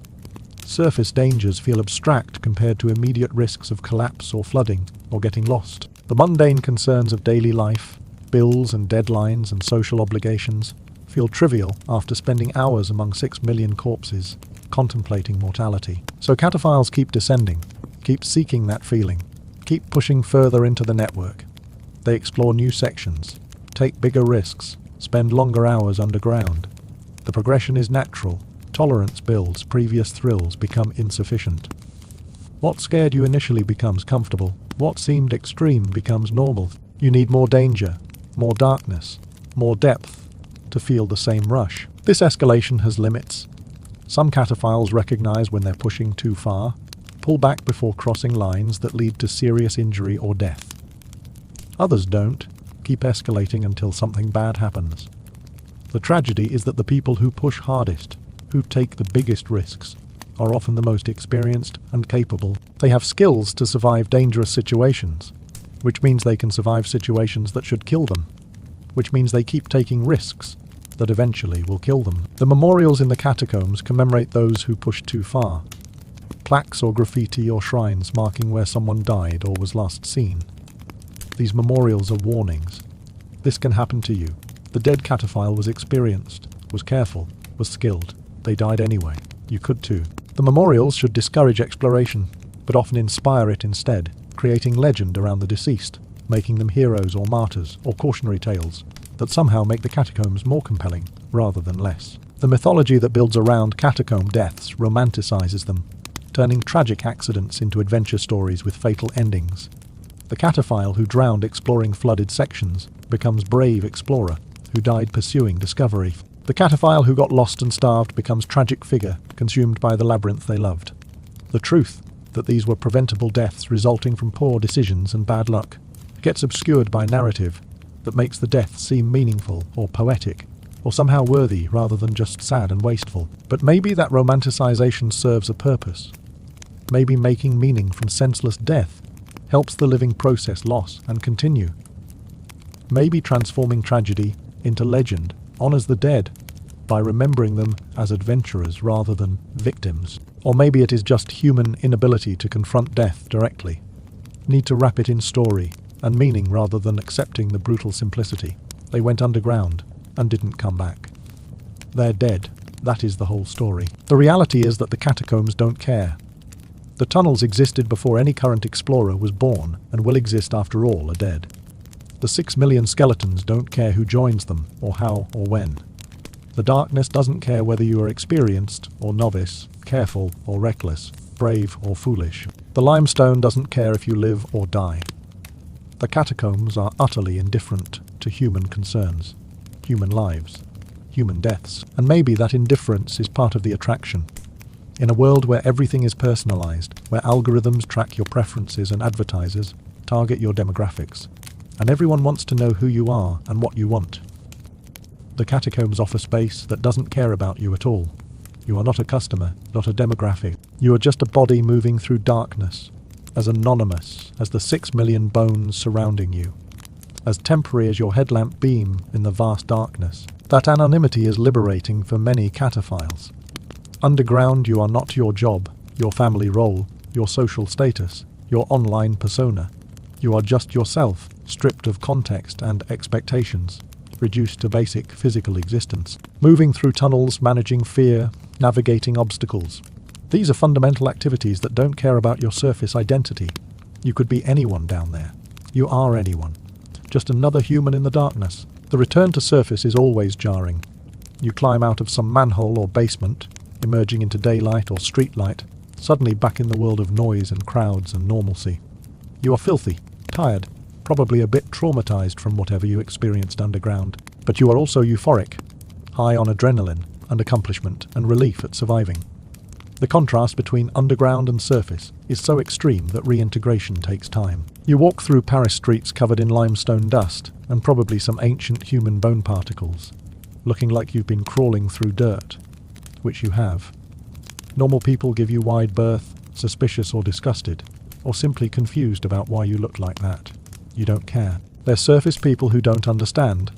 A: Surface dangers feel abstract compared to immediate risks of collapse or flooding or getting lost. The mundane concerns of daily life, bills and deadlines and social obligations, feel trivial after spending hours among 6 million corpses, contemplating mortality. So cataphiles keep descending, keep seeking that feeling, keep pushing further into the network. They explore new sections, take bigger risks, spend longer hours underground. The progression is natural. Tolerance builds, previous thrills become insufficient. What scared you initially becomes comfortable. What seemed extreme becomes normal. You need more danger, more darkness, more depth to feel the same rush. This escalation has limits. Some cataphiles recognize when they're pushing too far, pull back before crossing lines that lead to serious injury or death. Others don't, keep escalating until something bad happens. The tragedy is that the people who push hardest, who take the biggest risks, are often the most experienced and capable. They have skills to survive dangerous situations, which means they can survive situations that should kill them, which means they keep taking risks that eventually will kill them. The memorials in the catacombs commemorate those who pushed too far. Plaques or graffiti or shrines marking where someone died or was last seen. These memorials are warnings. This can happen to you. The dead cataphile was experienced, was careful, was skilled. They died anyway. You could too. The memorials should discourage exploration, but often inspire it instead, creating legend around the deceased, making them heroes or martyrs or cautionary tales that somehow make the catacombs more compelling rather than less. The mythology that builds around catacomb deaths romanticizes them, turning tragic accidents into adventure stories with fatal endings. The cataphile who drowned exploring flooded sections becomes brave explorer who died pursuing discovery. The cataphile who got lost and starved becomes tragic figure consumed by the labyrinth they loved. The truth that these were preventable deaths resulting from poor decisions and bad luck gets obscured by narrative that makes the death seem meaningful or poetic or somehow worthy rather than just sad and wasteful. But maybe that romanticization serves a purpose. Maybe making meaning from senseless death helps the living process loss and continue. Maybe transforming tragedy into legend honors the dead by remembering them as adventurers rather than victims. Or maybe it is just human inability to confront death directly, need to wrap it in story and meaning rather than accepting the brutal simplicity. They went underground and didn't come back. They're dead. That is the whole story. The reality is that the catacombs don't care. The tunnels existed before any current explorer was born and will exist after all are dead. The 6 million skeletons don't care who joins them or how or when. The darkness doesn't care whether you are experienced or novice, careful or reckless, brave or foolish. The limestone doesn't care if you live or die. The catacombs are utterly indifferent to human concerns, human lives, human deaths. And maybe that indifference is part of the attraction. In a world where everything is personalized, where algorithms track your preferences and advertisers target your demographics, and everyone wants to know who you are and what you want, the catacombs offer space that doesn't care about you at all. You are not a customer, not a demographic. You are just a body moving through darkness, as anonymous as the 6 million bones surrounding you, as temporary as your headlamp beam in the vast darkness. That anonymity is liberating for many cataphiles. Underground, you are not your job, your family role, your social status, your online persona. You are just yourself, stripped of context and expectations, reduced to basic physical existence, moving through tunnels, managing fear, navigating obstacles. These are fundamental activities that don't care about your surface identity. You could be anyone down there. You are anyone. Just another human in the darkness. The return to surface is always jarring. You climb out of some manhole or basement, emerging into daylight or streetlight, suddenly back in the world of noise and crowds and normalcy. You are filthy, tired, probably a bit traumatized from whatever you experienced underground, but you are also euphoric, high on adrenaline and accomplishment and relief at surviving. The contrast between underground and surface is so extreme that reintegration takes time. You walk through Paris streets covered in limestone dust and probably some ancient human bone particles, looking like you've been crawling through dirt, which you have. Normal people give you wide berth, suspicious or disgusted, or simply confused about why you look like that. You don't care. They're surface people who don't understand,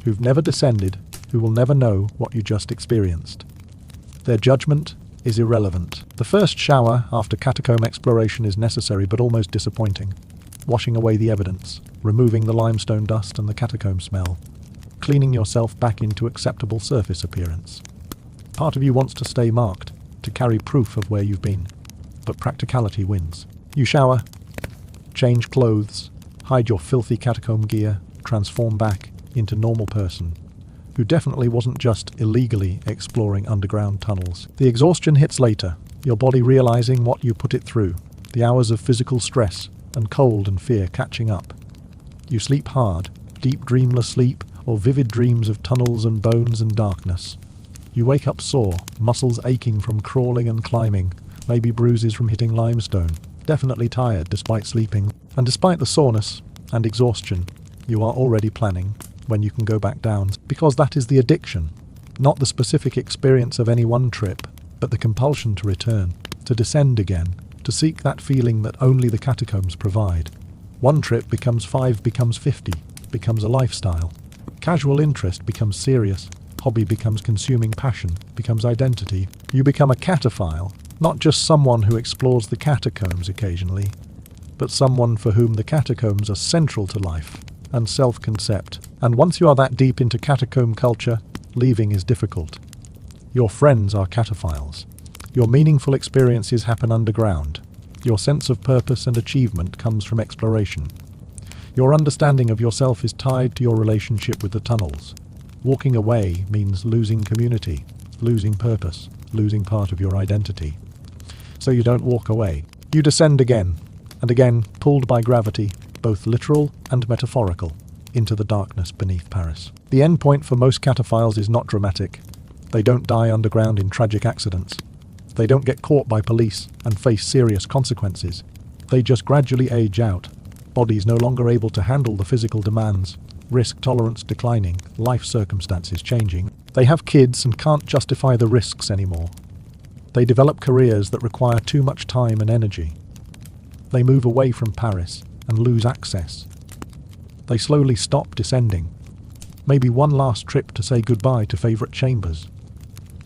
A: who've never descended, who will never know what you just experienced. Their judgment is irrelevant. The first shower after catacomb exploration is necessary but almost disappointing. Washing away the evidence, removing the limestone dust and the catacomb smell, cleaning yourself back into acceptable surface appearance. Part of you wants to stay marked, to carry proof of where you've been, but practicality wins. You shower, change clothes, hide your filthy catacomb gear, transform back into normal person, who definitely wasn't just illegally exploring underground tunnels. The exhaustion hits later, your body realizing what you put it through, the hours of physical stress and cold and fear catching up. You sleep hard, deep dreamless sleep or vivid dreams of tunnels and bones and darkness. You wake up sore, muscles aching from crawling and climbing, maybe bruises from hitting limestone, definitely tired despite sleeping. And despite the soreness and exhaustion, you are already planning when you can go back down, because that is the addiction, not the specific experience of any one trip, but the compulsion to return, to descend again, to seek that feeling that only the catacombs provide. One trip becomes 5, becomes 50, becomes a lifestyle. Casual interest becomes serious, hobby becomes consuming passion, becomes identity. You become a cataphile, not just someone who explores the catacombs occasionally, but someone for whom the catacombs are central to life and self-concept. And once you are that deep into catacomb culture, leaving is difficult. Your friends are cataphiles. Your meaningful experiences happen underground. Your sense of purpose and achievement comes from exploration. Your understanding of yourself is tied to your relationship with the tunnels. Walking away means losing community, losing purpose, losing part of your identity. So you don't walk away. You descend again, and again, pulled by gravity, both literal and metaphorical, into the darkness beneath Paris. The endpoint for most cataphiles is not dramatic. They don't die underground in tragic accidents. They don't get caught by police and face serious consequences. They just gradually age out, bodies no longer able to handle the physical demands, risk tolerance declining, life circumstances changing. They have kids and can't justify the risks anymore. They develop careers that require too much time and energy. They move away from Paris and lose access. They slowly stop descending. Maybe one last trip to say goodbye to favourite chambers.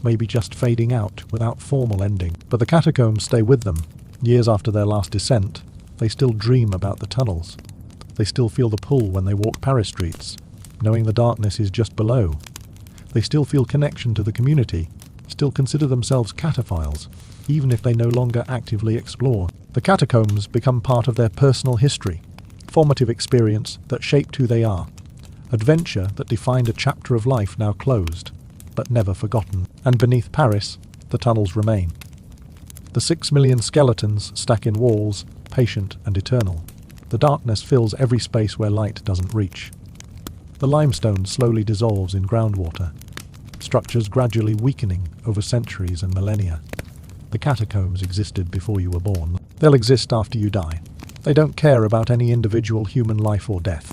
A: Maybe just fading out without formal ending. But the catacombs stay with them. Years after their last descent, they still dream about the tunnels. They still feel the pull when they walk Paris streets, knowing the darkness is just below. They still feel connection to the community, still consider themselves cataphiles, even if they no longer actively explore. The catacombs become part of their personal history, formative experience that shaped who they are, adventure that defined a chapter of life now closed, but never forgotten. And beneath Paris, the tunnels remain. The 6 million skeletons stack in walls, patient and eternal. The darkness fills every space where light doesn't reach. The limestone slowly dissolves in groundwater, structures gradually weakening over centuries and millennia. The catacombs existed before you were born. They'll exist after you die. They don't care about any individual human life or death.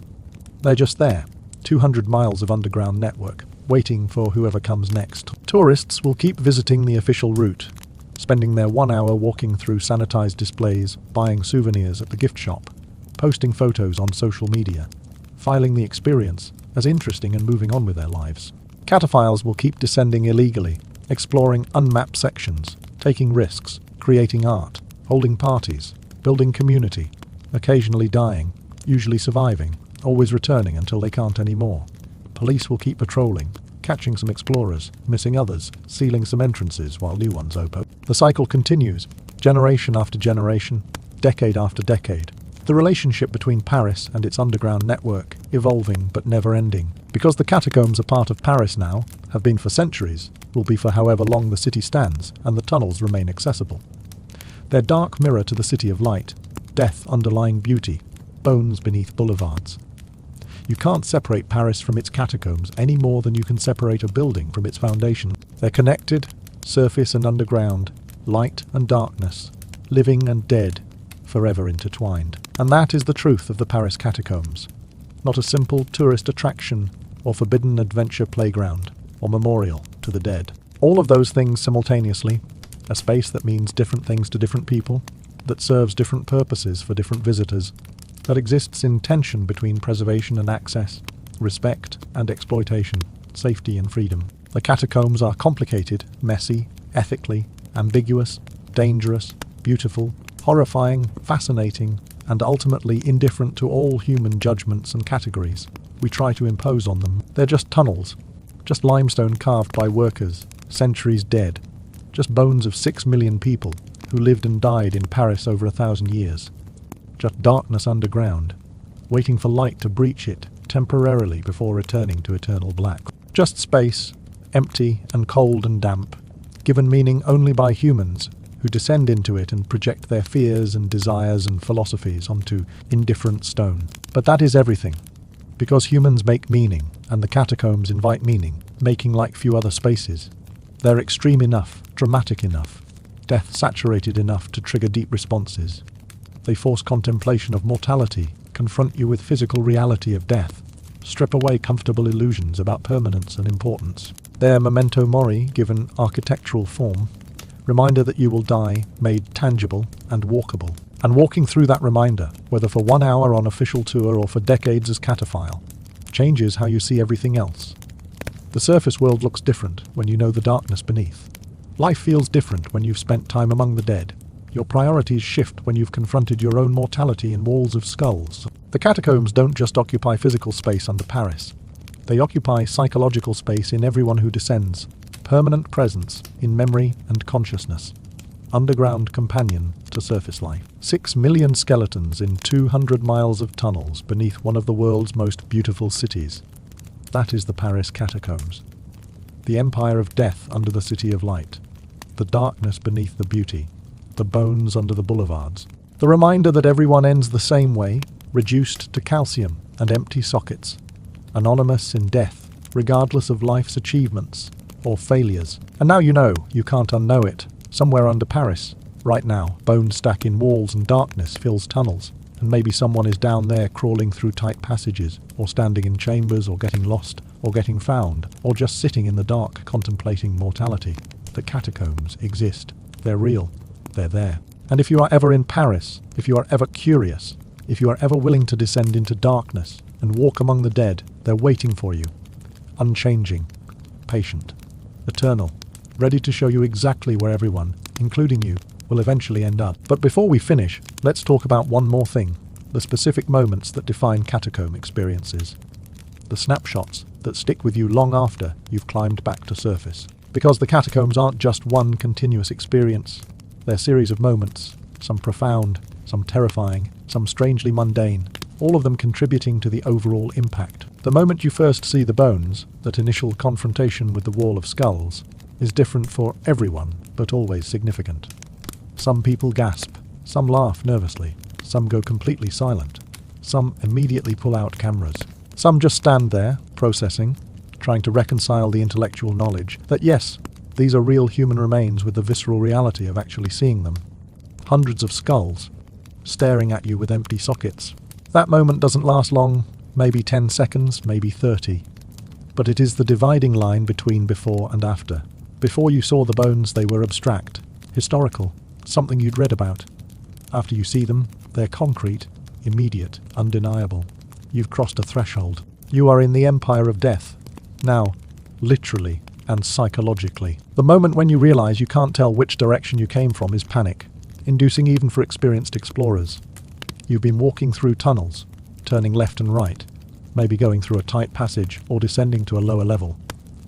A: They're just there, 200 miles of underground network, waiting for whoever comes next. Tourists will keep visiting the official route, spending their 1 hour walking through sanitized displays, buying souvenirs at the gift shop, posting photos on social media, filing the experience as interesting and moving on with their lives. Cataphiles will keep descending illegally, exploring unmapped sections, taking risks, creating art, holding parties, building community, occasionally dying, usually surviving, always returning until they can't anymore. Police will keep patrolling, catching some explorers, missing others, sealing some entrances while new ones open. The cycle continues, generation after generation, decade after decade. The relationship between Paris and its underground network, evolving but never ending. Because the catacombs are part of Paris now, have been for centuries, will be for however long the city stands, and the tunnels remain accessible. Their dark mirror to the city of light, death underlying beauty, bones beneath boulevards. You can't separate Paris from its catacombs any more than you can separate a building from its foundation. They're connected, surface and underground, light and darkness, living and dead, forever intertwined. And that is the truth of the Paris catacombs. Not a simple tourist attraction or forbidden adventure playground or memorial to the dead. All of those things simultaneously, a space that means different things to different people, that serves different purposes for different visitors, that exists in tension between preservation and access, respect and exploitation, safety and freedom. The catacombs are complicated, messy, ethically, ambiguous, dangerous, beautiful, horrifying, fascinating, and ultimately indifferent to all human judgments and categories we try to impose on them. They're just tunnels, just limestone carved by workers, centuries dead, just bones of 6 million people who lived and died in Paris over 1,000 years. Just darkness underground, waiting for light to breach it temporarily before returning to eternal black. Just space, empty and cold and damp, given meaning only by humans who descend into it and project their fears and desires and philosophies onto indifferent stone. But that is everything, because humans make meaning, and the catacombs invite meaning, making like few other spaces. They're extreme enough, dramatic enough, death-saturated enough to trigger deep responses. They force contemplation of mortality, confront you with physical reality of death, strip away comfortable illusions about permanence and importance. They're memento mori given architectural form, reminder that you will die, made tangible and walkable. And walking through that reminder, whether for 1 hour on official tour or for decades as cataphile, changes how you see everything else. The surface world looks different when you know the darkness beneath. Life feels different when you've spent time among the dead. Your priorities shift when you've confronted your own mortality in walls of skulls. The catacombs don't just occupy physical space under Paris. They occupy psychological space in everyone who descends, permanent presence in memory and consciousness, underground companion to surface life. 6 million skeletons in 200 miles of tunnels beneath one of the world's most beautiful cities. That is the Paris catacombs. The empire of death under the city of light. The darkness beneath the beauty. The bones under the boulevards. The reminder that everyone ends the same way, reduced to calcium and empty sockets. Anonymous in death, regardless of life's achievements or failures. And now you know, you can't unknow it. Somewhere under Paris, right now, bones stack in walls and darkness fills tunnels. And maybe someone is down there crawling through tight passages, or standing in chambers, or getting lost, or getting found, or just sitting in the dark contemplating mortality. The catacombs exist. They're real. They're there. And if you are ever in Paris, if you are ever curious, if you are ever willing to descend into darkness and walk among the dead, they're waiting for you. Unchanging, patient, eternal, ready to show you exactly where everyone, including you, will eventually end up. But before we finish, let's talk about one more thing, the specific moments that define catacomb experiences. The snapshots that stick with you long after you've climbed back to surface. Because the catacombs aren't just one continuous experience. They're a series of moments, some profound, some terrifying, some strangely mundane, all of them contributing to the overall impact. The moment you first see the bones, that initial confrontation with the wall of skulls, is different for everyone, but always significant. Some people gasp, some laugh nervously, some go completely silent, some immediately pull out cameras. Some just stand there, processing, trying to reconcile the intellectual knowledge that yes, these are real human remains with the visceral reality of actually seeing them. Hundreds of skulls, staring at you with empty sockets. That moment doesn't last long, maybe 10 seconds, maybe 30. but it is the dividing line between before and after. Before you saw the bones, they were abstract, historical, something you'd read about. After you see them, they're concrete, immediate, undeniable. You've crossed a threshold. You are in the empire of death. Now, literally and psychologically. The moment when you realize you can't tell which direction you came from is panic, inducing even for experienced explorers. You've been walking through tunnels, turning left and right, maybe going through a tight passage or descending to a lower level.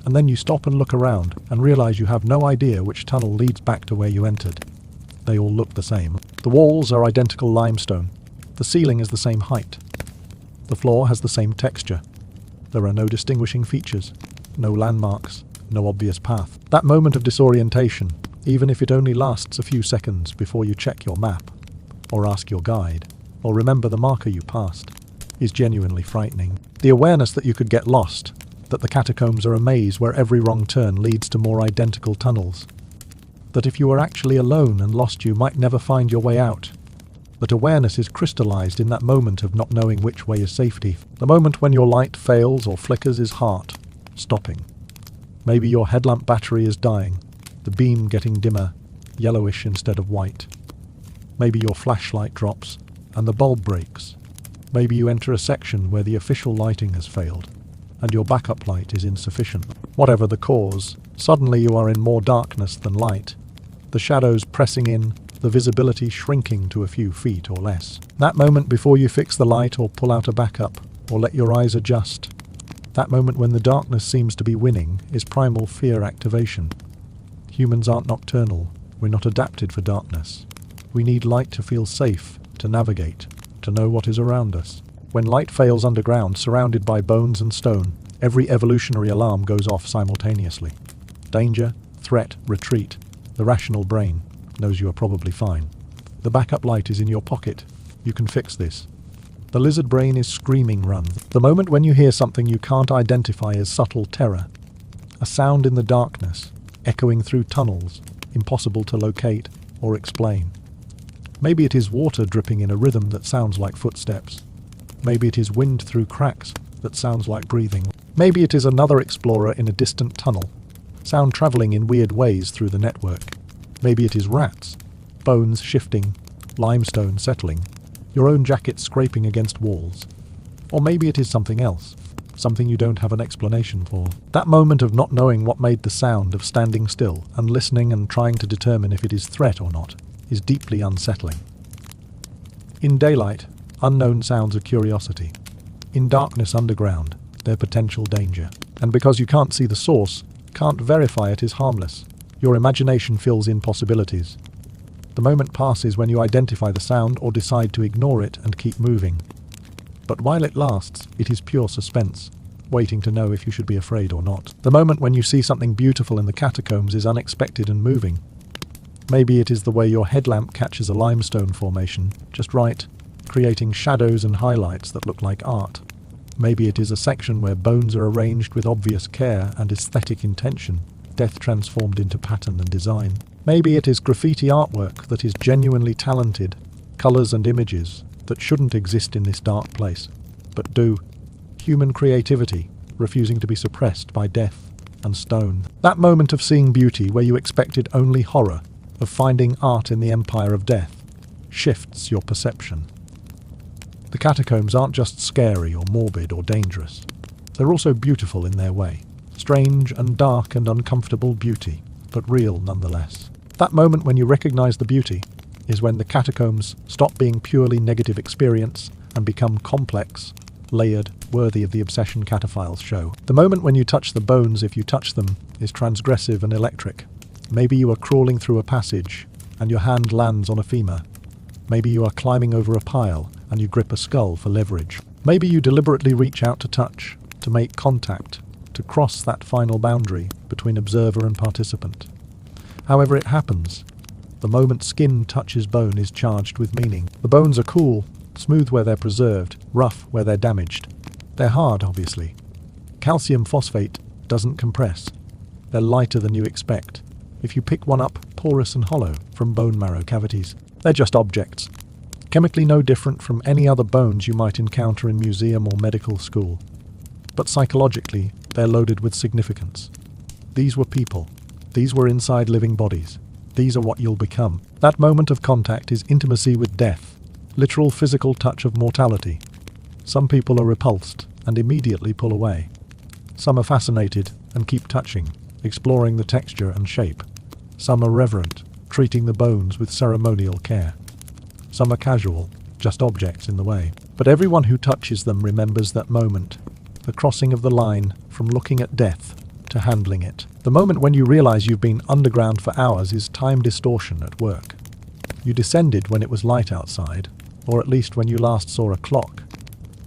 A: And then you stop and look around and realize you have no idea which tunnel leads back to where you entered. They all look the same. The walls are identical limestone. The ceiling is the same height. The floor has the same texture. There are no distinguishing features, no landmarks, no obvious path. That moment of disorientation, even if it only lasts a few seconds before you check your map, or ask your guide, or remember the marker you passed, is genuinely frightening. The awareness that you could get lost, that the catacombs are a maze where every wrong turn leads to more identical tunnels, that if you were actually alone and lost you might never find your way out. That awareness is crystallized in that moment of not knowing which way is safety. The moment when your light fails or flickers is heart stopping. Maybe your headlamp battery is dying, the beam getting dimmer, yellowish instead of white. Maybe your flashlight drops and the bulb breaks. Maybe you enter a section where the official lighting has failed and your backup light is insufficient. Whatever the cause, suddenly you are in more darkness than light. The shadows pressing in, the visibility shrinking to a few feet or less. That moment before you fix the light or pull out a backup or let your eyes adjust. That moment when the darkness seems to be winning is primal fear activation. Humans aren't nocturnal. We're not adapted for darkness. We need light to feel safe, to navigate, to know what is around us. When light fails underground, surrounded by bones and stone, every evolutionary alarm goes off simultaneously. Danger, threat, retreat. The rational brain knows you are probably fine. The backup light is in your pocket. You can fix this. The lizard brain is screaming run. The moment when you hear something you can't identify as subtle terror. A sound in the darkness, echoing through tunnels, impossible to locate or explain. Maybe it is water dripping in a rhythm that sounds like footsteps. Maybe it is wind through cracks that sounds like breathing. Maybe it is another explorer in a distant tunnel, sound traveling in weird ways through the network. Maybe it is rats, bones shifting, limestone settling, your own jacket scraping against walls. Or maybe it is something else, something you don't have an explanation for. That moment of not knowing what made the sound, of standing still and listening and trying to determine if it is threat or not, is deeply unsettling. In daylight, unknown sounds are curiosity. In darkness underground, they're potential danger. And because you can't see the source, can't verify it is harmless, your imagination fills in possibilities. The moment passes when you identify the sound or decide to ignore it and keep moving. But while it lasts, it is pure suspense, waiting to know if you should be afraid or not. The moment when you see something beautiful in the catacombs is unexpected and moving. Maybe it is the way your headlamp catches a limestone formation, just right, creating shadows and highlights that look like art. Maybe it is a section where bones are arranged with obvious care and aesthetic intention, death transformed into pattern and design. Maybe it is graffiti artwork that is genuinely talented, colours and images that shouldn't exist in this dark place, but do. Human creativity, refusing to be suppressed by death and stone. That moment of seeing beauty where you expected only horror, of finding art in the empire of death, shifts your perception. The catacombs aren't just scary or morbid or dangerous. They're also beautiful in their way. Strange and dark and uncomfortable beauty, but real nonetheless. That moment when you recognize the beauty is when the catacombs stop being purely negative experience and become complex, layered, worthy of the obsession cataphiles show. The moment when you touch the bones, if you touch them, is transgressive and electric. Maybe you are crawling through a passage and your hand lands on a femur. Maybe you are climbing over a pile and you grip a skull for leverage. Maybe you deliberately reach out to touch, to make contact, to cross that final boundary between observer and participant. However it happens, the moment skin touches bone is charged with meaning. The bones are cool, smooth where they're preserved, rough where they're damaged. They're hard, obviously. Calcium phosphate doesn't compress. They're lighter than you expect. If you pick one up, porous and hollow, from bone marrow cavities. They're just objects, chemically no different from any other bones you might encounter in museum or medical school. But psychologically, They're loaded with significance. These were people. These were inside living bodies. These are what you'll become. That moment of contact is intimacy with death, literal physical touch of mortality. Some people are repulsed and immediately pull away. Some are fascinated and keep touching, exploring the texture and shape. Some are reverent, treating the bones with ceremonial care. Some are casual, just objects in the way. But everyone who touches them remembers that moment, the crossing of the line from looking at death to handling it. The moment when you realize you've been underground for hours is time distortion at work. You descended when it was light outside, or at least when you last saw a clock.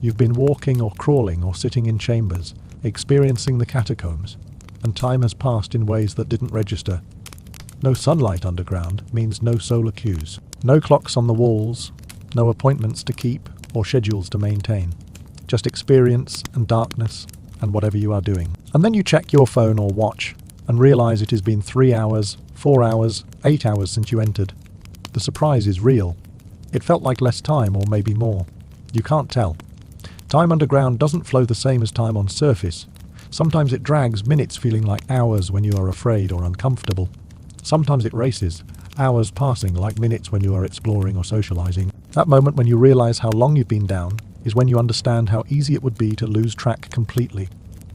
A: You've been walking or crawling or sitting in chambers, experiencing the catacombs, and time has passed in ways that didn't register. No sunlight underground means no solar cues, no clocks on the walls, no appointments to keep or schedules to maintain. Just experience and darkness and whatever you are doing. And then you check your phone or watch and realize it has been 3 hours, 4 hours, 8 hours since you entered. The surprise is real. It felt like less time or maybe more. You can't tell. Time underground doesn't flow the same as time on surface. Sometimes it drags, minutes feeling like hours when you are afraid or uncomfortable. Sometimes it races, hours passing like minutes when you are exploring or socializing. That moment when you realize how long you've been down is when you understand how easy it would be to lose track completely,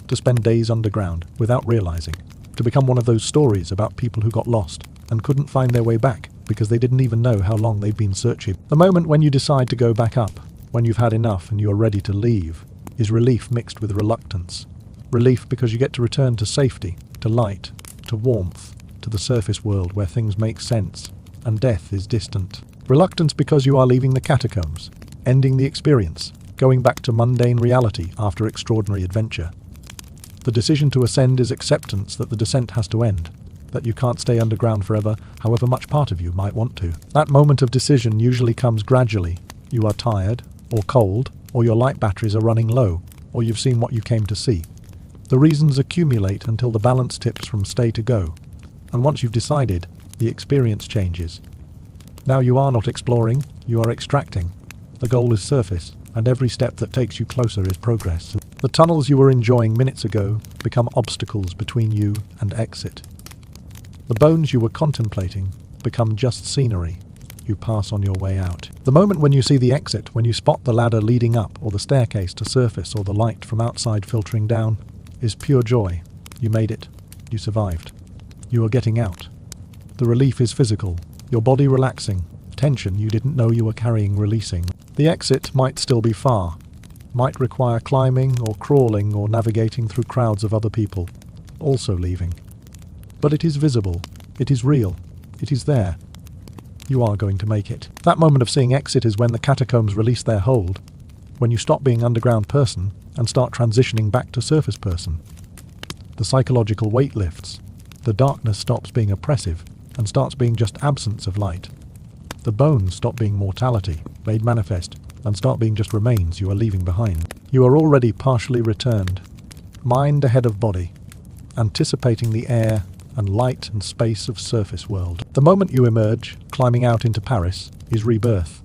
A: to spend days underground without realizing, to become one of those stories about people who got lost and couldn't find their way back because they didn't even know how long they've been searching. The moment when you decide to go back up, when you've had enough and you are ready to leave, is relief mixed with reluctance. Relief because you get to return to safety, to light, to warmth, to the surface world where things make sense, and death is distant. Reluctance because you are leaving the catacombs, ending the experience, going back to mundane reality after extraordinary adventure. The decision to ascend is acceptance that the descent has to end, that you can't stay underground forever, however much part of you might want to. That moment of decision usually comes gradually. You are tired, or cold, or your light batteries are running low, or you've seen what you came to see. The reasons accumulate until the balance tips from stay to go. And once you've decided, the experience changes. Now you are not exploring, you are extracting. The goal is surface, and every step that takes you closer is progress. The tunnels you were enjoying minutes ago become obstacles between you and exit. The bones you were contemplating become just scenery. You pass on your way out. The moment when you see the exit, when you spot the ladder leading up or the staircase to surface or the light from outside filtering down, is pure joy. You made it. You survived. You are getting out. The relief is physical, your body relaxing, tension you didn't know you were carrying releasing. The exit might still be far, might require climbing or crawling or navigating through crowds of other people, also leaving. But it is visible, it is real, it is there. You are going to make it. That moment of seeing exit is when the catacombs release their hold, when you stop being underground person and start transitioning back to surface person. The psychological weight lifts. The darkness stops being oppressive and starts being just absence of light. The bones stop being mortality, made manifest, and start being just remains you are leaving behind. You are already partially returned, mind ahead of body, anticipating the air and light and space of surface world. The moment you emerge, climbing out into Paris, is rebirth.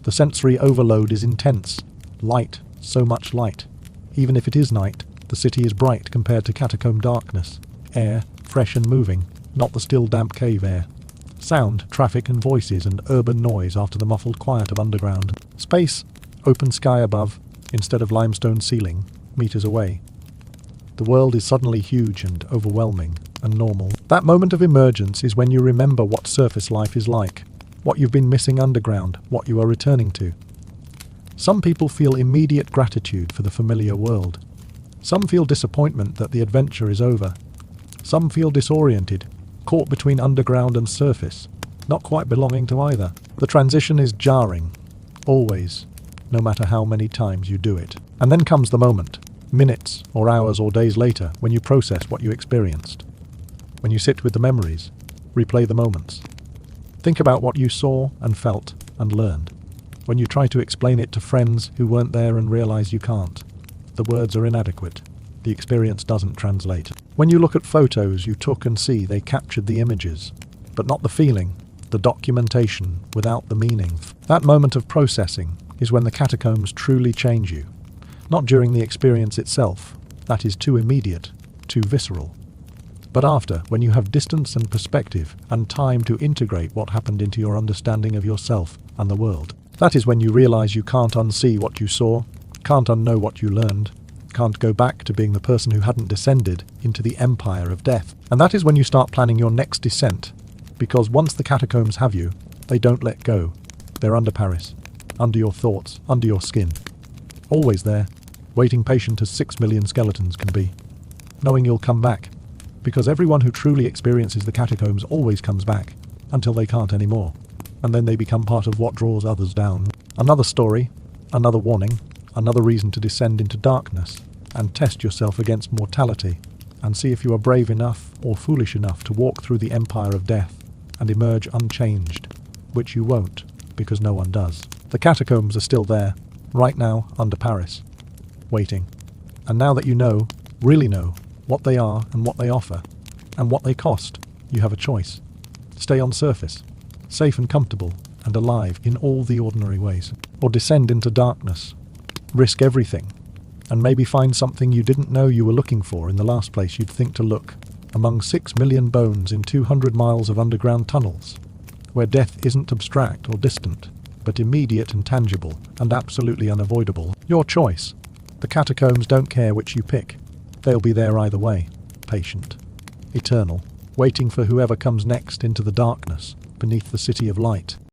A: The sensory overload is intense. Light, so much light. Even if it is night, the city is bright compared to catacomb darkness. Air, fresh and moving, not the still damp cave air. Sound, traffic and voices and urban noise after the muffled quiet of underground. Space, open sky above, instead of limestone ceiling, meters away. The world is suddenly huge and overwhelming and normal. That moment of emergence is when you remember what surface life is like, what you've been missing underground, what you are returning to. Some people feel immediate gratitude for the familiar world. Some feel disappointment that the adventure is over. Some feel disoriented, caught between underground and surface, not quite belonging to either. The transition is jarring, always, no matter how many times you do it. And then comes the moment, minutes or hours or days later, when you process what you experienced. When you sit with the memories, replay the moments. Think about what you saw and felt and learned. When you try to explain it to friends who weren't there and realize you can't, the words are inadequate. The experience doesn't translate. When you look at photos you took and see they captured the images, but not the feeling, the documentation without the meaning. That moment of processing is when the catacombs truly change you. Not during the experience itself, That is too immediate, too visceral. But after, when you have distance and perspective and time to integrate what happened into your understanding of yourself and the world, that is when you realize you can't unsee what you saw, can't unknow what you learned, can't go back to being the person who hadn't descended into the empire of death. And that is when you start planning your next descent, because once the catacombs have you, they don't let go. They're under Paris, under your thoughts, under your skin. Always there, waiting patient as 6 million skeletons can be, knowing you'll come back, because everyone who truly experiences the catacombs always comes back, until they can't anymore, and then they become part of what draws others down. Another story, another warning, another reason to descend into darkness, and test yourself against mortality, and see if you are brave enough or foolish enough to walk through the empire of death, and emerge unchanged, which you won't, because no one does. The catacombs are still there, right now, under Paris, waiting. And now that you know, really know, what they are and what they offer, and what they cost, you have a choice. Stay on surface, safe and comfortable, and alive in all the ordinary ways. Or descend into darkness, risk everything, and maybe find something you didn't know you were looking for in the last place you'd think to look, among 6 million bones in 200 miles of underground tunnels, where death isn't abstract or distant, but immediate and tangible, and absolutely unavoidable. Your choice. The catacombs don't care which you pick. They'll be there either way, patient, eternal, waiting for whoever comes next into the darkness, beneath the city of light.